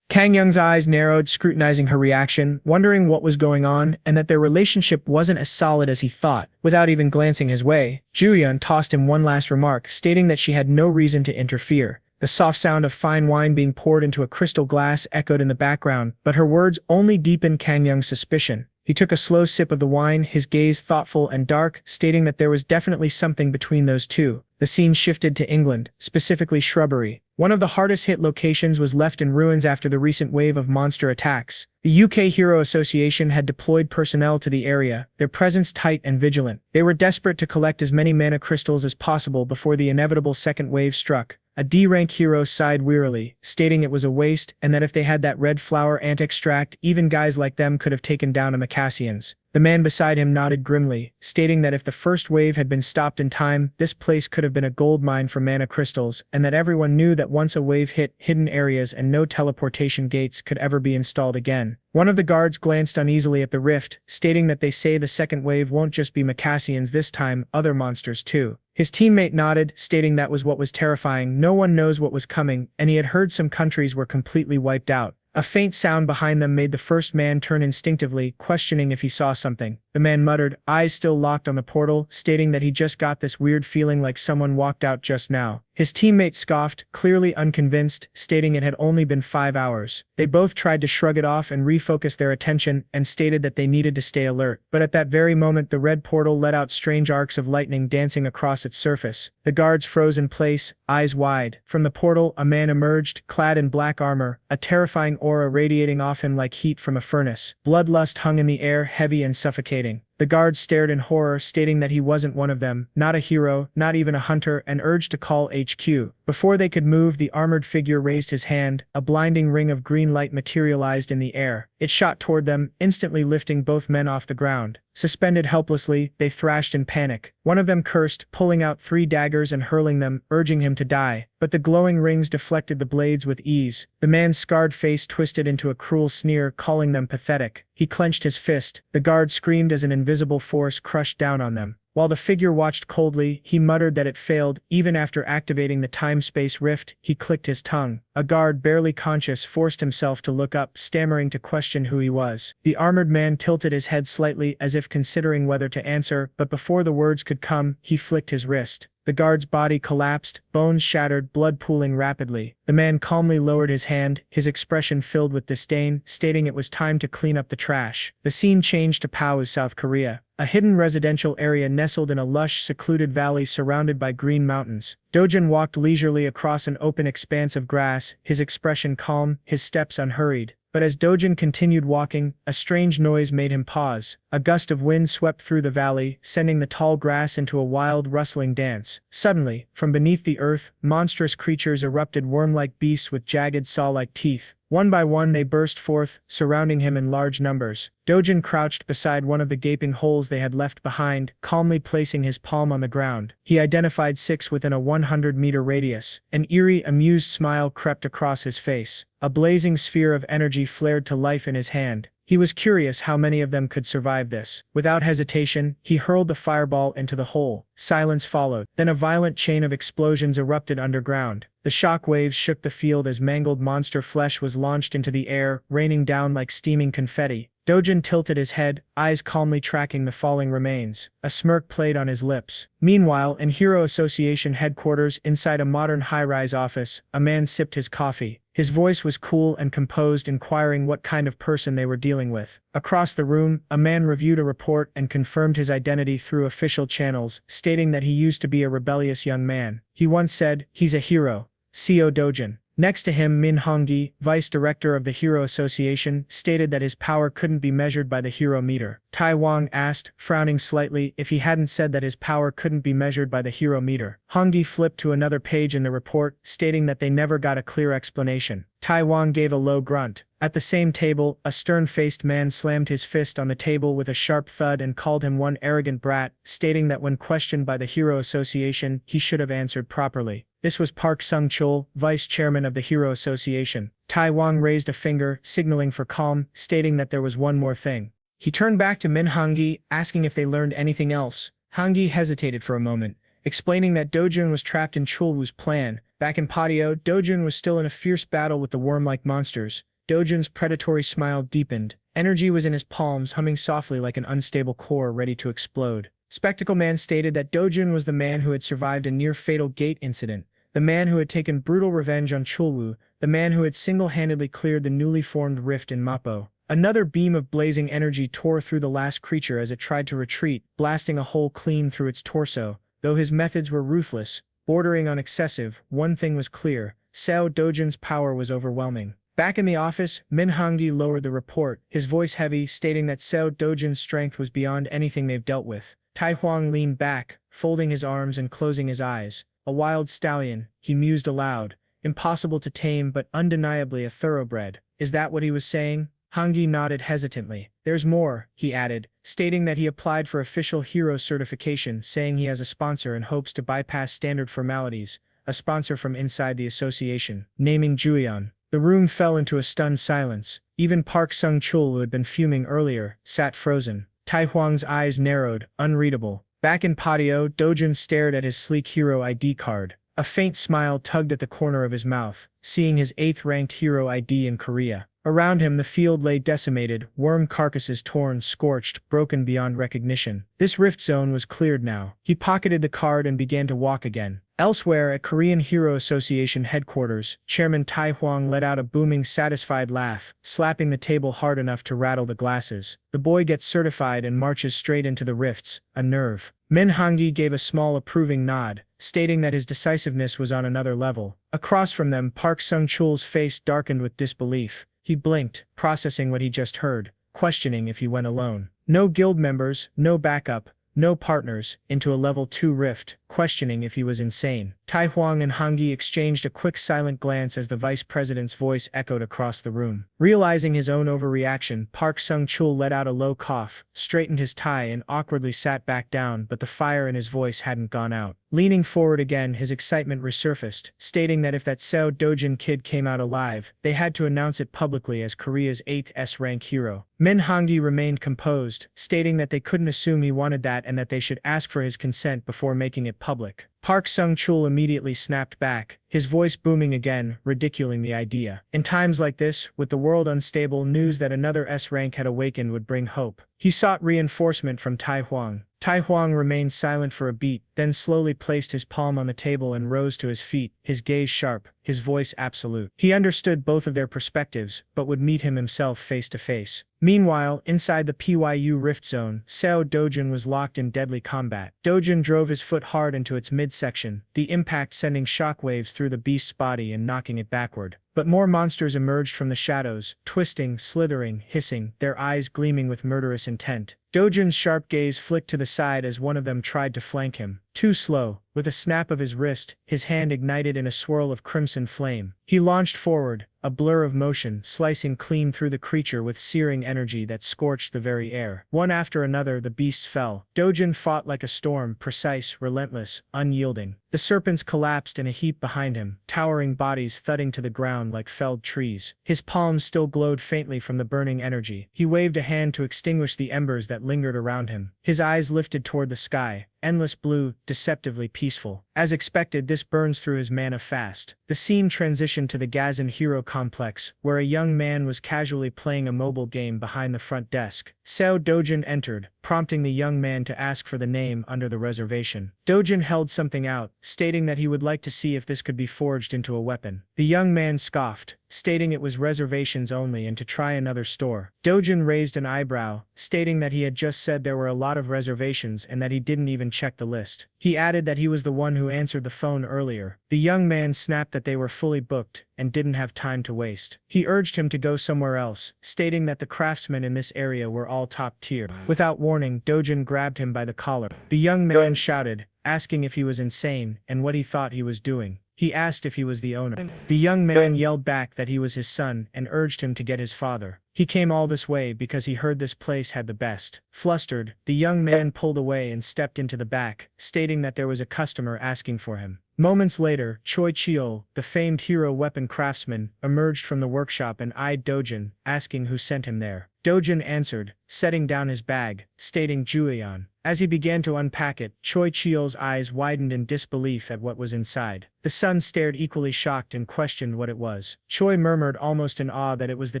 Kang Young's eyes narrowed, scrutinizing her reaction, wondering what was going on, and that their relationship wasn't as solid as he thought. Without even glancing his way, Juian tossed him one last remark, stating that she had no reason to interfere. The soft sound of fine wine being poured into a crystal glass echoed in the background, but her words only deepened Kang Young's suspicion. He took a slow sip of the wine, his gaze thoughtful and dark, stating that there was definitely something between those two. The scene shifted to England, specifically Shrubbery. One of the hardest-hit locations was left in ruins after the recent wave of monster attacks. The UK Hero Association had deployed personnel to the area, their presence tight and vigilant. They were desperate to collect as many mana crystals as possible before the inevitable second wave struck. A D-rank hero sighed wearily, stating it was a waste and that if they had that red flower ant extract, even guys like them could have taken down a Macassians. The man beside him nodded grimly, stating that if the first wave had been stopped in time, this place could have been a gold mine for mana crystals, and that everyone knew that once a wave hit hidden areas and no teleportation gates could ever be installed again. One of the guards glanced uneasily at the rift, stating that they say the second wave won't just be Macassians this time, other monsters too. His teammate nodded, stating that was what was terrifying. No one knows what was coming, and he had heard some countries were completely wiped out. A faint sound behind them made the first man turn instinctively, questioning if he saw something. The man muttered, eyes still locked on the portal, stating that he just got this weird feeling like someone walked out just now. His teammate scoffed, clearly unconvinced, stating it had only been 5 hours. They both tried to shrug it off and refocus their attention, and stated that they needed to stay alert. But at that very moment, the red portal let out strange arcs of lightning dancing across its surface. The guards froze in place, eyes wide. From the portal, a man emerged, clad in black armor, a terrifying aura radiating off him like heat from a furnace. Bloodlust hung in the air, heavy and suffocating. The guards stared in horror, stating that he wasn't one of them, not a hero, not even a hunter, and urged to call HQ. Before they could move, the armored figure raised his hand. A blinding ring of green light materialized in the air. It shot toward them, instantly lifting both men off the ground. Suspended helplessly, they thrashed in panic. One of them cursed, pulling out 3 daggers and hurling them, urging him to die. But the glowing rings deflected the blades with ease. The man's scarred face twisted into a cruel sneer, calling them pathetic. He clenched his fist. The guard screamed as an invisible force crushed down on them. While the figure watched coldly, he muttered that it failed. Even after activating the time-space rift, he clicked his tongue. A guard, barely conscious, forced himself to look up, stammering to question who he was. The armored man tilted his head slightly, as if considering whether to answer, but before the words could come, he flicked his wrist. The guard's body collapsed, bones shattered, blood pooling rapidly. The man calmly lowered his hand, his expression filled with disdain, stating it was time to clean up the trash. The scene changed to Pau, South Korea. A hidden residential area nestled in a lush, secluded valley surrounded by green mountains. Dojan walked leisurely across an open expanse of grass, his expression calm, his steps unhurried. But as Dojan continued walking, a strange noise made him pause. A gust of wind swept through the valley, sending the tall grass into a wild, rustling dance. Suddenly, from beneath the earth, monstrous creatures erupted, worm-like beasts with jagged saw-like teeth. One by one they burst forth, surrounding him in large numbers. Dojan crouched beside one of the gaping holes they had left behind, calmly placing his palm on the ground. He identified 6 within a 100-meter radius. An eerie, amused smile crept across his face. A blazing sphere of energy flared to life in his hand. He was curious how many of them could survive this. Without hesitation, he hurled the fireball into the hole. Silence followed. Then a violent chain of explosions erupted underground. The shock waves shook the field as mangled monster flesh was launched into the air, raining down like steaming confetti. Dojan tilted his head, eyes calmly tracking the falling remains. A smirk played on his lips. Meanwhile, in Hero Association headquarters inside a modern high-rise office, a man sipped his coffee. His voice was cool and composed, inquiring what kind of person they were dealing with. Across the room, a man reviewed a report and confirmed his identity through official channels, stating that he used to be a rebellious young man. He once said, "He's a hero." CO Dojan. Next to him, Min Honggi, vice director of the Hero Association, stated that his power couldn't be measured by the hero meter. Tai Wang asked, frowning slightly, if he hadn't said that his power couldn't be measured by the hero meter. Honggi flipped to another page in the report, stating that they never got a clear explanation. Tai Wang gave a low grunt. At the same table, a stern-faced man slammed his fist on the table with a sharp thud and called him one arrogant brat, stating that when questioned by the Hero Association, he should have answered properly. This was Park Sung-chul, vice chairman of the Hero Association. Tai Wang raised a finger, signaling for calm, stating that there was one more thing. He turned back to Min Honggi, asking if they learned anything else. Honggi hesitated for a moment, explaining that Dojan was trapped in Chulwu's plan. Back in Patio, Dojan was still in a fierce battle with the worm-like monsters. Dojan's predatory smile deepened. Energy was in his palms, humming softly like an unstable core ready to explode. Spectacle Man stated that Dojan was the man who had survived a near-fatal gate incident, the man who had taken brutal revenge on Chulwu, the man who had single-handedly cleared the newly formed rift in Mappo. Another beam of blazing energy tore through the last creature as it tried to retreat, blasting a hole clean through its torso. Though his methods were ruthless, bordering on excessive, one thing was clear: Sao Dojan's power was overwhelming. Back in the office, Min Honggi lowered the report, his voice heavy, stating that Sao Dojan's strength was beyond anything they've dealt with. Tai Huang leaned back, folding his arms and closing his eyes. A wild stallion, he mused aloud. Impossible to tame but undeniably a thoroughbred. Is that what he was saying? Honggi nodded hesitantly. There's more, he added, stating that he applied for official hero certification, saying he has a sponsor and hopes to bypass standard formalities. A sponsor from inside the association, naming Juian. The room fell into a stunned silence. Even Park Sung-chul, who had been fuming earlier, sat frozen. Tai Huang's eyes narrowed, unreadable. Back in Patio, Dojan stared at his sleek hero ID card. A faint smile tugged at the corner of his mouth, seeing his 8th-ranked hero ID in Korea. Around him the field lay decimated, worm carcasses torn, scorched, broken beyond recognition. This rift zone was cleared now. He pocketed the card and began to walk again. Elsewhere at Korean Hero Association headquarters, Chairman Tai Huang let out a booming, satisfied laugh, slapping the table hard enough to rattle the glasses. The boy gets certified and marches straight into the rifts, a nerve. Min Honggi gave a small approving nod, stating that his decisiveness was on another level. Across from them, Park Sung-chul's face darkened with disbelief. He blinked, processing what he just heard, questioning if he went alone. No guild members, no backup, no partners, into a level 2 rift, questioning if he was insane. Tai Huang and Honggi exchanged a quick silent glance as the vice president's voice echoed across the room. Realizing his own overreaction, Park Sung-chul let out a low cough, straightened his tie and awkwardly sat back down, but the fire in his voice hadn't gone out. Leaning forward again, his excitement resurfaced, stating that if that Sao Dojan kid came out alive, they had to announce it publicly as Korea's 8th S-rank hero. Min Honggi remained composed, stating that they couldn't assume he wanted that and that they should ask for his consent before making it public. Park Sung-chul immediately snapped back, his voice booming again, ridiculing the idea. In times like this, with the world unstable, news that another S-rank had awakened would bring hope. He sought reinforcement from Tai Huang. Tai Huang remained silent for a beat, then slowly placed his palm on the table and rose to his feet, his gaze sharp, his voice absolute. He understood both of their perspectives, but would meet him himself face to face. Meanwhile, inside the PYU rift zone, Sao Dojan was locked in deadly combat. Dojan drove his foot hard into its midsection, the impact sending shockwaves through the beast's body and knocking it backward. But more monsters emerged from the shadows, twisting, slithering, hissing, their eyes gleaming with murderous intent. Dojan's sharp gaze flicked to the side as one of them tried to flank him. Too slow. With a snap of his wrist, his hand ignited in a swirl of crimson flame. He launched forward, a blur of motion slicing clean through the creature with searing energy that scorched the very air. One after another the beasts fell. Dojan fought like a storm, precise, relentless, unyielding. The serpents collapsed in a heap behind him, towering bodies thudding to the ground like felled trees. His palms still glowed faintly from the burning energy. He waved a hand to extinguish the embers that lingered around him. His eyes lifted toward the sky. Endless blue, deceptively peaceful. As expected, this burns through his mana fast. The scene transitioned to the Gazan Hero Complex, where a young man was casually playing a mobile game behind the front desk. Seo Dojan entered, prompting the young man to ask for the name under the reservation. Dojan held something out, stating that he would like to see if this could be forged into a weapon. The young man scoffed, stating it was reservations only and to try another store. Dojan raised an eyebrow, stating that he had just said there were a lot of reservations and that he didn't even check the list. He added that he was the one who answered the phone earlier. The young man snapped that they were fully booked and didn't have time to waste. He urged him to go somewhere else, stating that the craftsmen in this area were all top tier. Without warning, Dojan grabbed him by the collar. The young man shouted, asking if he was insane and what he thought he was doing. He asked if he was the owner. The young man yelled back that he was his son and urged him to get his father. He came all this way because he heard this place had the best. Flustered, the young man pulled away and stepped into the back, stating that there was a customer asking for him. Moments later, Choi Chio, the famed hero weapon craftsman, emerged from the workshop and eyed Dojan, asking who sent him there. Dojan answered, setting down his bag, stating Juian. As he began to unpack it, Choi Chio's eyes widened in disbelief at what was inside. The son stared equally shocked and questioned what it was. Choi murmured almost in awe that it was the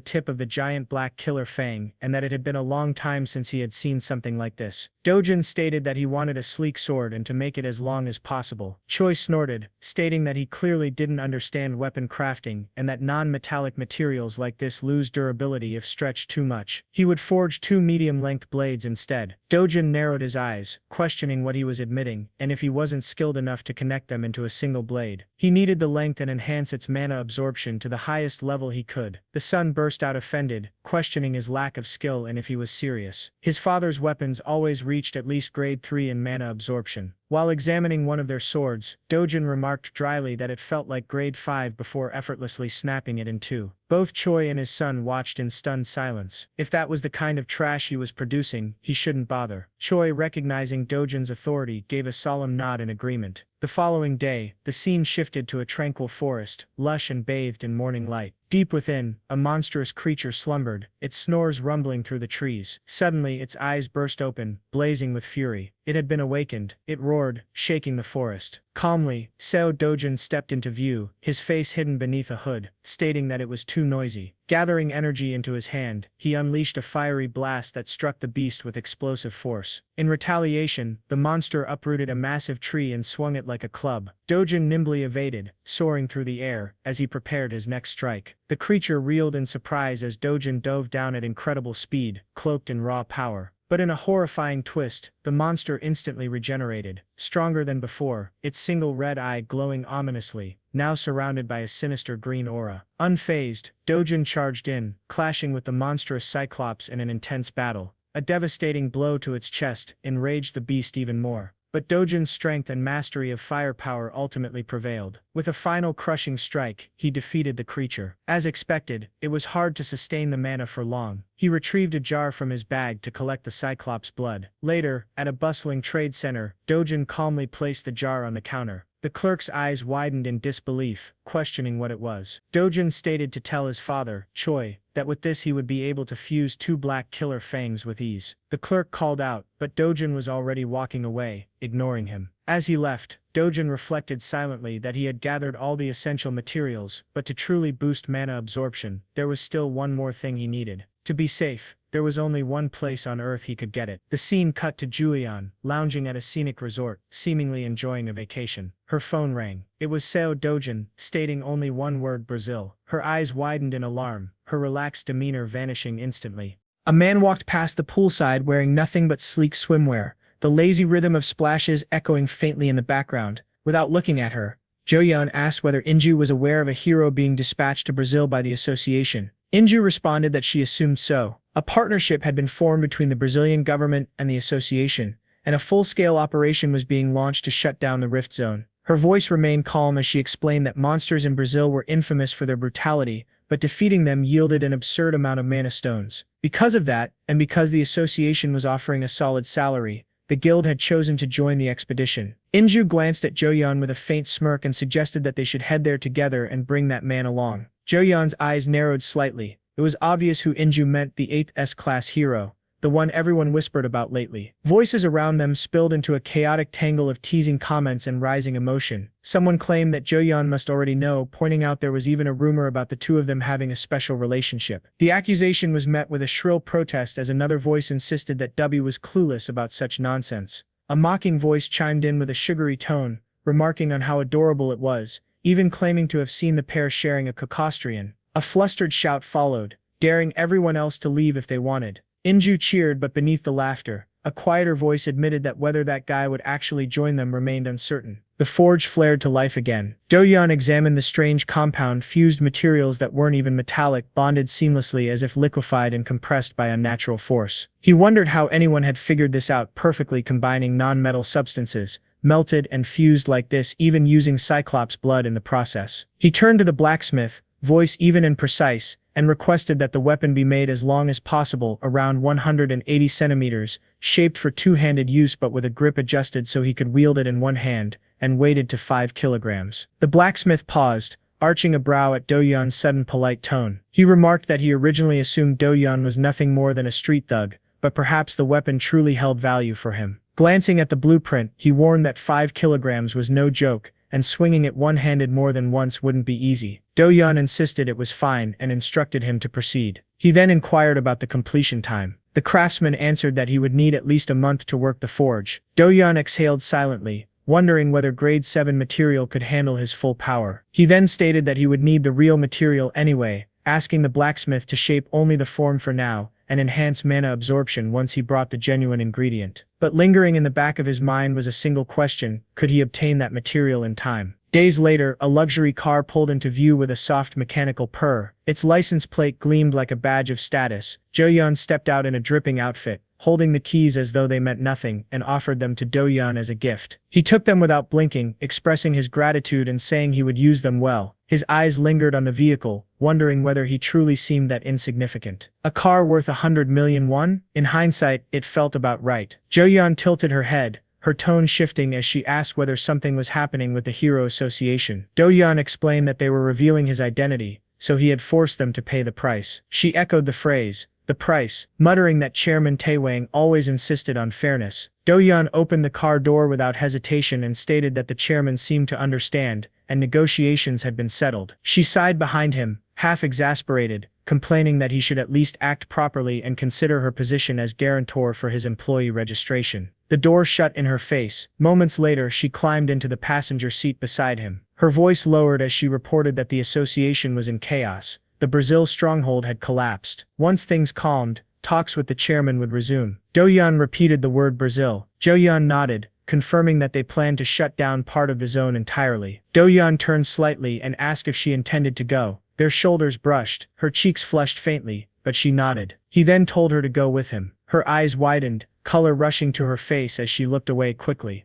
tip of the giant black killer fang and that it had been a long time since he had seen something like this. Dojan stated that he wanted a sleek sword and to make it as long as possible. Choi snorted, stating that he clearly didn't understand weapon crafting and that non-metallic materials like this lose durability if stretched too much. He would forge 2 medium-length blades instead. Dojan narrowed his eyes, questioning what he was admitting and if he wasn't skilled enough to connect them into a single blade. He needed the length and enhance its mana absorption to the highest level he could. The son burst out offended, questioning his lack of skill and if he was serious. His father's weapons always reached at least grade 3 in mana absorption. While examining one of their swords, Dojan remarked dryly that it felt like grade 5 before effortlessly snapping it in two. Both Choi and his son watched in stunned silence. If that was the kind of trash he was producing, he shouldn't bother. Choi, recognizing Dojan's authority, gave a solemn nod in agreement. The following day, the scene shifted to a tranquil forest, lush and bathed in morning light. Deep within, a monstrous creature slumbered, its snores rumbling through the trees. Suddenly, its eyes burst open, blazing with fury. It had been awakened. It roared, shaking the forest. Calmly, Seo Dojan stepped into view, his face hidden beneath a hood, stating that it was too noisy. Gathering energy into his hand, he unleashed a fiery blast that struck the beast with explosive force. In retaliation, the monster uprooted a massive tree and swung it like a club. Dojan nimbly evaded, soaring through the air, as he prepared his next strike. The creature reeled in surprise as Dojan dove down at incredible speed, cloaked in raw power. But in a horrifying twist, the monster instantly regenerated, stronger than before, its single red eye glowing ominously, now surrounded by a sinister green aura. Unfazed, Dojan charged in, clashing with the monstrous Cyclops in an intense battle. A devastating blow to its chest enraged the beast even more. But Dojan's strength and mastery of firepower ultimately prevailed. With a final crushing strike, he defeated the creature. As expected, it was hard to sustain the mana for long. He retrieved a jar from his bag to collect the Cyclops' blood. Later, at a bustling trade center, Dojan calmly placed the jar on the counter. The clerk's eyes widened in disbelief, questioning what it was. Dojan stated to tell his father, Choi, that with this he would be able to fuse 2 black killer fangs with ease. The clerk called out, but Dojan was already walking away, ignoring him. As he left, Dojan reflected silently that he had gathered all the essential materials, but to truly boost mana absorption, there was still one more thing he needed. To be safe, there was only one place on Earth he could get it. The scene cut to Juian, lounging at a scenic resort, seemingly enjoying a vacation. Her phone rang. It was Seo Dojan, stating only one word: Brazil. Her eyes widened in alarm, her relaxed demeanor vanishing instantly. A man walked past the poolside wearing nothing but sleek swimwear, the lazy rhythm of splashes echoing faintly in the background. Without looking at her, Juian asked whether Inju was aware of a hero being dispatched to Brazil by the association. Inju responded that she assumed so. A partnership had been formed between the Brazilian government and the association, and a full-scale operation was being launched to shut down the Rift Zone. Her voice remained calm as she explained that monsters in Brazil were infamous for their brutality, but defeating them yielded an absurd amount of mana stones. Because of that, and because the association was offering a solid salary, the guild had chosen to join the expedition. Hiju glanced at Juian with a faint smirk and suggested that they should head there together and bring that man along. Juian's eyes narrowed slightly. It was obvious who Hiju meant, the 8th S-class hero, the one everyone whispered about lately. Voices around them spilled into a chaotic tangle of teasing comments and rising emotion. Someone claimed that Juian must already know, pointing out there was even a rumor about the two of them having a special relationship. The accusation was met with a shrill protest as another voice insisted that W was clueless about such nonsense. A mocking voice chimed in with a sugary tone, remarking on how adorable it was, even claiming to have seen the pair sharing a Cacerion. A flustered shout followed, daring everyone else to leave if they wanted. Hiju cheered, but beneath the laughter, a quieter voice admitted that whether that guy would actually join them remained uncertain. The forge flared to life again. Dojan examined the strange compound, fused materials that weren't even metallic, bonded seamlessly as if liquefied and compressed by unnatural force. He wondered how anyone had figured this out perfectly, combining non-metal substances, melted and fused like this, even using Cyclops blood in the process. He turned to the blacksmith, voice even and precise, and requested that the weapon be made as long as possible, around 180 centimeters, shaped for two-handed use but with a grip adjusted so he could wield it in one hand, and weighted to 5 kilograms. The blacksmith paused, arching a brow at Dojan's sudden polite tone. He remarked that he originally assumed Dojan was nothing more than a street thug, but perhaps the weapon truly held value for him. Glancing at the blueprint, he warned that 5 kilograms was no joke, and swinging it one-handed more than once wouldn't be easy. Dojan insisted it was fine and instructed him to proceed. He then inquired about the completion time. The craftsman answered that he would need at least a month to work the forge. Dojan exhaled silently, wondering whether grade 7 material could handle his full power. He then stated that he would need the real material anyway, asking the blacksmith to shape only the form for now, and enhance mana absorption once he brought the genuine ingredient. But lingering in the back of his mind was a single question: could he obtain that material in time? Days later, a luxury car pulled into view with a soft mechanical purr. Its license plate gleamed like a badge of status. Juian stepped out in a dripping outfit, holding the keys as though they meant nothing, and offered them to Dojan as a gift. He took them without blinking, expressing his gratitude and saying he would use them well. His eyes lingered on the vehicle, wondering whether he truly seemed that insignificant. A car worth 100 million won? In hindsight, it felt about right. Juian tilted her head, her tone shifting as she asked whether something was happening with the Hero Association. Dojan explained that they were revealing his identity, so he had forced them to pay the price. She echoed the phrase, the price, muttering that Chairman Taewang always insisted on fairness. Dojan opened the car door without hesitation and stated that the chairman seemed to understand, and negotiations had been settled. She sighed behind him, half exasperated, complaining that he should at least act properly and consider her position as guarantor for his employee registration. The door shut in her face. Moments later, she climbed into the passenger seat beside him. Her voice lowered as she reported that the association was in chaos. The Brazil stronghold had collapsed. Once things calmed, talks with the chairman would resume. Dojan repeated the word Brazil. Juian nodded, confirming that they planned to shut down part of the zone entirely. Dojan turned slightly and asked if she intended to go. Their shoulders brushed, her cheeks flushed faintly, but she nodded. He then told her to go with him. Her eyes widened, color rushing to her face as she looked away quickly.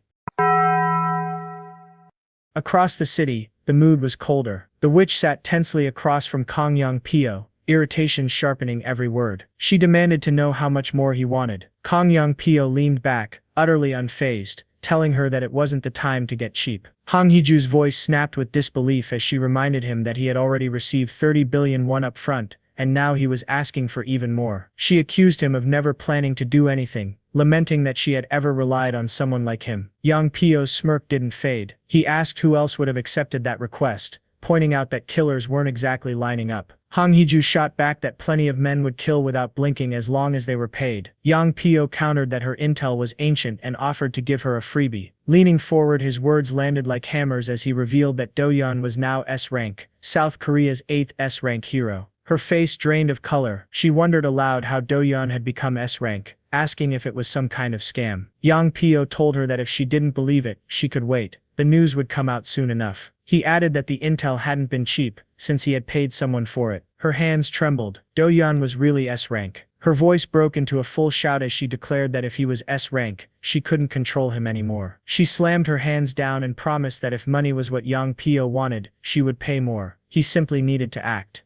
Across the city, the mood was colder. The witch sat tensely across from Kang Yong-pyo, irritation sharpening every word. She demanded to know how much more he wanted. Kang Yong-pyo leaned back, utterly unfazed, telling her that it wasn't the time to get cheap. Hiju's voice snapped with disbelief as she reminded him that he had already received 30 billion won up front, and now he was asking for even more. She accused him of never planning to do anything, lamenting that she had ever relied on someone like him. Yong-pyo's smirk didn't fade. He asked who else would have accepted that request, pointing out that killers weren't exactly lining up. Hiju shot back that plenty of men would kill without blinking as long as they were paid. Yong-pyo countered that her intel was ancient and offered to give her a freebie. Leaning forward, his words landed like hammers as he revealed that Dojan was now S-rank, South Korea's 8th S-rank hero. Her face drained of color. She wondered aloud how Dojan had become S-rank, asking if it was some kind of scam. Yong-pyo told her that if she didn't believe it, she could wait. The news would come out soon enough. He added that the intel hadn't been cheap, since he had paid someone for it. Her hands trembled. Dojan was really S-rank. Her voice broke into a full shout as she declared that if he was S rank, she couldn't control him anymore. She slammed her hands down and promised that if money was what Yang Pio wanted, she would pay more. He simply needed to act.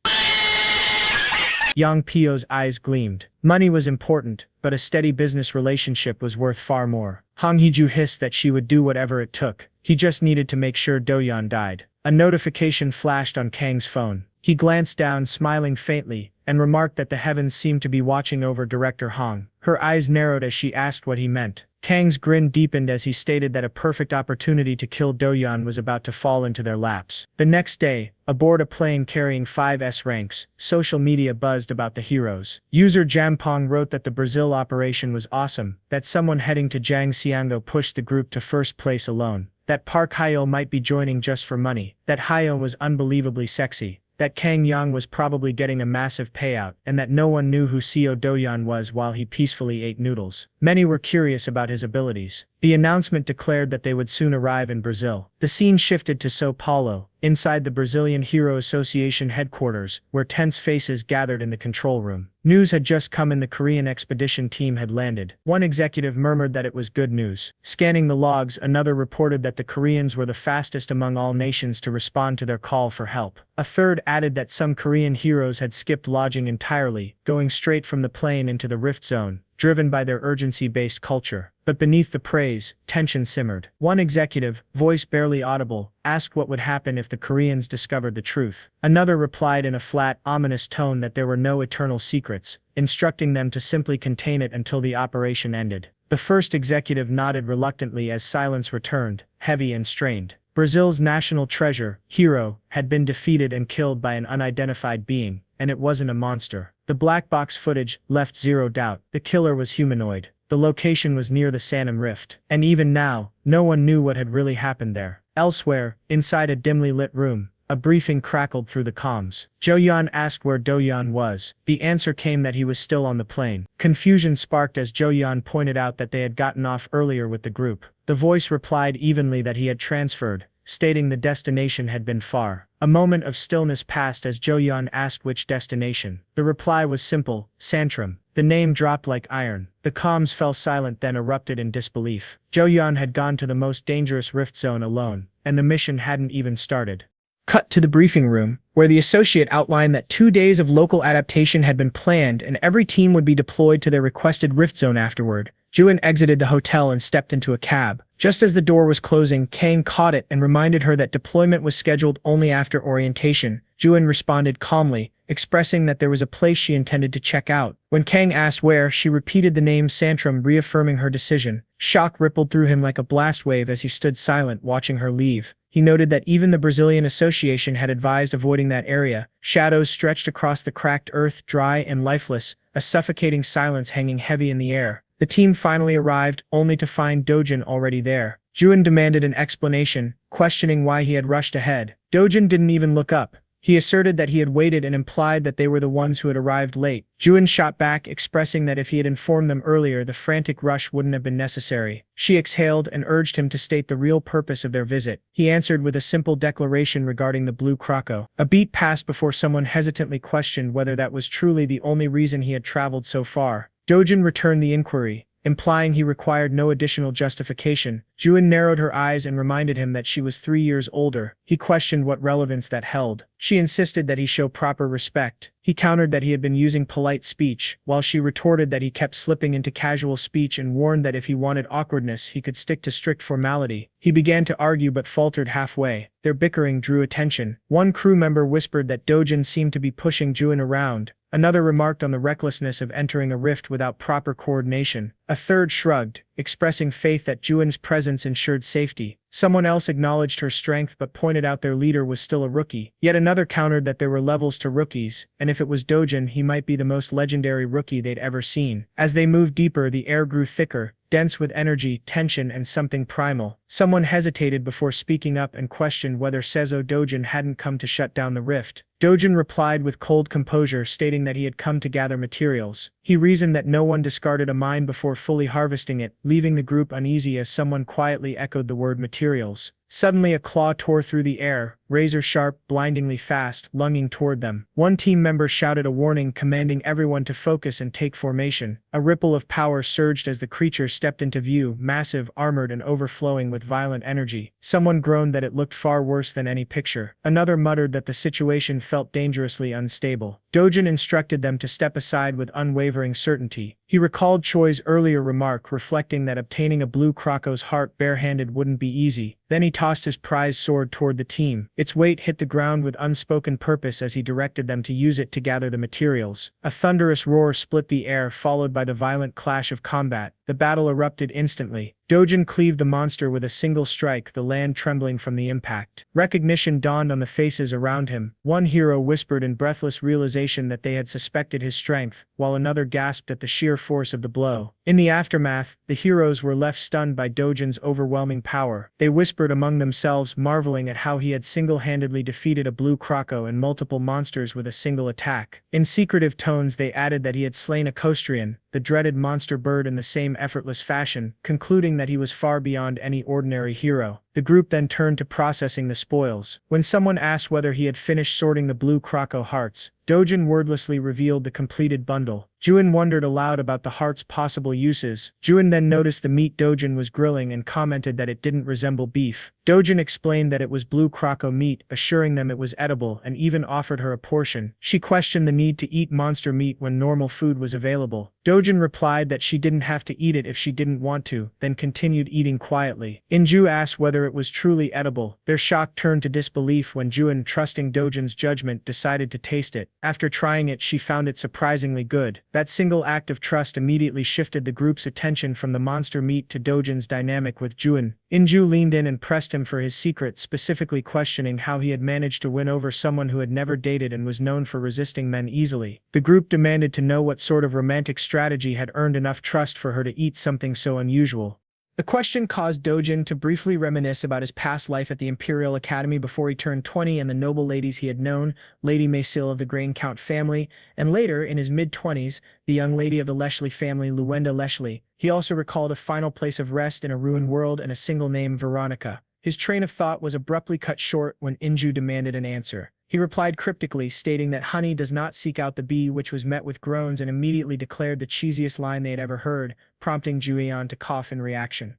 Yang Pio's eyes gleamed. Money was important, but a steady business relationship was worth far more. Hiju hissed that she would do whatever it took. He just needed to make sure Dojan died. A notification flashed on Kang's phone. He glanced down, smiling faintly, and remarked that the heavens seemed to be watching over Director Hong. Her eyes narrowed as she asked what he meant. Kang's grin deepened as he stated that a perfect opportunity to kill Dojan was about to fall into their laps. The next day, aboard a plane carrying 5 S ranks, social media buzzed about the heroes. User Jampong wrote that the Brazil operation was awesome, that someone heading to Jiangxiango pushed the group to first place alone, that Park Hyo might be joining just for money, that Hyo was unbelievably sexy, that Kang Yang was probably getting a massive payout, and that no one knew who Seo Dojan was while he peacefully ate noodles. Many were curious about his abilities. The announcement declared that they would soon arrive in Brazil. The scene shifted to Sao Paulo, inside the Brazilian Hero Association headquarters, where tense faces gathered in the control room. News had just come in. The Korean expedition team had landed. One executive murmured that it was good news. Scanning the logs, another reported that the Koreans were the fastest among all nations to respond to their call for help. A third added that some Korean heroes had skipped lodging entirely, going straight from the plane into the rift zone, driven by their urgency-based culture. But beneath the praise, tension simmered. One executive, voice barely audible, asked what would happen if the Koreans discovered the truth. Another replied in a flat, ominous tone that there were no eternal secrets, instructing them to simply contain it until the operation ended. The first executive nodded reluctantly as silence returned, heavy and strained. Brazil's national treasure, Hero, had been defeated and killed by an unidentified being, and it wasn't a monster. The black box footage left zero doubt. The killer was humanoid. The location was near the Sanam Rift. And even now, no one knew what had really happened there. Elsewhere, inside a dimly lit room, a briefing crackled through the comms. Juian asked where Dojan was. The answer came that he was still on the plane. Confusion sparked as Juian pointed out that they had gotten off earlier with the group. The voice replied evenly that he had transferred, stating the destination had been far. A moment of stillness passed as Juian asked which destination. The reply was simple: Santrum. The name dropped like iron. The comms fell silent, then erupted in disbelief. Juian had gone to the most dangerous rift zone alone, and the mission hadn't even started. Cut to the briefing room, where the associate outlined that 2 days of local adaptation had been planned and every team would be deployed to their requested rift zone afterward. Juian exited the hotel and stepped into a cab. Just as the door was closing, Kang caught it and reminded her that deployment was scheduled only after orientation. Juian responded calmly, expressing that there was a place she intended to check out. When Kang asked where, she repeated the name Santrum, reaffirming her decision. Shock rippled through him like a blast wave as he stood silent, watching her leave. He noted that even the Brazilian Association had advised avoiding that area. Shadows stretched across the cracked earth, dry and lifeless, a suffocating silence hanging heavy in the air. The team finally arrived, only to find Dojan already there. Juian demanded an explanation, questioning why he had rushed ahead. Dojan didn't even look up. He asserted that he had waited and implied that they were the ones who had arrived late. Juian shot back, expressing that if he had informed them earlier, the frantic rush wouldn't have been necessary. She exhaled and urged him to state the real purpose of their visit. He answered with a simple declaration regarding the blue croco. A beat passed before someone hesitantly questioned whether that was truly the only reason he had traveled so far. Dojan returned the inquiry, implying he required no additional justification. Juian narrowed her eyes and reminded him that she was 3 years older. He questioned what relevance that held. She insisted that he show proper respect. He countered that he had been using polite speech, while she retorted that he kept slipping into casual speech and warned that if he wanted awkwardness, he could stick to strict formality. He began to argue but faltered halfway. Their bickering drew attention. One crew member whispered that Dojan seemed to be pushing Juian around. Another remarked on the recklessness of entering a rift without proper coordination. A third shrugged, expressing faith that Juian's presence ensured safety. Someone else acknowledged her strength but pointed out their leader was still a rookie. Yet another countered that there were levels to rookies, and if it was Dojan, he might be the most legendary rookie they'd ever seen. As they moved deeper, the air grew thicker, dense with energy, tension, and something primal. Someone hesitated before speaking up and questioned whether Seizo Dojan hadn't come to shut down the rift. Dojan replied with cold composure, stating that he had come to gather materials. He reasoned that no one discarded a mine before fully harvesting it, leaving the group uneasy as someone quietly echoed the word materials. Suddenly a claw tore through the air, razor-sharp, blindingly fast, lunging toward them. One team member shouted a warning, commanding everyone to focus and take formation. A ripple of power surged as the creature stepped into view, massive, armored, and overflowing with violent energy. Someone groaned that it looked far worse than any picture. Another muttered that the situation felt dangerously unstable. Dojan instructed them to step aside with unwavering certainty. He recalled Choi's earlier remark, reflecting that obtaining a blue Krako's heart barehanded wouldn't be easy. Then he tossed his prized sword toward the team. Its weight hit the ground with unspoken purpose as he directed them to use it to gather the materials. A thunderous roar split the air, followed by the violent clash of combat. The battle erupted instantly. Dojan cleaved the monster with a single strike, the land trembling from the impact. Recognition dawned on the faces around him. One hero whispered in breathless realization that they had suspected his strength, while another gasped at the sheer force of the blow. In the aftermath, the heroes were left stunned by Dojan's overwhelming power. They whispered among themselves, marveling at how he had single-handedly defeated a blue Krako and multiple monsters with a single attack. In secretive tones they added that he had slain a Cacerion, the dreaded monster bird, in the same effortless fashion, concluding that he was far beyond any ordinary hero. The group then turned to processing the spoils. When someone asked whether he had finished sorting the blue Krako hearts, Dojan wordlessly revealed the completed bundle. Juian wondered aloud about the heart's possible uses. Juian then noticed the meat Dojan was grilling and commented that it didn't resemble beef. Dojan explained that it was blue Krako meat, assuring them it was edible, and even offered her a portion. She questioned the need to eat monster meat when normal food was available. Dojan replied that she didn't have to eat it if she didn't want to, then continued eating quietly. Inju asked whether it was truly edible. Their shock turned to disbelief when Juian, trusting Dojan's judgment, decided to taste it. After trying it, she found it surprisingly good. That single act of trust immediately shifted the group's attention from the monster meat to Dojan's dynamic with Juian. Inju leaned in and pressed him for his secret, specifically questioning how he had managed to win over someone who had never dated and was known for resisting men easily. The group demanded to know what sort of romantic strategy had earned enough trust for her to eat something so unusual. The question caused Dojan to briefly reminisce about his past life at the Imperial Academy before he turned 20 and the noble ladies he had known, Lady Maysil of the Grain Count family, and later, in his mid-20s, the young lady of the Leshley family, Luenda Leshley. He also recalled a final place of rest in a ruined world and a single name, Veronica. His train of thought was abruptly cut short when Inju demanded an answer. He replied cryptically, stating that honey does not seek out the bee, which was met with groans, and immediately declared the cheesiest line they had ever heard, prompting Juian to cough in reaction.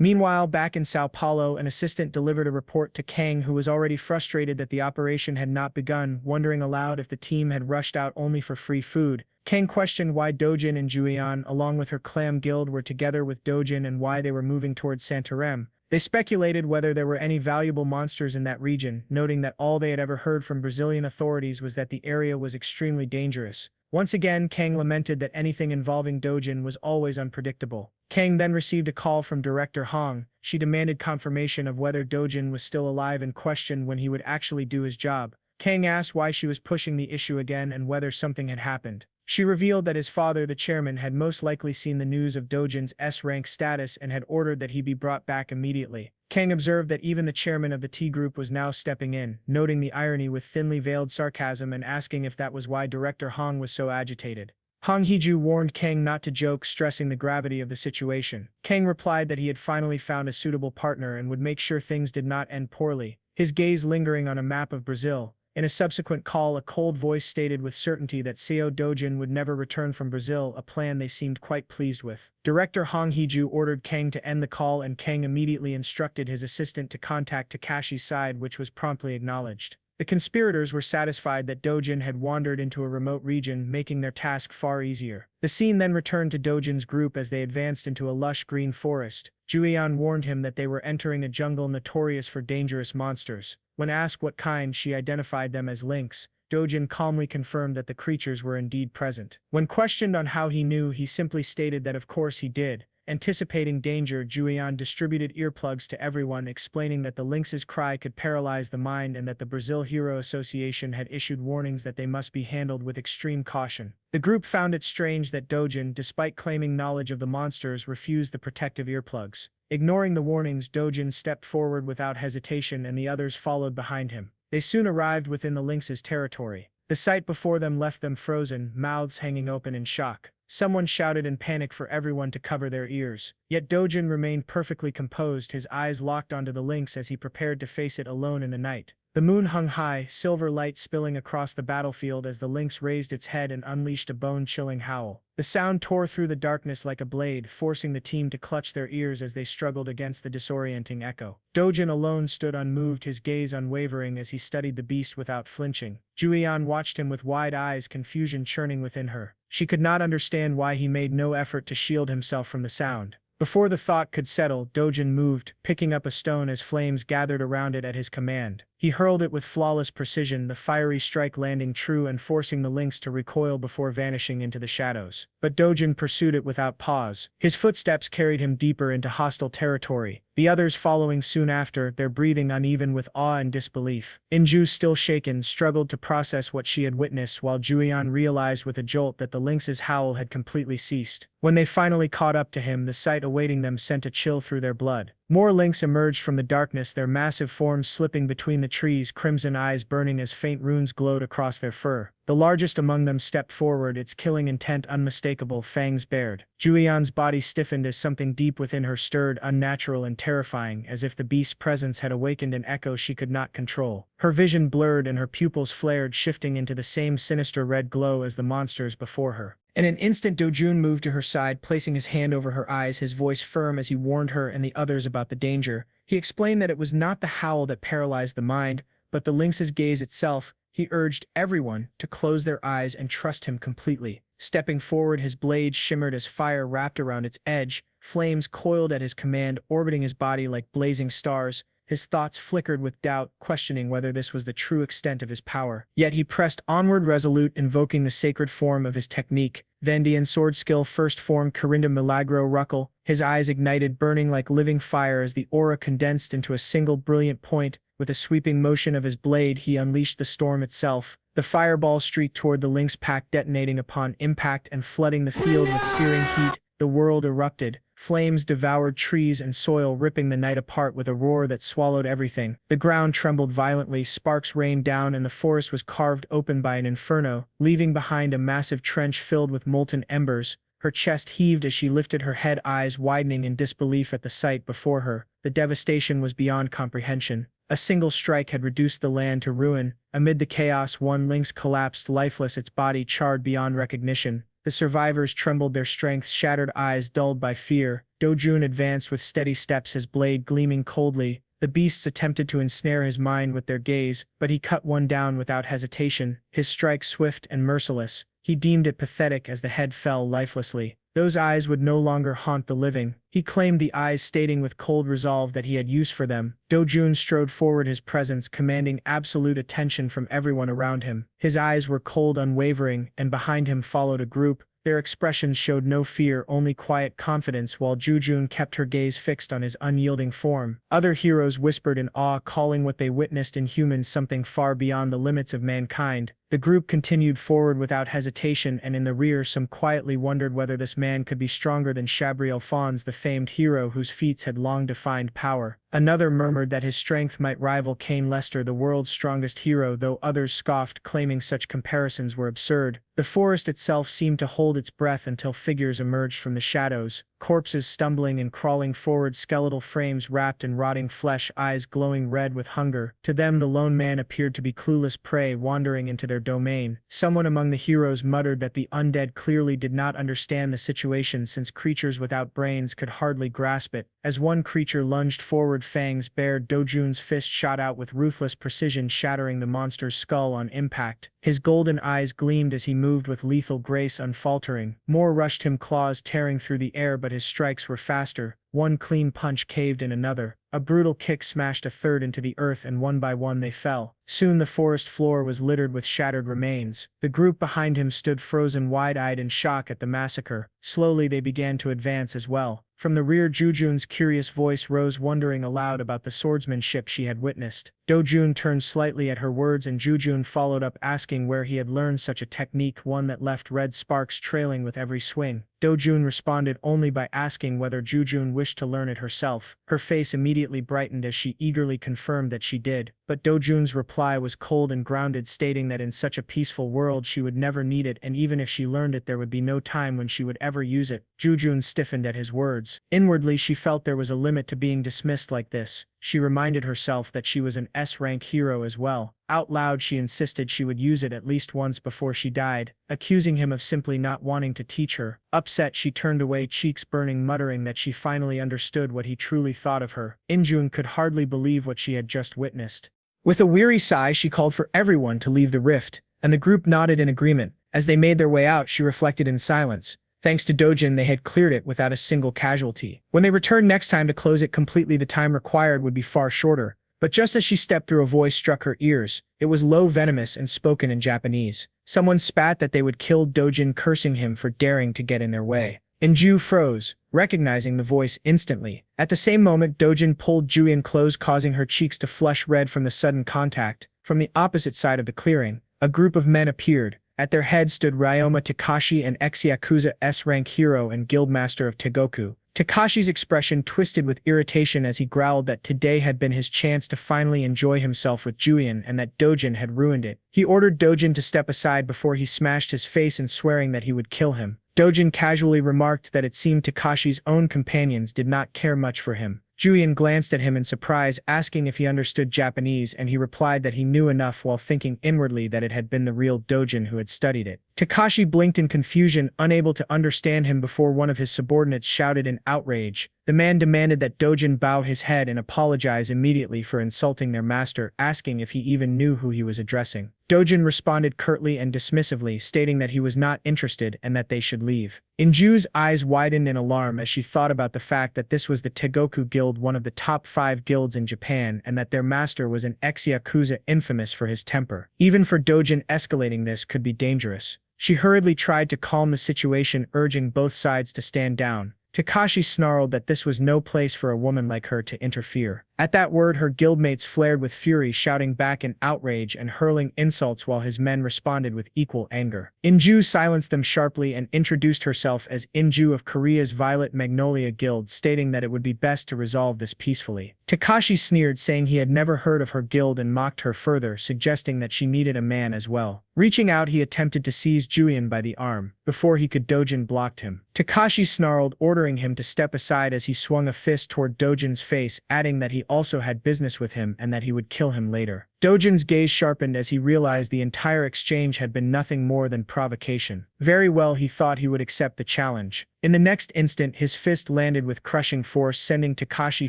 Meanwhile, back in Sao Paulo, an assistant delivered a report to Kang, who was already frustrated that the operation had not begun, wondering aloud if the team had rushed out only for free food. Kang questioned why Dojan and Juian, along with her clam guild, were together with Dojan and why they were moving towards Santarem. They speculated whether there were any valuable monsters in that region, noting that all they had ever heard from Brazilian authorities was that the area was extremely dangerous. Once again, Kang lamented that anything involving Dojan was always unpredictable. Kang then received a call from Director Hong. She demanded confirmation of whether Dojan was still alive and questioned when he would actually do his job. Kang asked why she was pushing the issue again and whether something had happened. She revealed that his father, the chairman, had most likely seen the news of Dojan's S-rank status and had ordered that he be brought back immediately. Kang observed that even the chairman of the T-Group was now stepping in, noting the irony with thinly veiled sarcasm and asking if that was why Director Hong was so agitated. Hiju warned Kang not to joke, stressing the gravity of the situation. Kang replied that he had finally found a suitable partner and would make sure things did not end poorly, his gaze lingering on a map of Brazil. In a subsequent call, a cold voice stated with certainty that Seo Dojan would never return from Brazil, a plan they seemed quite pleased with. Director Hiju ordered Kang to end the call, and Kang immediately instructed his assistant to contact Tekashi's side, which was promptly acknowledged. The conspirators were satisfied that Dojan had wandered into a remote region, making their task far easier. The scene then returned to Dojan's group as they advanced into a lush green forest. Juian warned him that they were entering a jungle notorious for dangerous monsters. When asked what kind, she identified them as lynx. Dojan calmly confirmed that the creatures were indeed present. When questioned on how he knew, he simply stated that of course he did. Anticipating danger, Juian distributed earplugs to everyone, explaining that the lynx's cry could paralyze the mind and that the Brazil Hero Association had issued warnings that they must be handled with extreme caution. The group found it strange that Dojan, despite claiming knowledge of the monsters, refused the protective earplugs. Ignoring the warnings, Dojan stepped forward without hesitation and the others followed behind him. They soon arrived within the lynx's territory. The sight before them left them frozen, mouths hanging open in shock. Someone shouted in panic for everyone to cover their ears. Yet Dojan remained perfectly composed, his eyes locked onto the lynx as he prepared to face it alone in the night. The moon hung high, silver light spilling across the battlefield as the lynx raised its head and unleashed a bone-chilling howl. The sound tore through the darkness like a blade, forcing the team to clutch their ears as they struggled against the disorienting echo. Dojan alone stood unmoved, his gaze unwavering as he studied the beast without flinching. Juian watched him with wide eyes, confusion churning within her. She could not understand why he made no effort to shield himself from the sound. Before the thought could settle, Dojan moved, picking up a stone as flames gathered around it at his command. He hurled it with flawless precision, the fiery strike landing true and forcing the lynx to recoil before vanishing into the shadows. But Dojan pursued it without pause. His footsteps carried him deeper into hostile territory, the others following soon after, their breathing uneven with awe and disbelief. Inju, still shaken, struggled to process what she had witnessed, while Juian realized with a jolt that the lynx's howl had completely ceased. When they finally caught up to him, the sight awaiting them sent a chill through their blood. More lynx emerged from the darkness, their massive forms slipping between the trees, crimson eyes burning as faint runes glowed across their fur. The largest among them stepped forward, its killing intent unmistakable, fangs bared. Julian's body stiffened as something deep within her stirred, unnatural and terrifying, as if the beast's presence had awakened an echo she could not control. Her vision blurred and her pupils flared, shifting into the same sinister red glow as the monsters before her. In an instant, Dojan moved to her side, placing his hand over her eyes, his voice firm as he warned her and the others about the danger. He explained that it was not the howl that paralyzed the mind, but the lynx's gaze itself. He urged everyone to close their eyes and trust him completely. Stepping forward, his blade shimmered as fire wrapped around its edge, flames coiled at his command, orbiting his body like blazing stars. His thoughts flickered with doubt, questioning whether this was the true extent of his power. Yet he pressed onward resolute, invoking the sacred form of his technique. Vendian sword skill, first form Corinda Milagro Ruckle. His eyes ignited, burning like living fire as the aura condensed into a single brilliant point. With a sweeping motion of his blade, he unleashed the storm itself. The fireball streaked toward the lynx pack, detonating upon impact and flooding the field with searing heat. The world erupted. Flames devoured trees and soil, ripping the night apart with a roar that swallowed everything. The ground trembled violently, sparks rained down, and the forest was carved open by an inferno, leaving behind a massive trench filled with molten embers. Her chest heaved as she lifted her head, eyes widening in disbelief at the sight before her. The devastation was beyond comprehension. A single strike had reduced the land to ruin. Amid the chaos, one lynx collapsed lifeless, its body charred beyond recognition. The survivors trembled, their strength shattered, eyes dulled by fear. Dojan advanced with steady steps, his blade gleaming coldly. The beasts attempted to ensnare his mind with their gaze, but he cut one down without hesitation, his strike swift and merciless. He deemed it pathetic as the head fell lifelessly. Those eyes would no longer haunt the living. He claimed the eyes, stating with cold resolve that he had use for them. Dojan strode forward, his presence commanding absolute attention from everyone around him. His eyes were cold, unwavering, and behind him followed a group. Their expressions showed no fear, only quiet confidence, while Juian kept her gaze fixed on his unyielding form. Other heroes whispered in awe, calling what they witnessed in humans something far beyond the limits of mankind. The group continued forward without hesitation, and in the rear some quietly wondered whether this man could be stronger than Chabriel Fons, the famed hero whose feats had long defined power. Another murmured that his strength might rival Cain Lester, the world's strongest hero, though others scoffed, claiming such comparisons were absurd. The forest itself seemed to hold its breath until figures emerged from the shadows. Corpses stumbling and crawling forward, skeletal frames wrapped in rotting flesh, eyes glowing red with hunger. To them, the lone man appeared to be clueless prey wandering into their domain. Someone among the heroes muttered that the undead clearly did not understand the situation, since creatures without brains could hardly grasp it. As one creature lunged forward, fangs bared, Dojan's fist shot out with ruthless precision, shattering the monster's skull on impact. His golden eyes gleamed as he moved with lethal grace, unfaltering. More rushed him, claws tearing through the air, but his strikes were faster. One clean punch caved in another. A brutal kick smashed a third into the earth, and one by one they fell. Soon the forest floor was littered with shattered remains. The group behind him stood frozen, wide-eyed in shock at the massacre. Slowly they began to advance as well. From the rear, Jujuan's curious voice rose, wondering aloud about the swordsmanship she had witnessed. Dojan turned slightly at her words, and Juian followed up, asking where he had learned such a technique, one that left red sparks trailing with every swing. Dojan responded only by asking whether Jujuan wished to learn it herself. Her face immediately brightened as she eagerly confirmed that she did, but Dojan's reply was cold and grounded, stating that in such a peaceful world she would never need it, and even if she learned it there would be no time when she would ever use it. Jujuan stiffened at his words. Inwardly she felt there was a limit to being dismissed like this. She reminded herself that she was an S-rank hero as well. Out loud she insisted she would use it at least once before she died, accusing him of simply not wanting to teach her. Upset she turned away, cheeks burning, muttering that she finally understood what he truly thought of her. Injun could hardly believe what she had just witnessed. With a weary sigh she called for everyone to leave the rift, and the group nodded in agreement. As they made their way out she reflected in silence. Thanks to Dojan they had cleared it without a single casualty. When they returned next time to close it completely the time required would be far shorter. But just as she stepped through a voice struck her ears. It was low, venomous, and spoken in Japanese. Someone spat that they would kill Dojan, cursing him for daring to get in their way. Inju froze, recognizing the voice instantly. At the same moment Dojan pulled Juian close, causing her cheeks to flush red from the sudden contact. From the opposite side of the clearing, a group of men appeared. At their head stood Ryoma Tekashi, an ex-Yakuza S-rank hero and guildmaster of Tegoku. Tekashi's expression twisted with irritation as he growled that today had been his chance to finally enjoy himself with Juian and that Dojan had ruined it. He ordered Dojan to step aside before he smashed his face and swearing that he would kill him. Dojan casually remarked that it seemed Tekashi's own companions did not care much for him. Juian glanced at him in surprise, asking if he understood Japanese, and he replied that he knew enough while thinking inwardly that it had been the real Dojan who had studied it. Tekashi blinked in confusion, unable to understand him, before one of his subordinates shouted in outrage. The man demanded that Dojan bow his head and apologize immediately for insulting their master, asking if he even knew who he was addressing. Dojan responded curtly and dismissively, stating that he was not interested and that they should leave. Inju's eyes widened in alarm as she thought about the fact that this was the Tegoku Guild, one of the top 5 guilds in Japan, and that their master was an ex-Yakuza infamous for his temper. Even for Dojan, escalating this could be dangerous. She hurriedly tried to calm the situation, urging both sides to stand down. Tekashi snarled that this was no place for a woman like her to interfere. At that word her guildmates flared with fury, shouting back in outrage and hurling insults while his men responded with equal anger. Inju silenced them sharply and introduced herself as Inju of Korea's Violet Magnolia Guild, stating that it would be best to resolve this peacefully. Tekashi sneered, saying he had never heard of her guild, and mocked her further, suggesting that she needed a man as well. Reaching out he attempted to seize Juian by the arm. Before he could, Dojan blocked him. Tekashi snarled, ordering him to step aside as he swung a fist toward Dojan's face, adding that he also had business with him and that he would kill him later. Dojan's gaze sharpened as he realized the entire exchange had been nothing more than provocation. Very well, he thought he would accept the challenge. In the next instant his fist landed with crushing force, sending Tekashi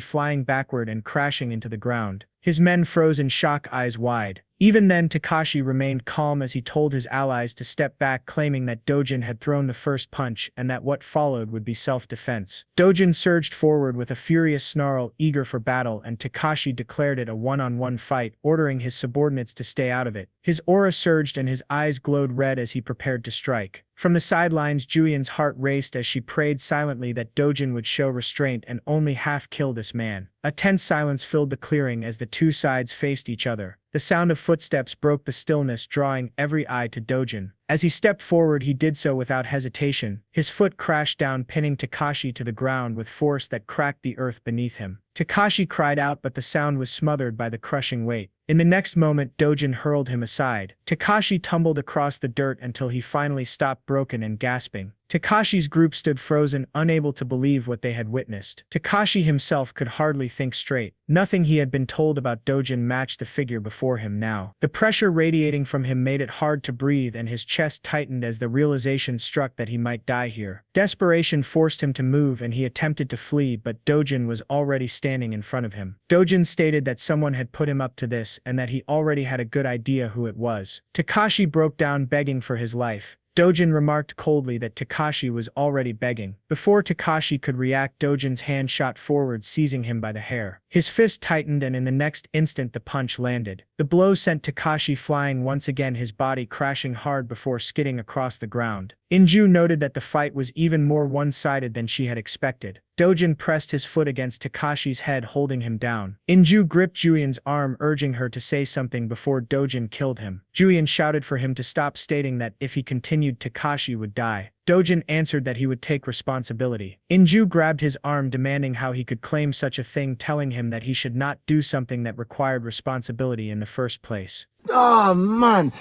flying backward and crashing into the ground. His men froze in shock, eyes wide. Even then Tekashi remained calm as he told his allies to step back, claiming that Dojan had thrown the first punch and that what followed would be self-defense. Dojan surged forward with a furious snarl, eager for battle, and Tekashi declared it a one-on-one fight, ordering his subordinates to stay out of it. His aura surged and his eyes glowed red as he prepared to strike. From the sidelines Juian's heart raced as she prayed silently that Dojan would show restraint and only half kill this man. A tense silence filled the clearing as the two sides faced each other. The sound of footsteps broke the stillness, drawing every eye to Dojan. As he stepped forward he did so without hesitation. His foot crashed down, pinning Tekashi to the ground with force that cracked the earth beneath him. Tekashi cried out, but the sound was smothered by the crushing weight. In the next moment Dojan hurled him aside. Tekashi tumbled across the dirt until he finally stopped, broken and gasping. Tekashi's group stood frozen, unable to believe what they had witnessed. Tekashi himself could hardly think straight. Nothing he had been told about Dojan matched the figure before him now. The pressure radiating from him made it hard to breathe, and his chest tightened as the realization struck that he might die here. Desperation forced him to move and he attempted to flee, but Dojan was already standing in front of him. Dojan stated that someone had put him up to this and that he already had a good idea who it was. Tekashi broke down, begging for his life. Dojan remarked coldly that Tekashi was already begging. Before Tekashi could react, Dojan's hand shot forward, seizing him by the hair. His fist tightened and in the next instant the punch landed. The blow sent Tekashi flying once again, his body crashing hard before skidding across the ground. Inju noted that the fight was even more one-sided than she had expected. Dojan pressed his foot against Tekashi's head, holding him down. Inju gripped Juian's arm, urging her to say something before Dojan killed him. Juian shouted for him to stop, stating that if he continued Tekashi would die. Dojan answered that he would take responsibility. Inju grabbed his arm demanding how he could claim such a thing, telling him that he should not do something that required responsibility in the first place. Oh man,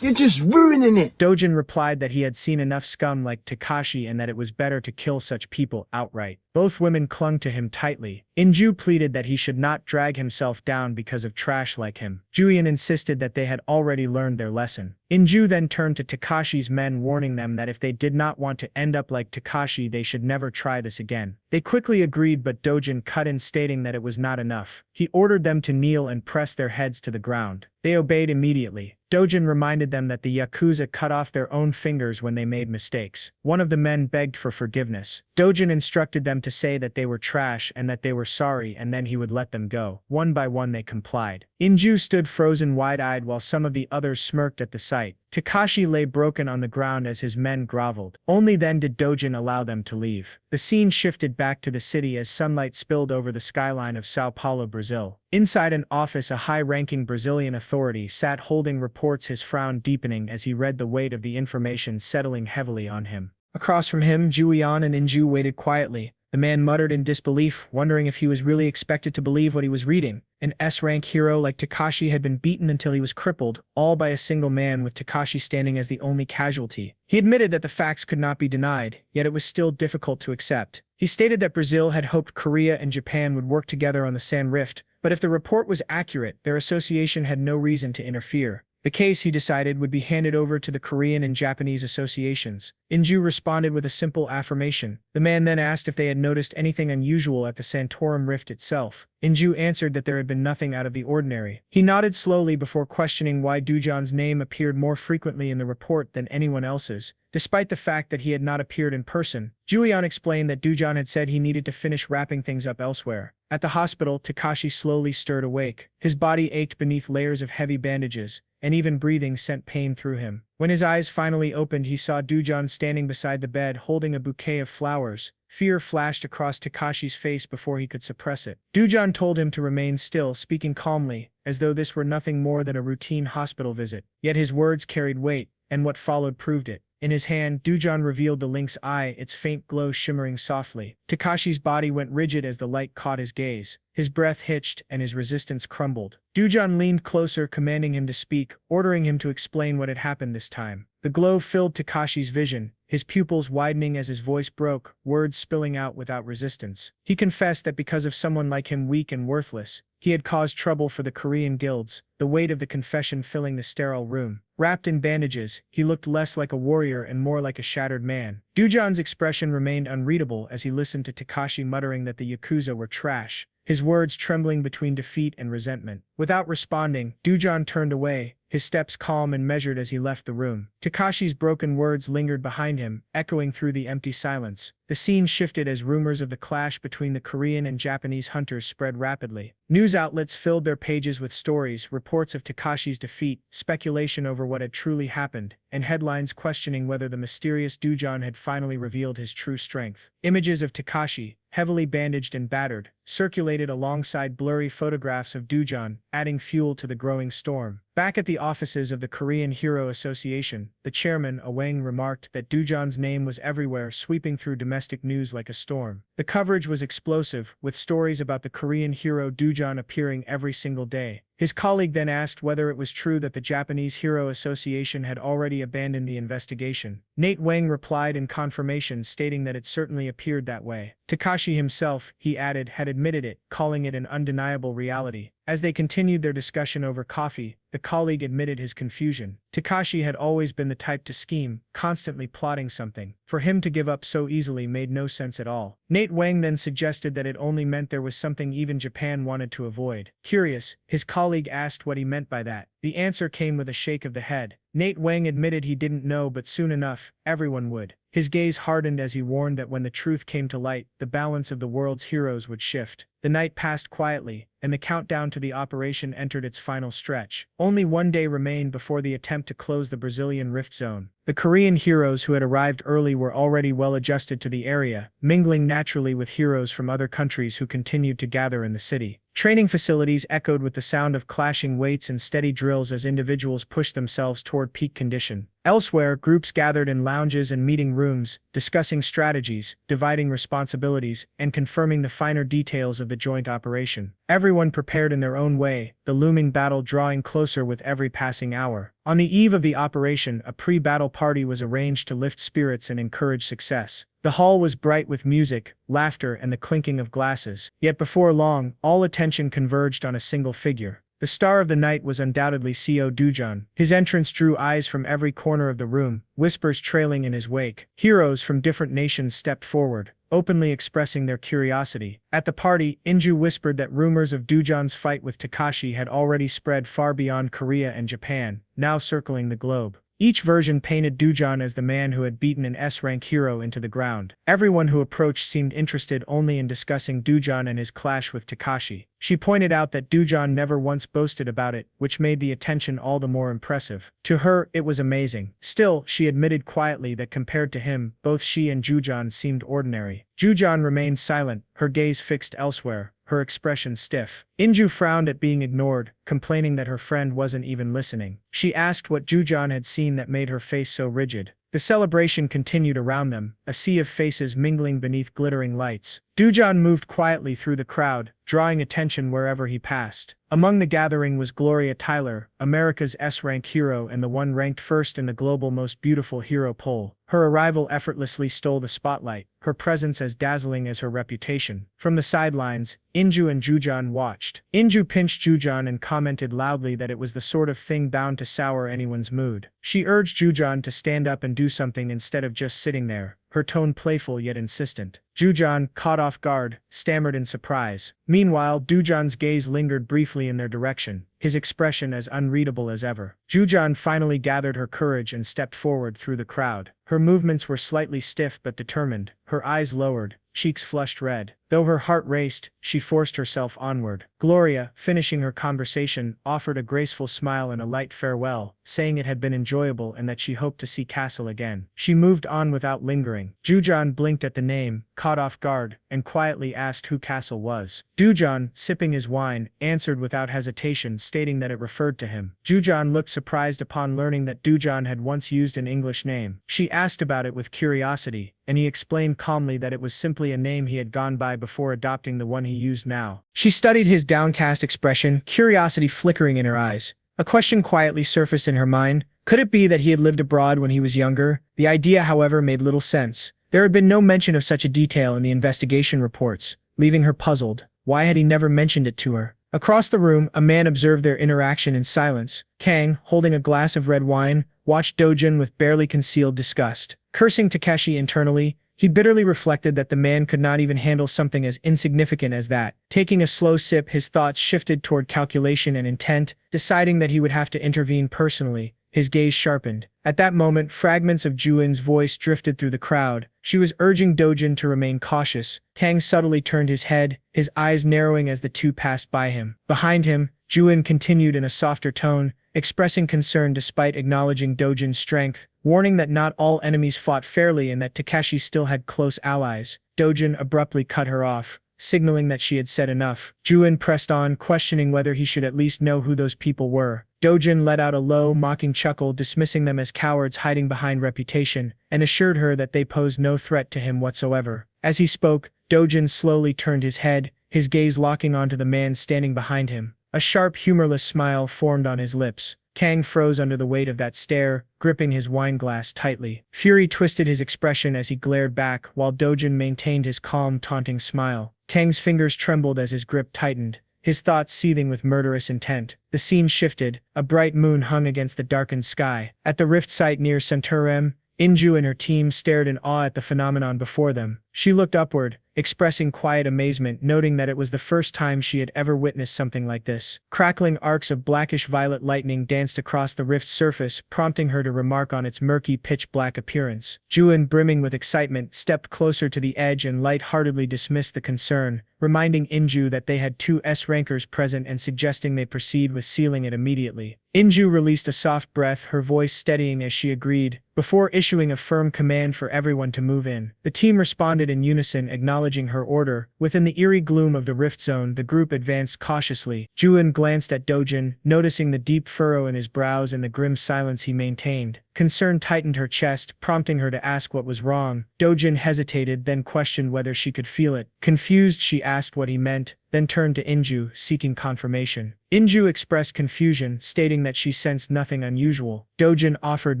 you're just ruining it. Dojan replied that he had seen enough scum like Tekashi and that it was better to kill such people outright. Both women clung to him tightly. Inju pleaded that he should not drag himself down because of trash like him. Juian insisted that they had already learned their lesson. Inju then turned to Tekashi's men, warning them that if they did not want to end up like Tekashi, they should never try this again. They quickly agreed, but Dojan cut in, stating that it was not enough. He ordered them to kneel and press their heads to the ground. They obeyed immediately. Dojan reminded them that the Yakuza cut off their own fingers when they made mistakes. One of the men begged for forgiveness. Dojan instructed them to say that they were trash and that they were sorry, and then he would let them go. One by one they complied. Inju stood frozen wide-eyed while some of the others smirked at the sight. Tekashi lay broken on the ground as his men groveled. Only then did Dojan allow them to leave. The scene shifted back to the city as sunlight spilled over the skyline of Sao Paulo, Brazil. Inside an office, a high-ranking Brazilian authority sat holding reports, his frown deepening as he read, the weight of the information settling heavily on him. Across from him, Juian and Inju waited quietly. The man muttered in disbelief, wondering if he was really expected to believe what he was reading. An S-rank hero like Tekashi had been beaten until he was crippled, all by a single man, with Tekashi standing as the only casualty. He admitted that the facts could not be denied, yet it was still difficult to accept. He stated that Brazil had hoped Korea and Japan would work together on the San Rift, but if the report was accurate, their association had no reason to interfere. The case, he decided, would be handed over to the Korean and Japanese associations. Inju responded with a simple affirmation. The man then asked if they had noticed anything unusual at the Santorum Rift itself. Inju answered that there had been nothing out of the ordinary. He nodded slowly before questioning why Dojan's name appeared more frequently in the report than anyone else's, despite the fact that he had not appeared in person. Juian explained that Dojan had said he needed to finish wrapping things up elsewhere. At the hospital, Tekashi slowly stirred awake. His body ached beneath layers of heavy bandages, and even breathing sent pain through him. When his eyes finally opened, he saw Dojan standing beside the bed holding a bouquet of flowers. Fear flashed across Tekashi's face before he could suppress it. Dojan told him to remain still, speaking calmly, as though this were nothing more than a routine hospital visit. Yet his words carried weight, and what followed proved it. In his hand, Dojan revealed the lynx eye, its faint glow shimmering softly. Tekashi's body went rigid as the light caught his gaze. His breath hitched, and his resistance crumbled. Dojan leaned closer, commanding him to speak, ordering him to explain what had happened this time. The glow filled Tekashi's vision, his pupils widening as his voice broke, words spilling out without resistance. He confessed that because of someone like him, weak and worthless, he had caused trouble for the Korean guilds, the weight of the confession filling the sterile room. Wrapped in bandages, he looked less like a warrior and more like a shattered man. Dojan's expression remained unreadable as he listened to Tekashi muttering that the Yakuza were trash, his words trembling between defeat and resentment. Without responding, Dojan turned away, his steps calm and measured as he left the room. Tekashi's broken words lingered behind him, echoing through the empty silence. The scene shifted as rumors of the clash between the Korean and Japanese hunters spread rapidly. News outlets filled their pages with stories, reports of Tekashi's defeat, speculation over what had truly happened, and headlines questioning whether the mysterious Dojan had finally revealed his true strength. Images of Tekashi, heavily bandaged and battered, circulated alongside blurry photographs of Dojan, adding fuel to the growing storm. Back at the offices of the Korean Hero Association, the chairman, Yong, remarked that Dojan's name was everywhere, sweeping through domestic news like a storm. The coverage was explosive, with stories about the Korean hero Dojan appearing every single day. His colleague then asked whether it was true that the Japanese Hero Association had already abandoned the investigation. Yong replied in confirmation, stating that it certainly appeared that way. Tekashi himself, he added, had admitted it, calling it an undeniable reality. As they continued their discussion over coffee, the colleague admitted his confusion. Tekashi had always been the type to scheme, constantly plotting something. For him to give up so easily made no sense at all. Yong then suggested that it only meant there was something even Japan wanted to avoid. Curious, his colleague asked what he meant by that. The answer came with a shake of the head. Yong admitted he didn't know, but soon enough, everyone would. His gaze hardened as he warned that when the truth came to light, the balance of the world's heroes would shift. The night passed quietly, and the countdown to the operation entered its final stretch. Only one day remained before the attempt to close the Brazilian Rift Zone. The Korean heroes who had arrived early were already well adjusted to the area, mingling naturally with heroes from other countries who continued to gather in the city. Training facilities echoed with the sound of clashing weights and steady drills as individuals pushed themselves toward peak condition. Elsewhere, groups gathered in lounges and meeting rooms, discussing strategies, dividing responsibilities, and confirming the finer details of the joint operation. Everyone prepared in their own way, the looming battle drawing closer with every passing hour. On the eve of the operation, a pre-battle party was arranged to lift spirits and encourage success. The hall was bright with music, laughter, and the clinking of glasses. Yet before long, all attention converged on a single figure. The star of the night was undoubtedly Co. Dojan. His entrance drew eyes from every corner of the room, whispers trailing in his wake. Heroes from different nations stepped forward, openly expressing their curiosity. At the party, Hiju whispered that rumors of Dojan's fight with Tekashi had already spread far beyond Korea and Japan, now circling the globe. Each version painted Dojan as the man who had beaten an S-rank hero into the ground. Everyone who approached seemed interested only in discussing Dojan and his clash with Tekashi. She pointed out that Dojan never once boasted about it, which made the attention all the more impressive. To her, it was amazing. Still, she admitted quietly that compared to him, both she and Dojan seemed ordinary. Dojan remained silent, her gaze fixed elsewhere, her expression stiff. Hiju frowned at being ignored, complaining that her friend wasn't even listening. She asked what Dojan had seen that made her face so rigid. The celebration continued around them, a sea of faces mingling beneath glittering lights. Dojan moved quietly through the crowd, drawing attention wherever he passed. Among the gathering was Gloria Tyler, America's S-rank hero and the one ranked first in the global most beautiful hero poll. Her arrival effortlessly stole the spotlight, her presence as dazzling as her reputation. From the sidelines, Hiju and Dojan watched. Hiju pinched Dojan and commented loudly that it was the sort of thing bound to sour anyone's mood. She urged Dojan to stand up and do something instead of just sitting there, her tone playful yet insistent. Dojan, caught off guard, stammered in surprise. Meanwhile, Dojan's gaze lingered briefly in their direction, his expression as unreadable as ever. Dojan finally gathered her courage and stepped forward through the crowd. Her movements were slightly stiff but determined, her eyes lowered, cheeks flushed red. Though her heart raced, she forced herself onward. Gloria, finishing her conversation, offered a graceful smile and a light farewell, saying it had been enjoyable and that she hoped to see Castle again. She moved on without lingering. Dojan blinked at the name, caught off guard, and quietly asked who Castle was. Dojan, sipping his wine, answered without hesitation, stating that it referred to him. Dojan looked surprised upon learning that Dojan had once used an English name. She asked about it with curiosity, and he explained calmly that it was simply a name he had gone by before adopting the one he used now. She studied his downcast expression, curiosity flickering in her eyes. A question quietly surfaced in her mind. Could it be that he had lived abroad when he was younger? The idea, however, made little sense. There had been no mention of such a detail in the investigation reports, leaving her puzzled. Why had he never mentioned it to her? Across the room, a man observed their interaction in silence. Kang, holding a glass of red wine, watched Dojan with barely concealed disgust. Cursing Tekashi internally, he bitterly reflected that the man could not even handle something as insignificant as that. Taking a slow sip, his thoughts shifted toward calculation and intent, deciding that he would have to intervene personally. His gaze sharpened. At that moment, fragments of Juian's voice drifted through the crowd. She was urging Dojan to remain cautious. Kang subtly turned his head, his eyes narrowing as the two passed by him. Behind him, Juian continued in a softer tone, expressing concern despite acknowledging Dojan's strength, warning that not all enemies fought fairly and that Tekashi still had close allies. Dojan abruptly cut her off, signaling that she had said enough. Juian pressed on, questioning whether he should at least know who those people were. Dojan let out a low, mocking chuckle, dismissing them as cowards hiding behind reputation, and assured her that they posed no threat to him whatsoever. As he spoke, Dojan slowly turned his head, his gaze locking onto the man standing behind him. A sharp, humorless smile formed on his lips. Kang froze under the weight of that stare, gripping his wineglass tightly. Fury twisted his expression as he glared back, while Dojan maintained his calm, taunting smile. Kang's fingers trembled as his grip tightened, his thoughts seething with murderous intent. The scene shifted. A bright moon hung against the darkened sky. At the rift site near Centurem, Hiju and her team stared in awe at the phenomenon before them. She looked upward, expressing quiet amazement, noting that it was the first time she had ever witnessed something like this. Crackling arcs of blackish-violet lightning danced across the rift's surface, prompting her to remark on its murky, pitch-black appearance. Juian, brimming with excitement, stepped closer to the edge and light-heartedly dismissed the concern, reminding Hiju that they had two S-rankers present and suggesting they proceed with sealing it immediately. Hiju released a soft breath, her voice steadying as she agreed, before issuing a firm command for everyone to move in. The team responded responded in unison, acknowledging her order. Within the eerie gloom of the rift zone, the group advanced cautiously. Juian glanced at Dojan, noticing the deep furrow in his brows and the grim silence he maintained. Concern tightened her chest, prompting her to ask what was wrong. Dojan hesitated, then questioned whether she could feel it. Confused, she asked what he meant, then turned to Inju, seeking confirmation. Inju expressed confusion, stating that she sensed nothing unusual. Dojan offered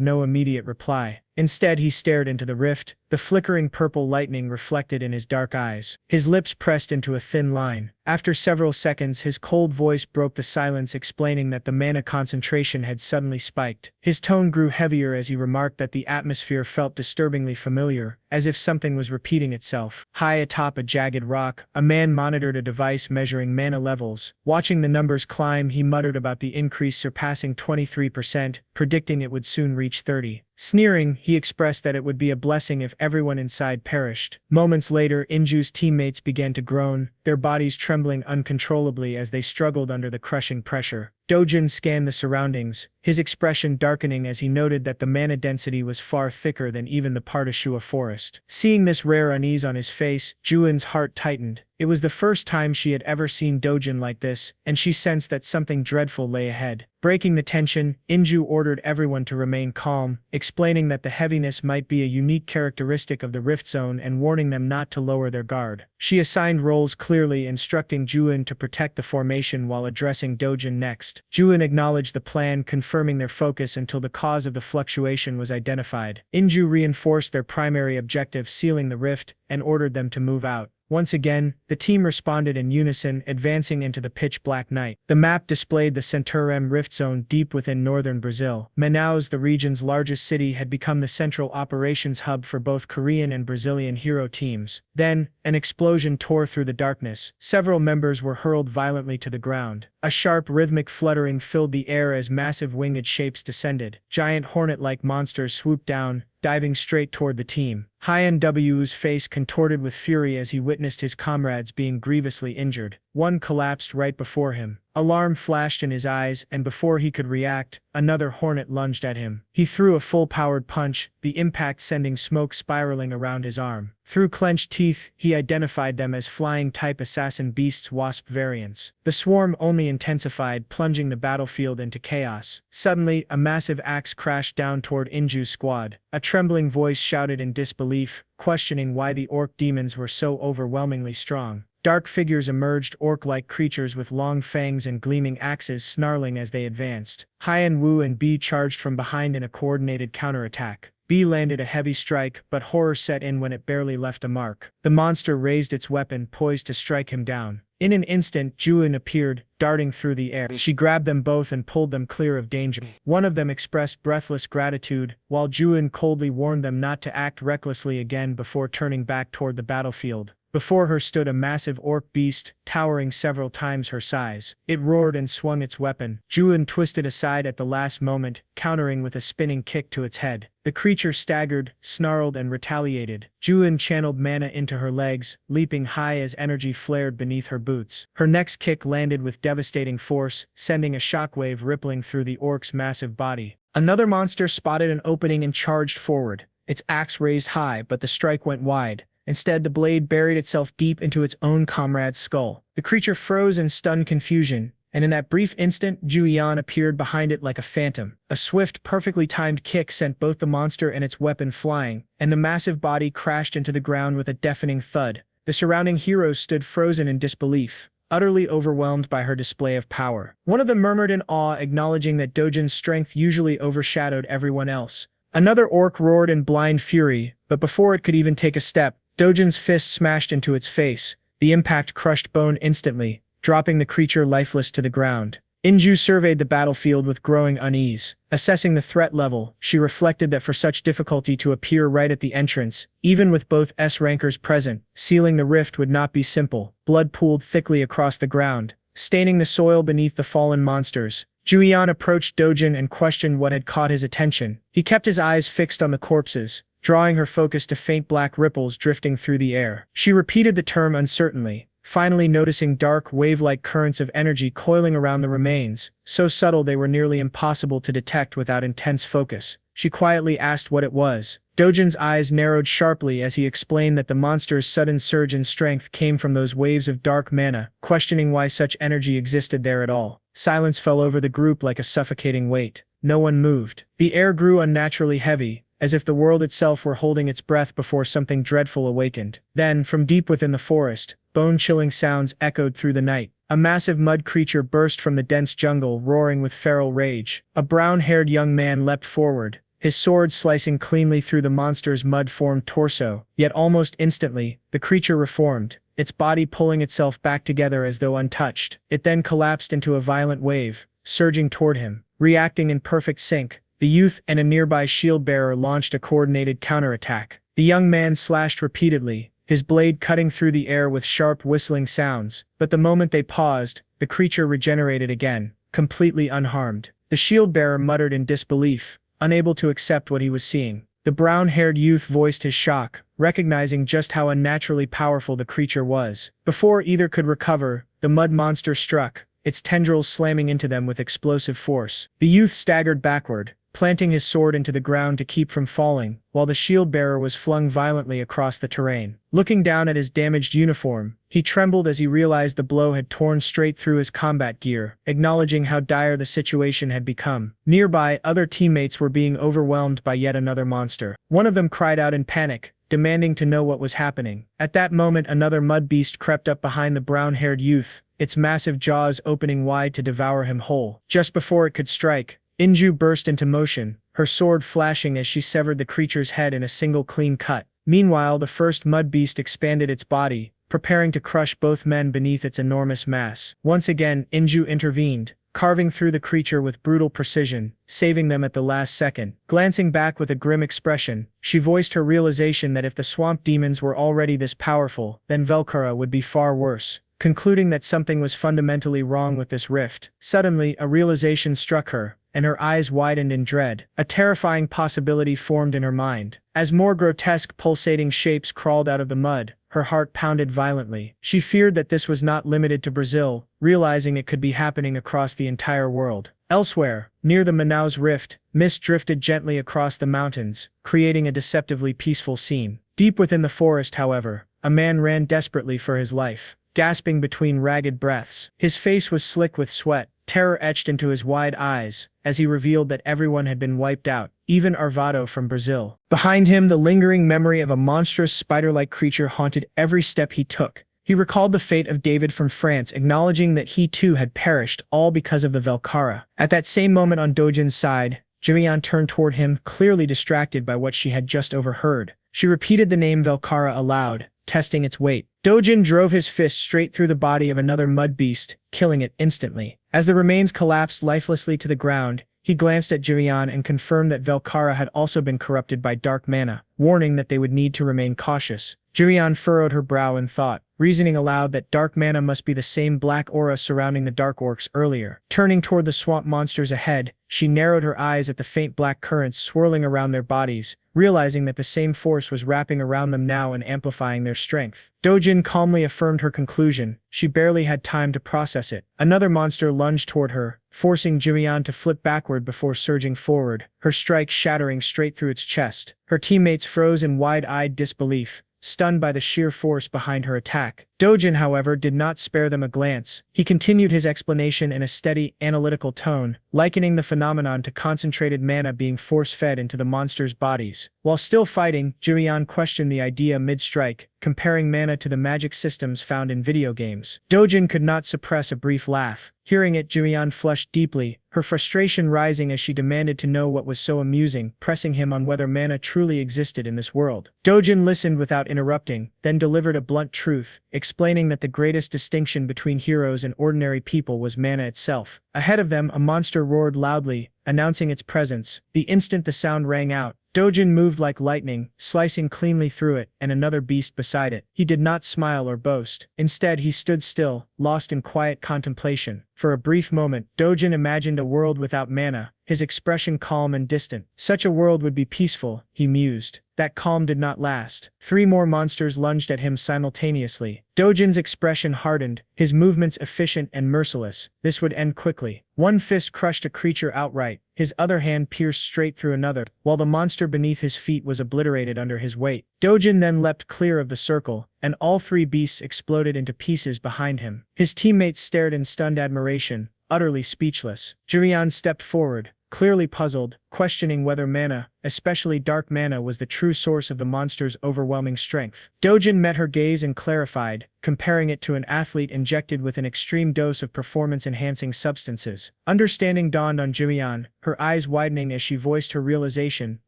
no immediate reply. Instead, he stared into the rift, the flickering purple lightning reflected in his dark eyes. His lips pressed into a thin line. After several seconds, his cold voice broke the silence, explaining that the mana concentration had suddenly spiked. His tone grew heavier as he remarked that the atmosphere felt disturbingly familiar, as if something was repeating itself. High atop a jagged rock, a man monitored a device measuring mana levels. Watching the numbers climb, he muttered about the increase surpassing 23%, predicting it would soon reach 30%. Sneering, he expressed that it would be a blessing if everyone inside perished. Moments later, Inju's teammates began to groan, their bodies trembling uncontrollably as they struggled under the crushing pressure. Dojan scanned the surroundings, his expression darkening as he noted that the mana density was far thicker than even the Pardashua forest. Seeing this rare unease on his face, Juan's heart tightened. It was the first time she had ever seen Dojan like this, and she sensed that something dreadful lay ahead. Breaking the tension, Inju ordered everyone to remain calm, explaining that the heaviness might be a unique characteristic of the Rift Zone and warning them not to lower their guard. She assigned roles clearly, instructing Juian to protect the formation while addressing Dojan next. Juian acknowledged the plan, confirming their focus until the cause of the fluctuation was identified. Inju reinforced their primary objective, sealing the rift, and ordered them to move out. Once again, the team responded in unison, advancing into the pitch-black night. The map displayed the Centurem Rift Zone deep within northern Brazil. Manaus, the region's largest city, had become the central operations hub for both Korean and Brazilian hero teams. Then, an explosion tore through the darkness. Several members were hurled violently to the ground. A sharp, rhythmic fluttering filled the air as massive winged shapes descended. Giant hornet-like monsters swooped down, diving straight toward the team. Hyenw's face contorted with fury as he witnessed his comrades being grievously injured. One collapsed right before him. Alarm flashed in his eyes, and before he could react, another hornet lunged at him. He threw a full-powered punch, the impact sending smoke spiraling around his arm. Through clenched teeth, he identified them as flying-type assassin beasts, Wasp variants. The swarm only intensified, plunging the battlefield into chaos. Suddenly, a massive axe crashed down toward Inju's squad. A trembling voice shouted in disbelief, questioning why the orc demons were so overwhelmingly strong. Dark figures emerged, orc-like creatures with long fangs and gleaming axes, snarling as they advanced. Hyenwu and B charged from behind in a coordinated counterattack. B landed a heavy strike, but horror set in when it barely left a mark. The monster raised its weapon, poised to strike him down. In an instant, Juian appeared, darting through the air. She grabbed them both and pulled them clear of danger. One of them expressed breathless gratitude, while Juian coldly warned them not to act recklessly again before turning back toward the battlefield. Before her stood a massive orc beast, towering several times her size. It roared and swung its weapon. Juian twisted aside at the last moment, countering with a spinning kick to its head. The creature staggered, snarled, and retaliated. Juian channeled mana into her legs, leaping high as energy flared beneath her boots. Her next kick landed with devastating force, sending a shockwave rippling through the orc's massive body. Another monster spotted an opening and charged forward. Its axe raised high, but the strike went wide. Instead, the blade buried itself deep into its own comrade's skull. The creature froze in stunned confusion, and in that brief instant, Juian appeared behind it like a phantom. A swift, perfectly timed kick sent both the monster and its weapon flying, and the massive body crashed into the ground with a deafening thud. The surrounding heroes stood frozen in disbelief, utterly overwhelmed by her display of power. One of them murmured in awe, acknowledging that Dojan's strength usually overshadowed everyone else. Another orc roared in blind fury, but before it could even take a step, Dojan's fist smashed into its face. The impact crushed bone instantly, dropping the creature lifeless to the ground. Inju surveyed the battlefield with growing unease. Assessing the threat level, she reflected that for such difficulty to appear right at the entrance, even with both S-rankers present, sealing the rift would not be simple. Blood pooled thickly across the ground, staining the soil beneath the fallen monsters. Juian approached Dojan and questioned what had caught his attention. He kept his eyes fixed on the corpses, drawing her focus to faint black ripples drifting through the air. She repeated the term uncertainly, finally noticing dark, wave-like currents of energy coiling around the remains, so subtle they were nearly impossible to detect without intense focus. She quietly asked what it was. Dojan's eyes narrowed sharply as he explained that the monster's sudden surge in strength came from those waves of dark mana, questioning why such energy existed there at all. Silence fell over the group like a suffocating weight. No one moved. The air grew unnaturally heavy, as if the world itself were holding its breath before something dreadful awakened. Then, from deep within the forest, bone-chilling sounds echoed through the night. A massive mud creature burst from the dense jungle, roaring with feral rage. A brown-haired young man leapt forward, his sword slicing cleanly through the monster's mud-formed torso. Yet almost instantly, the creature reformed, its body pulling itself back together as though untouched. It then collapsed into a violent wave, surging toward him. Reacting in perfect sync, the youth and a nearby shield-bearer launched a coordinated counterattack. The young man slashed repeatedly, his blade cutting through the air with sharp whistling sounds, but the moment they paused, the creature regenerated again, completely unharmed. The shield-bearer muttered in disbelief, unable to accept what he was seeing. The brown-haired youth voiced his shock, recognizing just how unnaturally powerful the creature was. Before either could recover, the mud monster struck, its tendrils slamming into them with explosive force. The youth staggered backward, planting his sword into the ground to keep from falling, while the shield-bearer was flung violently across the terrain. Looking down at his damaged uniform, he trembled as he realized the blow had torn straight through his combat gear, acknowledging how dire the situation had become. Nearby, other teammates were being overwhelmed by yet another monster. One of them cried out in panic, demanding to know what was happening. At that moment, another mud beast crept up behind the brown-haired youth, its massive jaws opening wide to devour him whole. Just before it could strike, Hiju burst into motion, her sword flashing as she severed the creature's head in a single clean cut. Meanwhile, the first mud beast expanded its body, preparing to crush both men beneath its enormous mass. Once again, Hiju intervened, carving through the creature with brutal precision, saving them at the last second. Glancing back with a grim expression, she voiced her realization that if the swamp demons were already this powerful, then Velcara would be far worse. Concluding that something was fundamentally wrong with this rift, suddenly a realization struck her, and her eyes widened in dread. A terrifying possibility formed in her mind. As more grotesque pulsating shapes crawled out of the mud, her heart pounded violently. She feared that this was not limited to Brazil, realizing it could be happening across the entire world. Elsewhere, near the Manaus Rift, mist drifted gently across the mountains, creating a deceptively peaceful scene. Deep within the forest, however, a man ran desperately for his life, gasping between ragged breaths. His face was slick with sweat, terror etched into his wide eyes, as he revealed that everyone had been wiped out, even Arvado from Brazil. Behind him, the lingering memory of a monstrous spider-like creature haunted every step he took. He recalled the fate of David from France, acknowledging that he too had perished, all because of the Velcara. At that same moment on Dojan's side, Juian turned toward him, clearly distracted by what she had just overheard. She repeated the name Velcara aloud, testing its weight. Dojan drove his fist straight through the body of another mud beast, killing it instantly. As the remains collapsed lifelessly to the ground, he glanced at Juian and confirmed that Velcara had also been corrupted by dark mana, warning that they would need to remain cautious. Juian furrowed her brow in thought, reasoning aloud that dark mana must be the same black aura surrounding the dark orcs earlier. Turning toward the swamp monsters ahead, she narrowed her eyes at the faint black currents swirling around their bodies, realizing that the same force was wrapping around them now and amplifying their strength. Dojan calmly affirmed her conclusion. She barely had time to process it. Another monster lunged toward her, forcing Juian to flip backward before surging forward, her strike shattering straight through its chest. Her teammates froze in wide-eyed disbelief, stunned by the sheer force behind her attack. Dojan, however, did not spare them a glance. He continued his explanation in a steady, analytical tone, likening the phenomenon to concentrated mana being force-fed into the monsters' bodies. While still fighting, Juian questioned the idea mid-strike, comparing mana to the magic systems found in video games. Dojan could not suppress a brief laugh. Hearing it, Juian flushed deeply, her frustration rising as she demanded to know what was so amusing, pressing him on whether mana truly existed in this world. Dojan listened without interrupting, then delivered a blunt truth, explaining that the greatest distinction between heroes and ordinary people was mana itself. Ahead of them, a monster roared loudly, announcing its presence. The instant the sound rang out, Dojan moved like lightning, slicing cleanly through it, and another beast beside it. He did not smile or boast. Instead, he stood still, lost in quiet contemplation. For a brief moment, Dojan imagined a world without mana, his expression calm and distant. Such a world would be peaceful, he mused. That calm did not last. 3 more monsters lunged at him simultaneously. Dojan's expression hardened, his movements efficient and merciless. This would end quickly. One fist crushed a creature outright, his other hand pierced straight through another, while the monster beneath his feet was obliterated under his weight. Dojan then leapt clear of the circle, and all three beasts exploded into pieces behind him. His teammates stared in stunned admiration, utterly speechless. Juian stepped forward, clearly puzzled, questioning whether mana, especially dark mana, was the true source of the monster's overwhelming strength. Dojan met her gaze and clarified, comparing it to an athlete injected with an extreme dose of performance-enhancing substances. Understanding dawned on Juian, her eyes widening as she voiced her realization,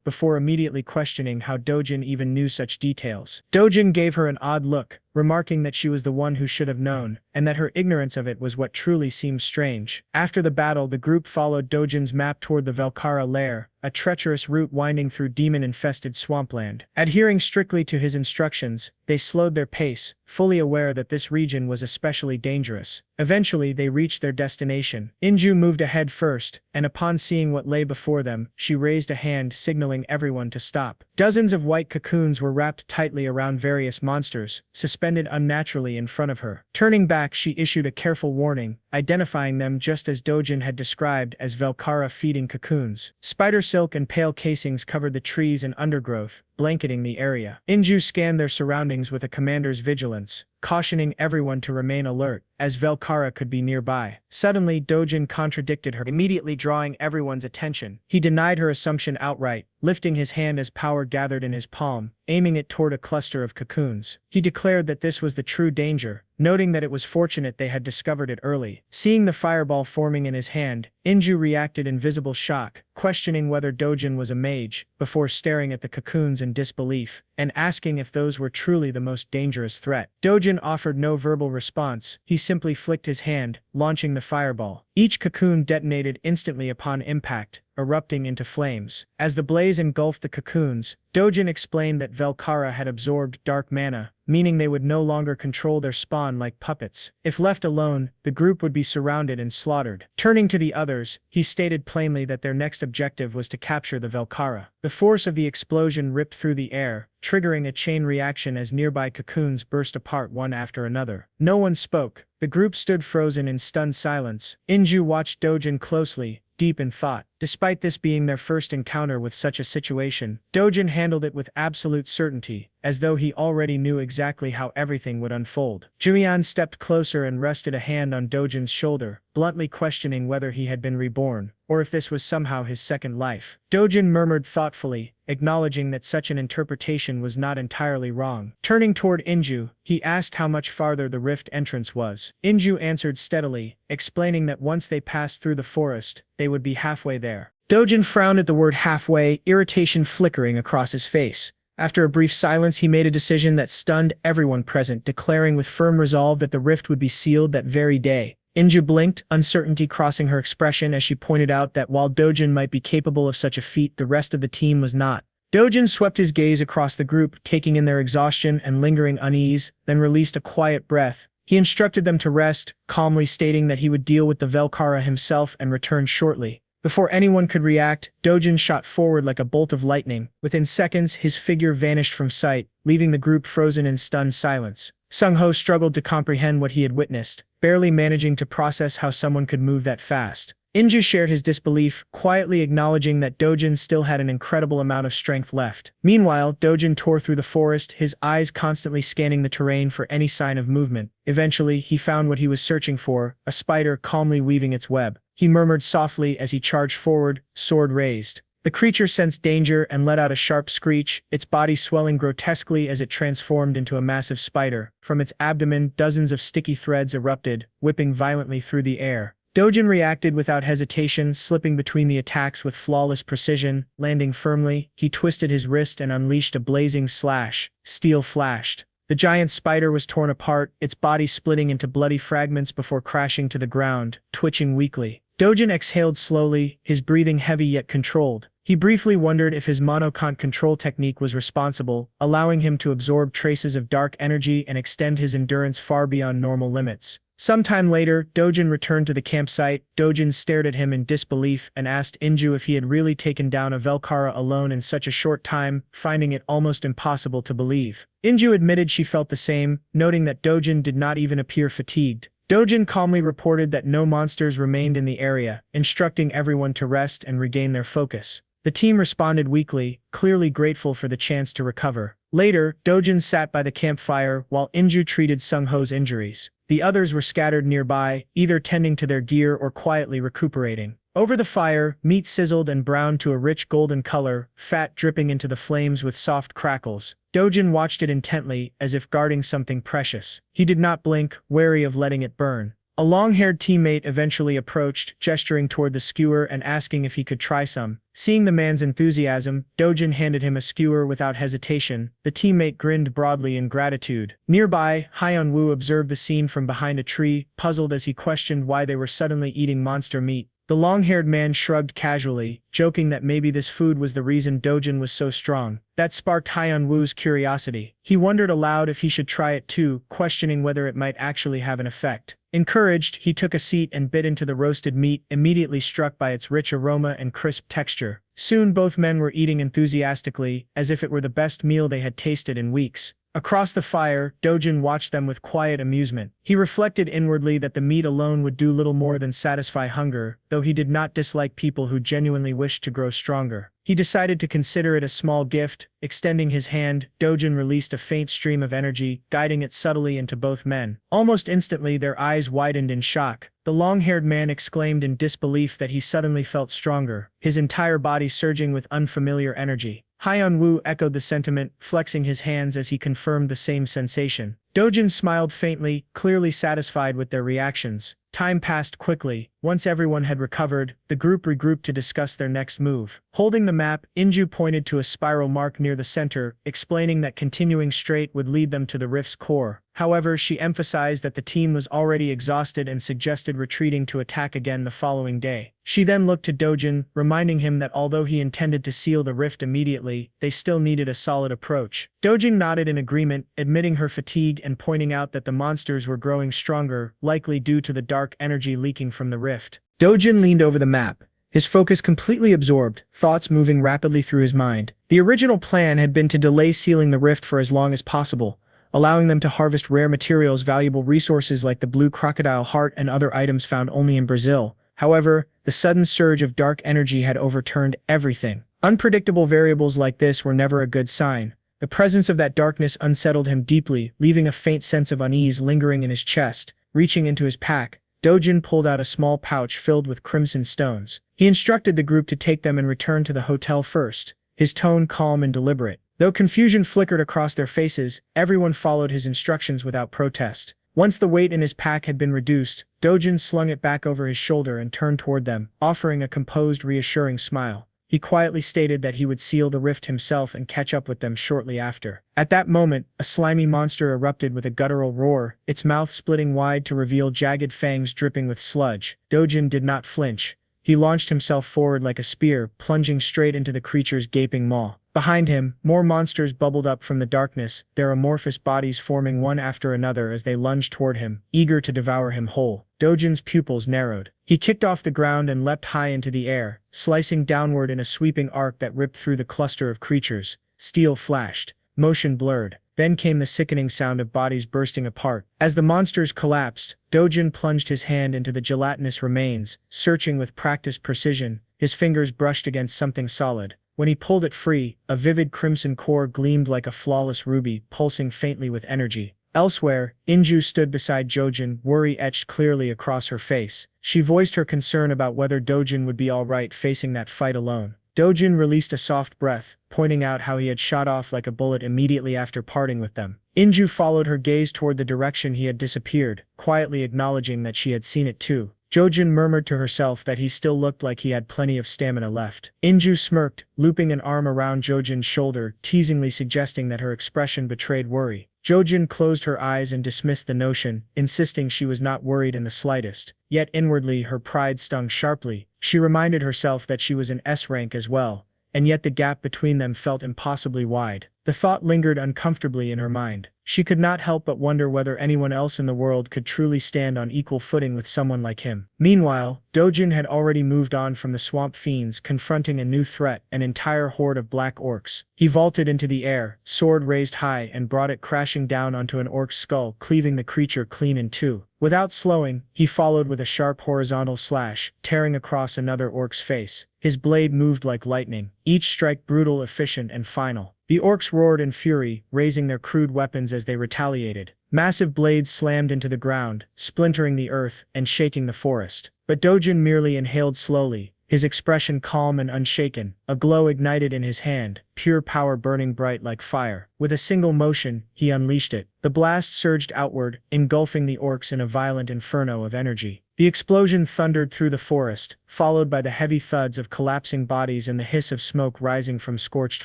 before immediately questioning how Dojan even knew such details. Dojan gave her an odd look, remarking that she was the one who should have known, and that her ignorance of it was what truly seemed strange. After the battle, the group followed Dojan's map toward the Velcara lair, a treacherous route winding through demon-infested swampland. Adhering strictly to his instructions, they slowed their pace, fully aware that this region was especially dangerous. Eventually, they reached their destination. Hiju moved ahead first, and upon seeing what lay before them, she raised a hand signaling everyone to stop. Dozens of white cocoons were wrapped tightly around various monsters, suspended unnaturally in front of her. Turning back, she issued a careful warning, identifying them just as Dojan had described as Velcara feeding cocoons. Spider silk and pale casings covered the trees and undergrowth, blanketing the area. Hiju scanned their surroundings with a commander's vigilance, cautioning everyone to remain alert, as Velcara could be nearby. Suddenly, Dojan contradicted her, immediately drawing everyone's attention. He denied her assumption outright, lifting his hand as power gathered in his palm, aiming it toward a cluster of cocoons. He declared that this was the true danger, noting that it was fortunate they had discovered it early. Seeing the fireball forming in his hand, Hiju reacted in visible shock, questioning whether Dojan was a mage, before staring at the cocoons in disbelief, and asking if those were truly the most dangerous threat. Dojan offered no verbal response, he simply flicked his hand, launching the fireball. Each cocoon detonated instantly upon impact, erupting into flames. As the blaze engulfed the cocoons, Dojan explained that Velcara had absorbed dark mana, meaning they would no longer control their spawn like puppets. If left alone, the group would be surrounded and slaughtered. Turning to the others, he stated plainly that their next objective was to capture the Velcara. The force of the explosion ripped through the air, triggering a chain reaction as nearby cocoons burst apart one after another. No one spoke. The group stood frozen in stunned silence. Hiju watched Dojan closely, deep in thought. Despite this being their first encounter with such a situation, Dojan handled it with absolute certainty, as though he already knew exactly how everything would unfold. Juian stepped closer and rested a hand on Dojan's shoulder, bluntly questioning whether he had been reborn, or if this was somehow his second life. Dojan murmured thoughtfully, acknowledging that such an interpretation was not entirely wrong. Turning toward Hiju, he asked how much farther the rift entrance was. Hiju answered steadily, explaining that once they passed through the forest, they would be halfway there. Dojan frowned at the word halfway, irritation flickering across his face. After a brief silence, he made a decision that stunned everyone present, declaring with firm resolve that the rift would be sealed that very day. Hiju blinked, uncertainty crossing her expression as she pointed out that while Dojan might be capable of such a feat, the rest of the team was not. Dojan swept his gaze across the group, taking in their exhaustion and lingering unease, then released a quiet breath. He instructed them to rest, calmly stating that he would deal with the Velcara himself and return shortly. Before anyone could react, Dojan shot forward like a bolt of lightning. Within seconds, his figure vanished from sight, leaving the group frozen in stunned silence. Sung-ho struggled to comprehend what he had witnessed, barely managing to process how someone could move that fast. Hiju shared his disbelief, quietly acknowledging that Dojan still had an incredible amount of strength left. Meanwhile, Dojan tore through the forest, his eyes constantly scanning the terrain for any sign of movement. Eventually, he found what he was searching for, a spider calmly weaving its web. He murmured softly as he charged forward, sword raised. The creature sensed danger and let out a sharp screech, its body swelling grotesquely as it transformed into a massive spider. From its abdomen, dozens of sticky threads erupted, whipping violently through the air. Dojan reacted without hesitation, slipping between the attacks with flawless precision. Landing firmly, he twisted his wrist and unleashed a blazing slash. Steel flashed. The giant spider was torn apart, its body splitting into bloody fragments before crashing to the ground, twitching weakly. Dojan exhaled slowly, his breathing heavy yet controlled. He briefly wondered if his monocont control technique was responsible, allowing him to absorb traces of dark energy and extend his endurance far beyond normal limits. Sometime later, Dojan returned to the campsite. Dojan stared at him in disbelief and asked Hiju if he had really taken down a Velcara alone in such a short time, finding it almost impossible to believe. Hiju admitted she felt the same, noting that Dojan did not even appear fatigued. Dojan calmly reported that no monsters remained in the area, instructing everyone to rest and regain their focus. The team responded weakly, clearly grateful for the chance to recover. Later, Dojan sat by the campfire while Inju treated Sung-ho's injuries. The others were scattered nearby, either tending to their gear or quietly recuperating. Over the fire, meat sizzled and browned to a rich golden color, fat dripping into the flames with soft crackles. Dojan watched it intently, as if guarding something precious. He did not blink, wary of letting it burn. A long-haired teammate eventually approached, gesturing toward the skewer and asking if he could try some. Seeing the man's enthusiasm, Dojan handed him a skewer without hesitation. The teammate grinned broadly in gratitude. Nearby, Hyun-woo observed the scene from behind a tree, puzzled as he questioned why they were suddenly eating monster meat. The long-haired man shrugged casually, joking that maybe this food was the reason Dojan was so strong. That sparked Hyun-woo's curiosity. He wondered aloud if he should try it too, questioning whether it might actually have an effect. Encouraged, he took a seat and bit into the roasted meat, immediately struck by its rich aroma and crisp texture. Soon both men were eating enthusiastically, as if it were the best meal they had tasted in weeks. Across the fire, Dojan watched them with quiet amusement. He reflected inwardly that the meat alone would do little more than satisfy hunger, though he did not dislike people who genuinely wished to grow stronger. He decided to consider it a small gift. Extending his hand, Dojan released a faint stream of energy, guiding it subtly into both men. Almost instantly, their eyes widened in shock. The long-haired man exclaimed in disbelief that he suddenly felt stronger, his entire body surging with unfamiliar energy. Hyun-woo echoed the sentiment, flexing his hands as he confirmed the same sensation. Dojan smiled faintly, clearly satisfied with their reactions. Time passed quickly. Once everyone had recovered, the group regrouped to discuss their next move. Holding the map, Inju pointed to a spiral mark near the center, explaining that continuing straight would lead them to the rift's core. However, she emphasized that the team was already exhausted and suggested retreating to attack again the following day. She then looked to Dojan, reminding him that although he intended to seal the rift immediately, they still needed a solid approach. Dojan nodded in agreement, admitting her fatigue and pointing out that the monsters were growing stronger, likely due to the dark energy leaking from the rift. Dojan leaned over the map, his focus completely absorbed, thoughts moving rapidly through his mind. The original plan had been to delay sealing the rift for as long as possible, allowing them to harvest rare materials, valuable resources like the blue crocodile heart and other items found only in Brazil. However, the sudden surge of dark energy had overturned everything. Unpredictable variables like this were never a good sign. The presence of that darkness unsettled him deeply, leaving a faint sense of unease lingering in his chest. Reaching into his pack, Dojan pulled out a small pouch filled with crimson stones. He instructed the group to take them and return to the hotel first, his tone calm and deliberate. Though confusion flickered across their faces, everyone followed his instructions without protest. Once the weight in his pack had been reduced, Dojan slung it back over his shoulder and turned toward them, offering a composed, reassuring smile. He quietly stated that he would seal the rift himself and catch up with them shortly after. At that moment, a slimy monster erupted with a guttural roar, its mouth splitting wide to reveal jagged fangs dripping with sludge. Dojan did not flinch. He launched himself forward like a spear, plunging straight into the creature's gaping maw. Behind him, more monsters bubbled up from the darkness, their amorphous bodies forming one after another as they lunged toward him, eager to devour him whole. Dojan's pupils narrowed. He kicked off the ground and leapt high into the air, slicing downward in a sweeping arc that ripped through the cluster of creatures. Steel flashed, motion blurred. Then came the sickening sound of bodies bursting apart. As the monsters collapsed, Dojan plunged his hand into the gelatinous remains, searching with practiced precision. His fingers brushed against something solid. When he pulled it free, a vivid crimson core gleamed like a flawless ruby, pulsing faintly with energy. Elsewhere, Inju stood beside Dojan, worry etched clearly across her face. She voiced her concern about whether Dojan would be all right facing that fight alone. Dojan released a soft breath, pointing out how he had shot off like a bullet immediately after parting with them. Inju followed her gaze toward the direction he had disappeared, quietly acknowledging that she had seen it too. Dojan murmured to herself that he still looked like he had plenty of stamina left. Inju smirked, looping an arm around Dojan's shoulder, teasingly suggesting that her expression betrayed worry. Dojan closed her eyes and dismissed the notion, insisting she was not worried in the slightest. Yet inwardly her pride stung sharply. She reminded herself that she was in S rank as well, and yet the gap between them felt impossibly wide. The thought lingered uncomfortably in her mind. She could not help but wonder whether anyone else in the world could truly stand on equal footing with someone like him. Meanwhile, Dojan had already moved on from the swamp fiends, confronting a new threat, an entire horde of black orcs. He vaulted into the air, sword raised high, and brought it crashing down onto an orc's skull, cleaving the creature clean in two. Without slowing, he followed with a sharp horizontal slash, tearing across another orc's face. His blade moved like lightning, each strike brutal, efficient, and final. The orcs roared in fury, raising their crude weapons as they retaliated. Massive blades slammed into the ground, splintering the earth and shaking the forest. But Dojan merely inhaled slowly, his expression calm and unshaken, a glow ignited in his hand, pure power burning bright like fire. With a single motion, he unleashed it. The blast surged outward, engulfing the orcs in a violent inferno of energy. The explosion thundered through the forest, followed by the heavy thuds of collapsing bodies and the hiss of smoke rising from scorched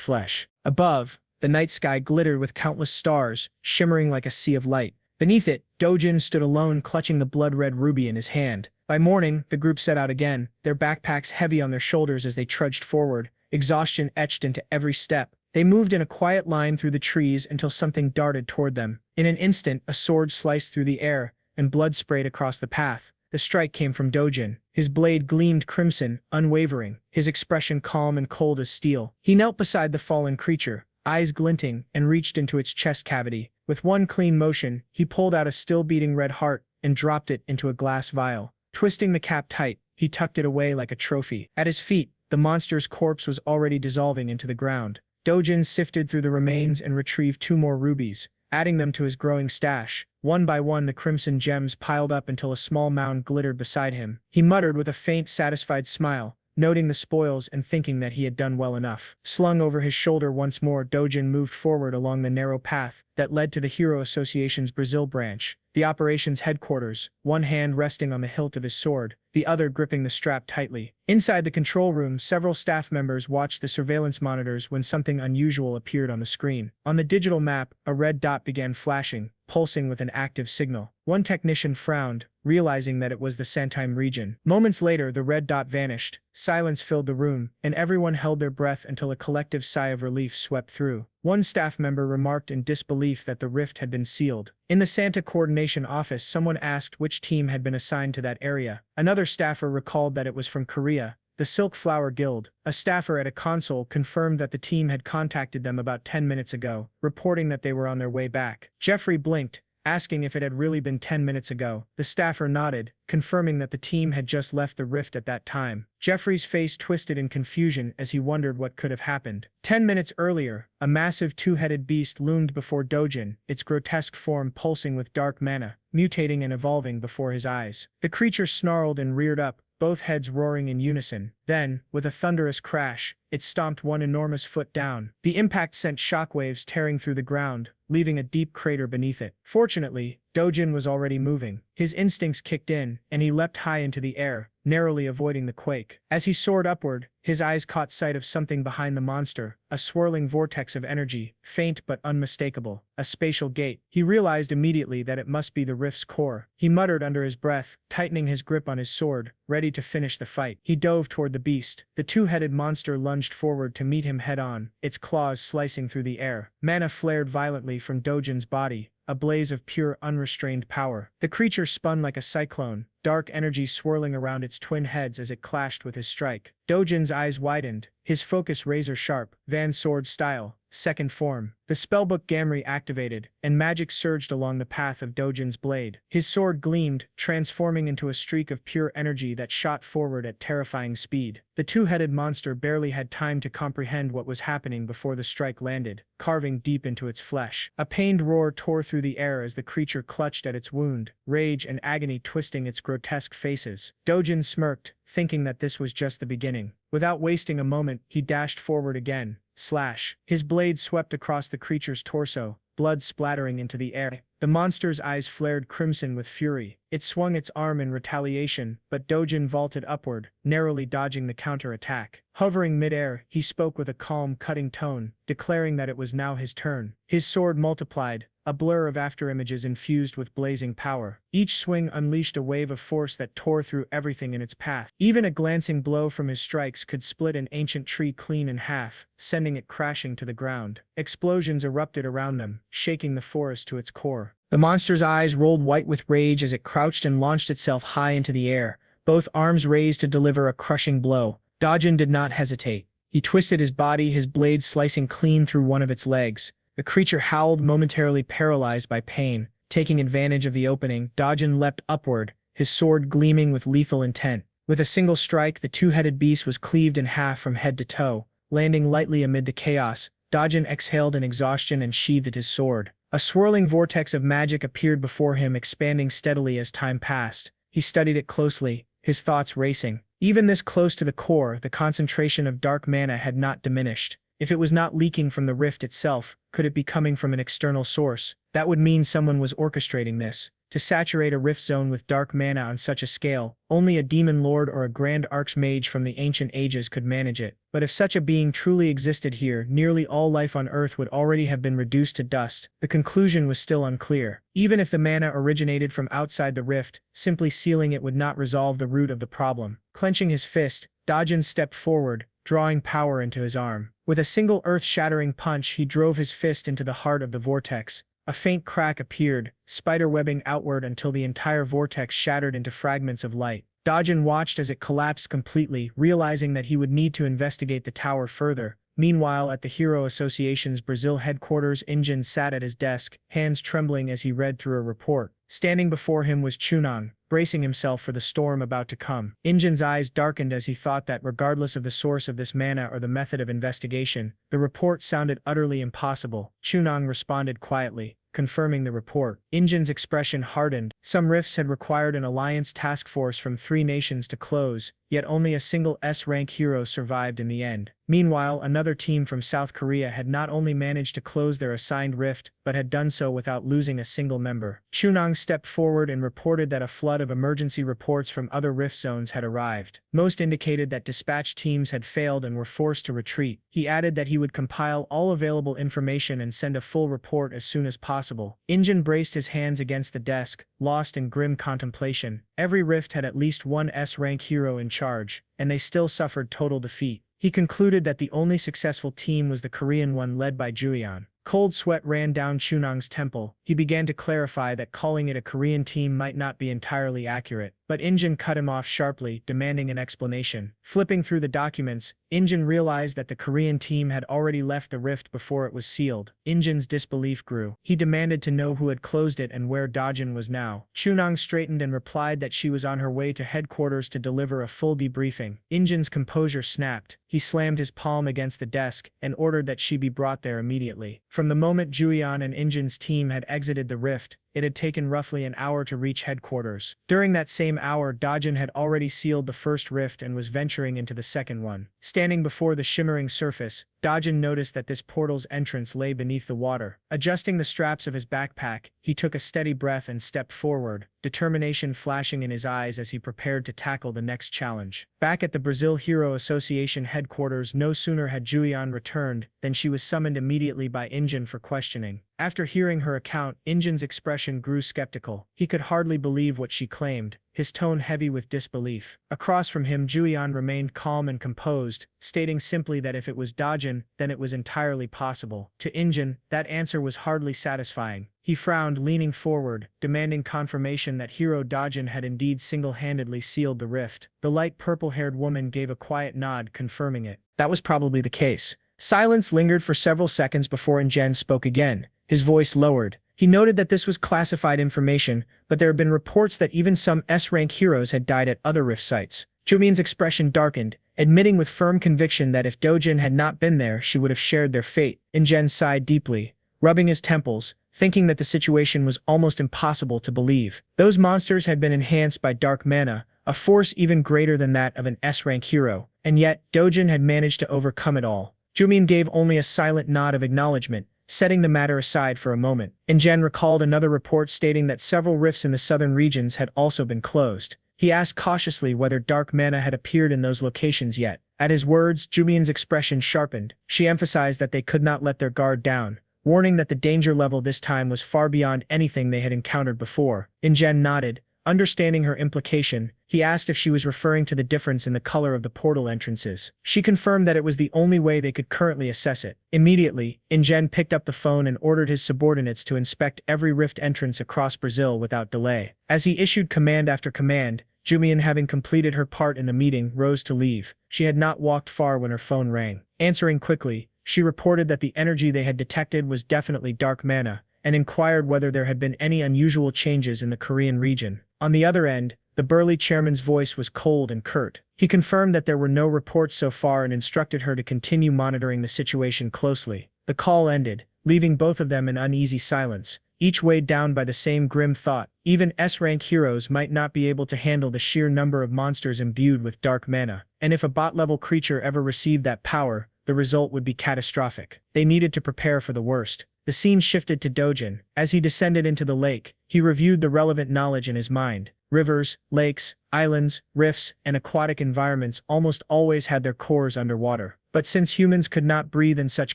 flesh. Above, the night sky glittered with countless stars, shimmering like a sea of light. Beneath it, Dojan stood alone, clutching the blood-red ruby in his hand. By morning, the group set out again, their backpacks heavy on their shoulders as they trudged forward, exhaustion etched into every step. They moved in a quiet line through the trees until something darted toward them. In an instant, a sword sliced through the air, and blood sprayed across the path. The strike came from Dojan. His blade gleamed crimson, unwavering, his expression calm and cold as steel. He knelt beside the fallen creature, eyes glinting, and reached into its chest cavity. With one clean motion, he pulled out a still-beating red heart and dropped it into a glass vial. Twisting the cap tight, he tucked it away like a trophy. At his feet, the monster's corpse was already dissolving into the ground. Dojan sifted through the remains and retrieved 2 more rubies, adding them to his growing stash. One by one, the crimson gems piled up until a small mound glittered beside him. He muttered with a faint, satisfied smile, noting the spoils and thinking that he had done well enough. Slung over his shoulder once more, Dojan moved forward along the narrow path that led to the Hero Association's Brazil branch, the operations headquarters, one hand resting on the hilt of his sword, the other gripping the strap tightly. Inside the control room, several staff members watched the surveillance monitors when something unusual appeared on the screen. On the digital map, a red dot began flashing, pulsing with an active signal. One technician frowned, realizing that it was the Santime region. Moments later, the red dot vanished. Silence filled the room, and everyone held their breath until a collective sigh of relief swept through. One staff member remarked in disbelief that the rift had been sealed. In the Santa Coordination office, someone asked which team had been assigned to that area. Another staffer recalled that it was from Korea, the Silk Flower Guild. A staffer at a console confirmed that the team had contacted them about 10 minutes ago, reporting that they were on their way back. Jeffrey blinked, asking if it had really been 10 minutes ago. The staffer nodded, confirming that the team had just left the rift at that time. Jeffrey's face twisted in confusion as he wondered what could have happened. 10 minutes earlier, a massive 2-headed beast loomed before Dojan, its grotesque form pulsing with dark mana, mutating and evolving before his eyes. The creature snarled and reared up, both heads roaring in unison. Then, with a thunderous crash, it stomped one enormous foot down. The impact sent shockwaves tearing through the ground, leaving a deep crater beneath it. Fortunately, Dojan was already moving. His instincts kicked in, and he leapt high into the air, narrowly avoiding the quake. As he soared upward, his eyes caught sight of something behind the monster, a swirling vortex of energy, faint but unmistakable, a spatial gate. He realized immediately that it must be the rift's core. He muttered under his breath, tightening his grip on his sword, ready to finish the fight. He dove toward the beast. The 2-headed monster lunged forward to meet him head-on, its claws slicing through the air. Mana flared violently from Dojan's body, a blaze of pure, unrestrained power. The creature spun like a cyclone, dark energy swirling around its twin heads as it clashed with his strike. Dojan's eyes widened, his focus razor-sharp, Van Sword style, second form. The spellbook Gamri activated, and magic surged along the path of Dojan's blade. His sword gleamed, transforming into a streak of pure energy that shot forward at terrifying speed. The 2-headed monster barely had time to comprehend what was happening before the strike landed, carving deep into its flesh. A pained roar tore through the air as the creature clutched at its wound, rage and agony twisting its grotesque faces. Dojan smirked, thinking that this was just the beginning. Without wasting a moment, he dashed forward again. Slash. His blade swept across the creature's torso, blood splattering into the air. The monster's eyes flared crimson with fury. It swung its arm in retaliation, but Dojan vaulted upward, narrowly dodging the counter-attack. Hovering mid-air, he spoke with a calm, cutting tone, declaring that it was now his turn. His sword multiplied, a blur of afterimages infused with blazing power. Each swing unleashed a wave of force that tore through everything in its path. Even a glancing blow from his strikes could split an ancient tree clean in half, sending it crashing to the ground. Explosions erupted around them, shaking the forest to its core. The monster's eyes rolled white with rage as it crouched and launched itself high into the air, both arms raised to deliver a crushing blow. Dojan did not hesitate. He twisted his body, his blade slicing clean through one of its legs. The creature howled, momentarily paralyzed by pain. Taking advantage of the opening, Dojan leapt upward, his sword gleaming with lethal intent. With a single strike, the two-headed beast was cleaved in half from head to toe. Landing lightly amid the chaos, Dojan exhaled in exhaustion and sheathed his sword. A swirling vortex of magic appeared before him, expanding steadily as time passed. He studied it closely, his thoughts racing. Even this close to the core, the concentration of dark mana had not diminished. If it was not leaking from the rift itself, could it be coming from an external source? That would mean someone was orchestrating this. To saturate a rift zone with dark mana on such a scale, only a demon lord or a grand archmage from the ancient ages could manage it. But if such a being truly existed here, nearly all life on Earth would already have been reduced to dust. The conclusion was still unclear. Even if the mana originated from outside the rift, simply sealing it would not resolve the root of the problem. Clenching his fist, Dojan stepped forward, drawing power into his arm. With a single earth-shattering punch, he drove his fist into the heart of the vortex. A faint crack appeared, spider-webbing outward until the entire vortex shattered into fragments of light. Dojan watched as it collapsed completely, realizing that he would need to investigate the tower further. Meanwhile, at the Hero Association's Brazil headquarters, Injin sat at his desk, hands trembling as he read through a report. Standing before him was Chunang, bracing himself for the storm about to come. Injin's eyes darkened as he thought that regardless of the source of this mana or the method of investigation, the report sounded utterly impossible. Chunang responded quietly, confirming the report. Injin's expression hardened. Some rifts had required an alliance task force from 3 nations to close, yet only a single S-rank hero survived in the end. Meanwhile, another team from South Korea had not only managed to close their assigned rift, but had done so without losing a single member. Chunang stepped forward and reported that a flood of emergency reports from other rift zones had arrived. Most indicated that dispatch teams had failed and were forced to retreat. He added that he would compile all available information and send a full report as soon as possible. Injin braced his hands against the desk, lost in grim contemplation. Every rift had at least one S-rank hero in charge, and they still suffered total defeat. He concluded that the only successful team was the Korean one led by Juian. Cold sweat ran down Chunang's temple. He began to clarify that calling it a Korean team might not be entirely accurate. But Injin cut him off sharply, demanding an explanation. Flipping through the documents, Injin realized that the Korean team had already left the rift before it was sealed. Injin's disbelief grew. He demanded to know who had closed it and where Dojan was now. Chunang straightened and replied that she was on her way to headquarters to deliver a full debriefing. Injin's composure snapped. He slammed his palm against the desk and ordered that she be brought there immediately. From the moment Juian and Injin's team had exited the rift, it had taken roughly an hour to reach headquarters. During that same hour, Dojan had already sealed the first rift and was venturing into the second one. Standing before the shimmering surface, Dojan noticed that this portal's entrance lay beneath the water. Adjusting the straps of his backpack, he took a steady breath and stepped forward, determination flashing in his eyes as he prepared to tackle the next challenge. Back at the Brazil Hero Association headquarters, no sooner had Juian returned than she was summoned immediately by Injin for questioning. After hearing her account, Injin's expression grew skeptical. He could hardly believe what she claimed, his tone heavy with disbelief. Across from him, Juian remained calm and composed, stating simply that if it was Dojan, then it was entirely possible. To Injin, that answer was hardly satisfying. He frowned, leaning forward, demanding confirmation that Hero Dojan had indeed single-handedly sealed the rift. The light purple-haired woman gave a quiet nod, confirming it. That was probably the case. Silence lingered for several seconds before Injin spoke again. His voice lowered. He noted that this was classified information, but there had been reports that even some S-rank heroes had died at other rift sites. Jumian's expression darkened, admitting with firm conviction that if Dojan had not been there, she would have shared their fate. Injin sighed deeply, rubbing his temples, thinking that the situation was almost impossible to believe. Those monsters had been enhanced by dark mana, a force even greater than that of an S-rank hero, and yet Dojan had managed to overcome it all. Jumian gave only a silent nod of acknowledgement, setting the matter aside for a moment. Injin recalled another report stating that several rifts in the southern regions had also been closed. He asked cautiously whether dark mana had appeared in those locations yet. At his words, Jumian's expression sharpened. She emphasized that they could not let their guard down. warning that the danger level this time was far beyond anything they had encountered before. Injen nodded. Understanding her implication, he asked if she was referring to the difference in the color of the portal entrances. She confirmed that it was the only way they could currently assess it. Immediately, Injen picked up the phone and ordered his subordinates to inspect every rift entrance across Brazil without delay. As he issued command after command, Juian, having completed her part in the meeting, rose to leave. She had not walked far when her phone rang. Answering quickly, she reported that the energy they had detected was definitely dark mana, and inquired whether there had been any unusual changes in the Korean region. On the other end, the burly chairman's voice was cold and curt. He confirmed that there were no reports so far and instructed her to continue monitoring the situation closely. The call ended, leaving both of them in uneasy silence, each weighed down by the same grim thought. Even S-rank heroes might not be able to handle the sheer number of monsters imbued with dark mana, and if a bot-level creature ever received that power, the result would be catastrophic. They needed to prepare for the worst. The scene shifted to Dojan. As he descended into the lake, he reviewed the relevant knowledge in his mind. Rivers, lakes, islands, rifts, and aquatic environments almost always had their cores underwater. But since humans could not breathe in such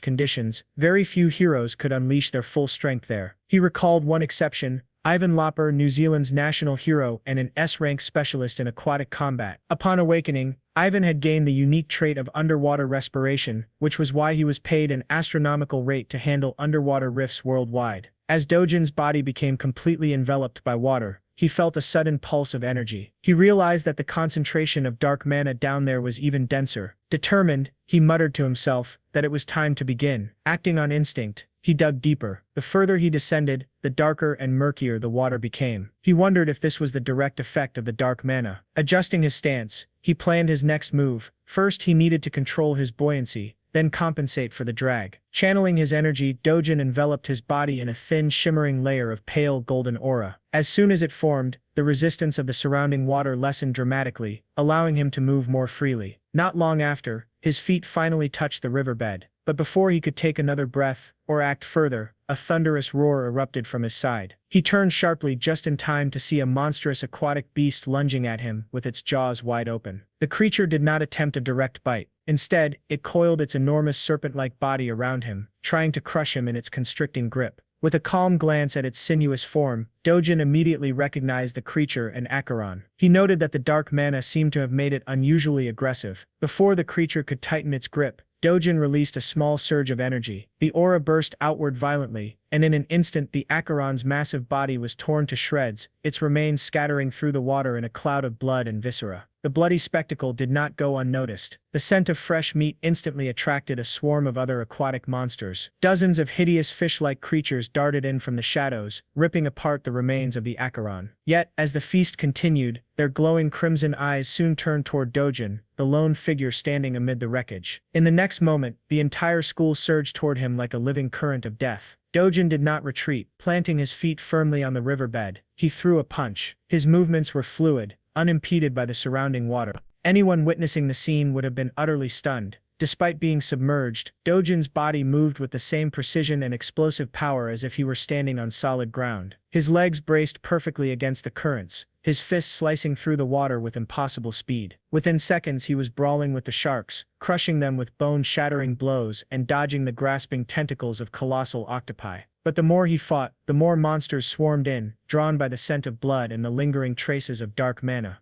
conditions, very few heroes could unleash their full strength there. He recalled one exception: Ivan Loper, New Zealand's national hero and an S-rank specialist in aquatic combat. Upon awakening, Ivan had gained the unique trait of underwater respiration, which was why he was paid an astronomical rate to handle underwater rifts worldwide. As Dojan's body became completely enveloped by water, he felt a sudden pulse of energy. He realized that the concentration of dark mana down there was even denser. Determined, he muttered to himself that it was time to begin. Acting on instinct, he dug deeper. The further he descended, the darker and murkier the water became. He wondered if this was the direct effect of the dark mana. Adjusting his stance, he planned his next move. First, he needed to control his buoyancy, then compensate for the drag. Channeling his energy, Dojan enveloped his body in a thin, shimmering layer of pale golden aura. As soon as it formed, the resistance of the surrounding water lessened dramatically, allowing him to move more freely. Not long after, his feet finally touched the riverbed. But before he could take another breath, or act further, a thunderous roar erupted from his side. He turned sharply just in time to see a monstrous aquatic beast lunging at him with its jaws wide open. The creature did not attempt a direct bite. Instead, it coiled its enormous serpent-like body around him, trying to crush him in its constricting grip. With a calm glance at its sinuous form, Dojan immediately recognized the creature and Acheron. He noted that the dark mana seemed to have made it unusually aggressive. Before the creature could tighten its grip, Dojan released a small surge of energy. The aura burst outward violently, and in an instant the Acheron's massive body was torn to shreds, its remains scattering through the water in a cloud of blood and viscera. The bloody spectacle did not go unnoticed. The scent of fresh meat instantly attracted a swarm of other aquatic monsters. Dozens of hideous fish-like creatures darted in from the shadows, ripping apart the remains of the Acheron. Yet, as the feast continued, their glowing crimson eyes soon turned toward Dojan, the lone figure standing amid the wreckage. In the next moment, the entire school surged toward him like a living current of death. Dojan did not retreat. Planting his feet firmly on the riverbed, he threw a punch. His movements were fluid, unimpeded by the surrounding water. Anyone witnessing the scene would have been utterly stunned. Despite being submerged, Dojan's body moved with the same precision and explosive power as if he were standing on solid ground. His legs braced perfectly against the currents, his fists slicing through the water with impossible speed. Within seconds he was brawling with the sharks, crushing them with bone-shattering blows and dodging the grasping tentacles of colossal octopi. But the more he fought, the more monsters swarmed in, drawn by the scent of blood and the lingering traces of dark mana.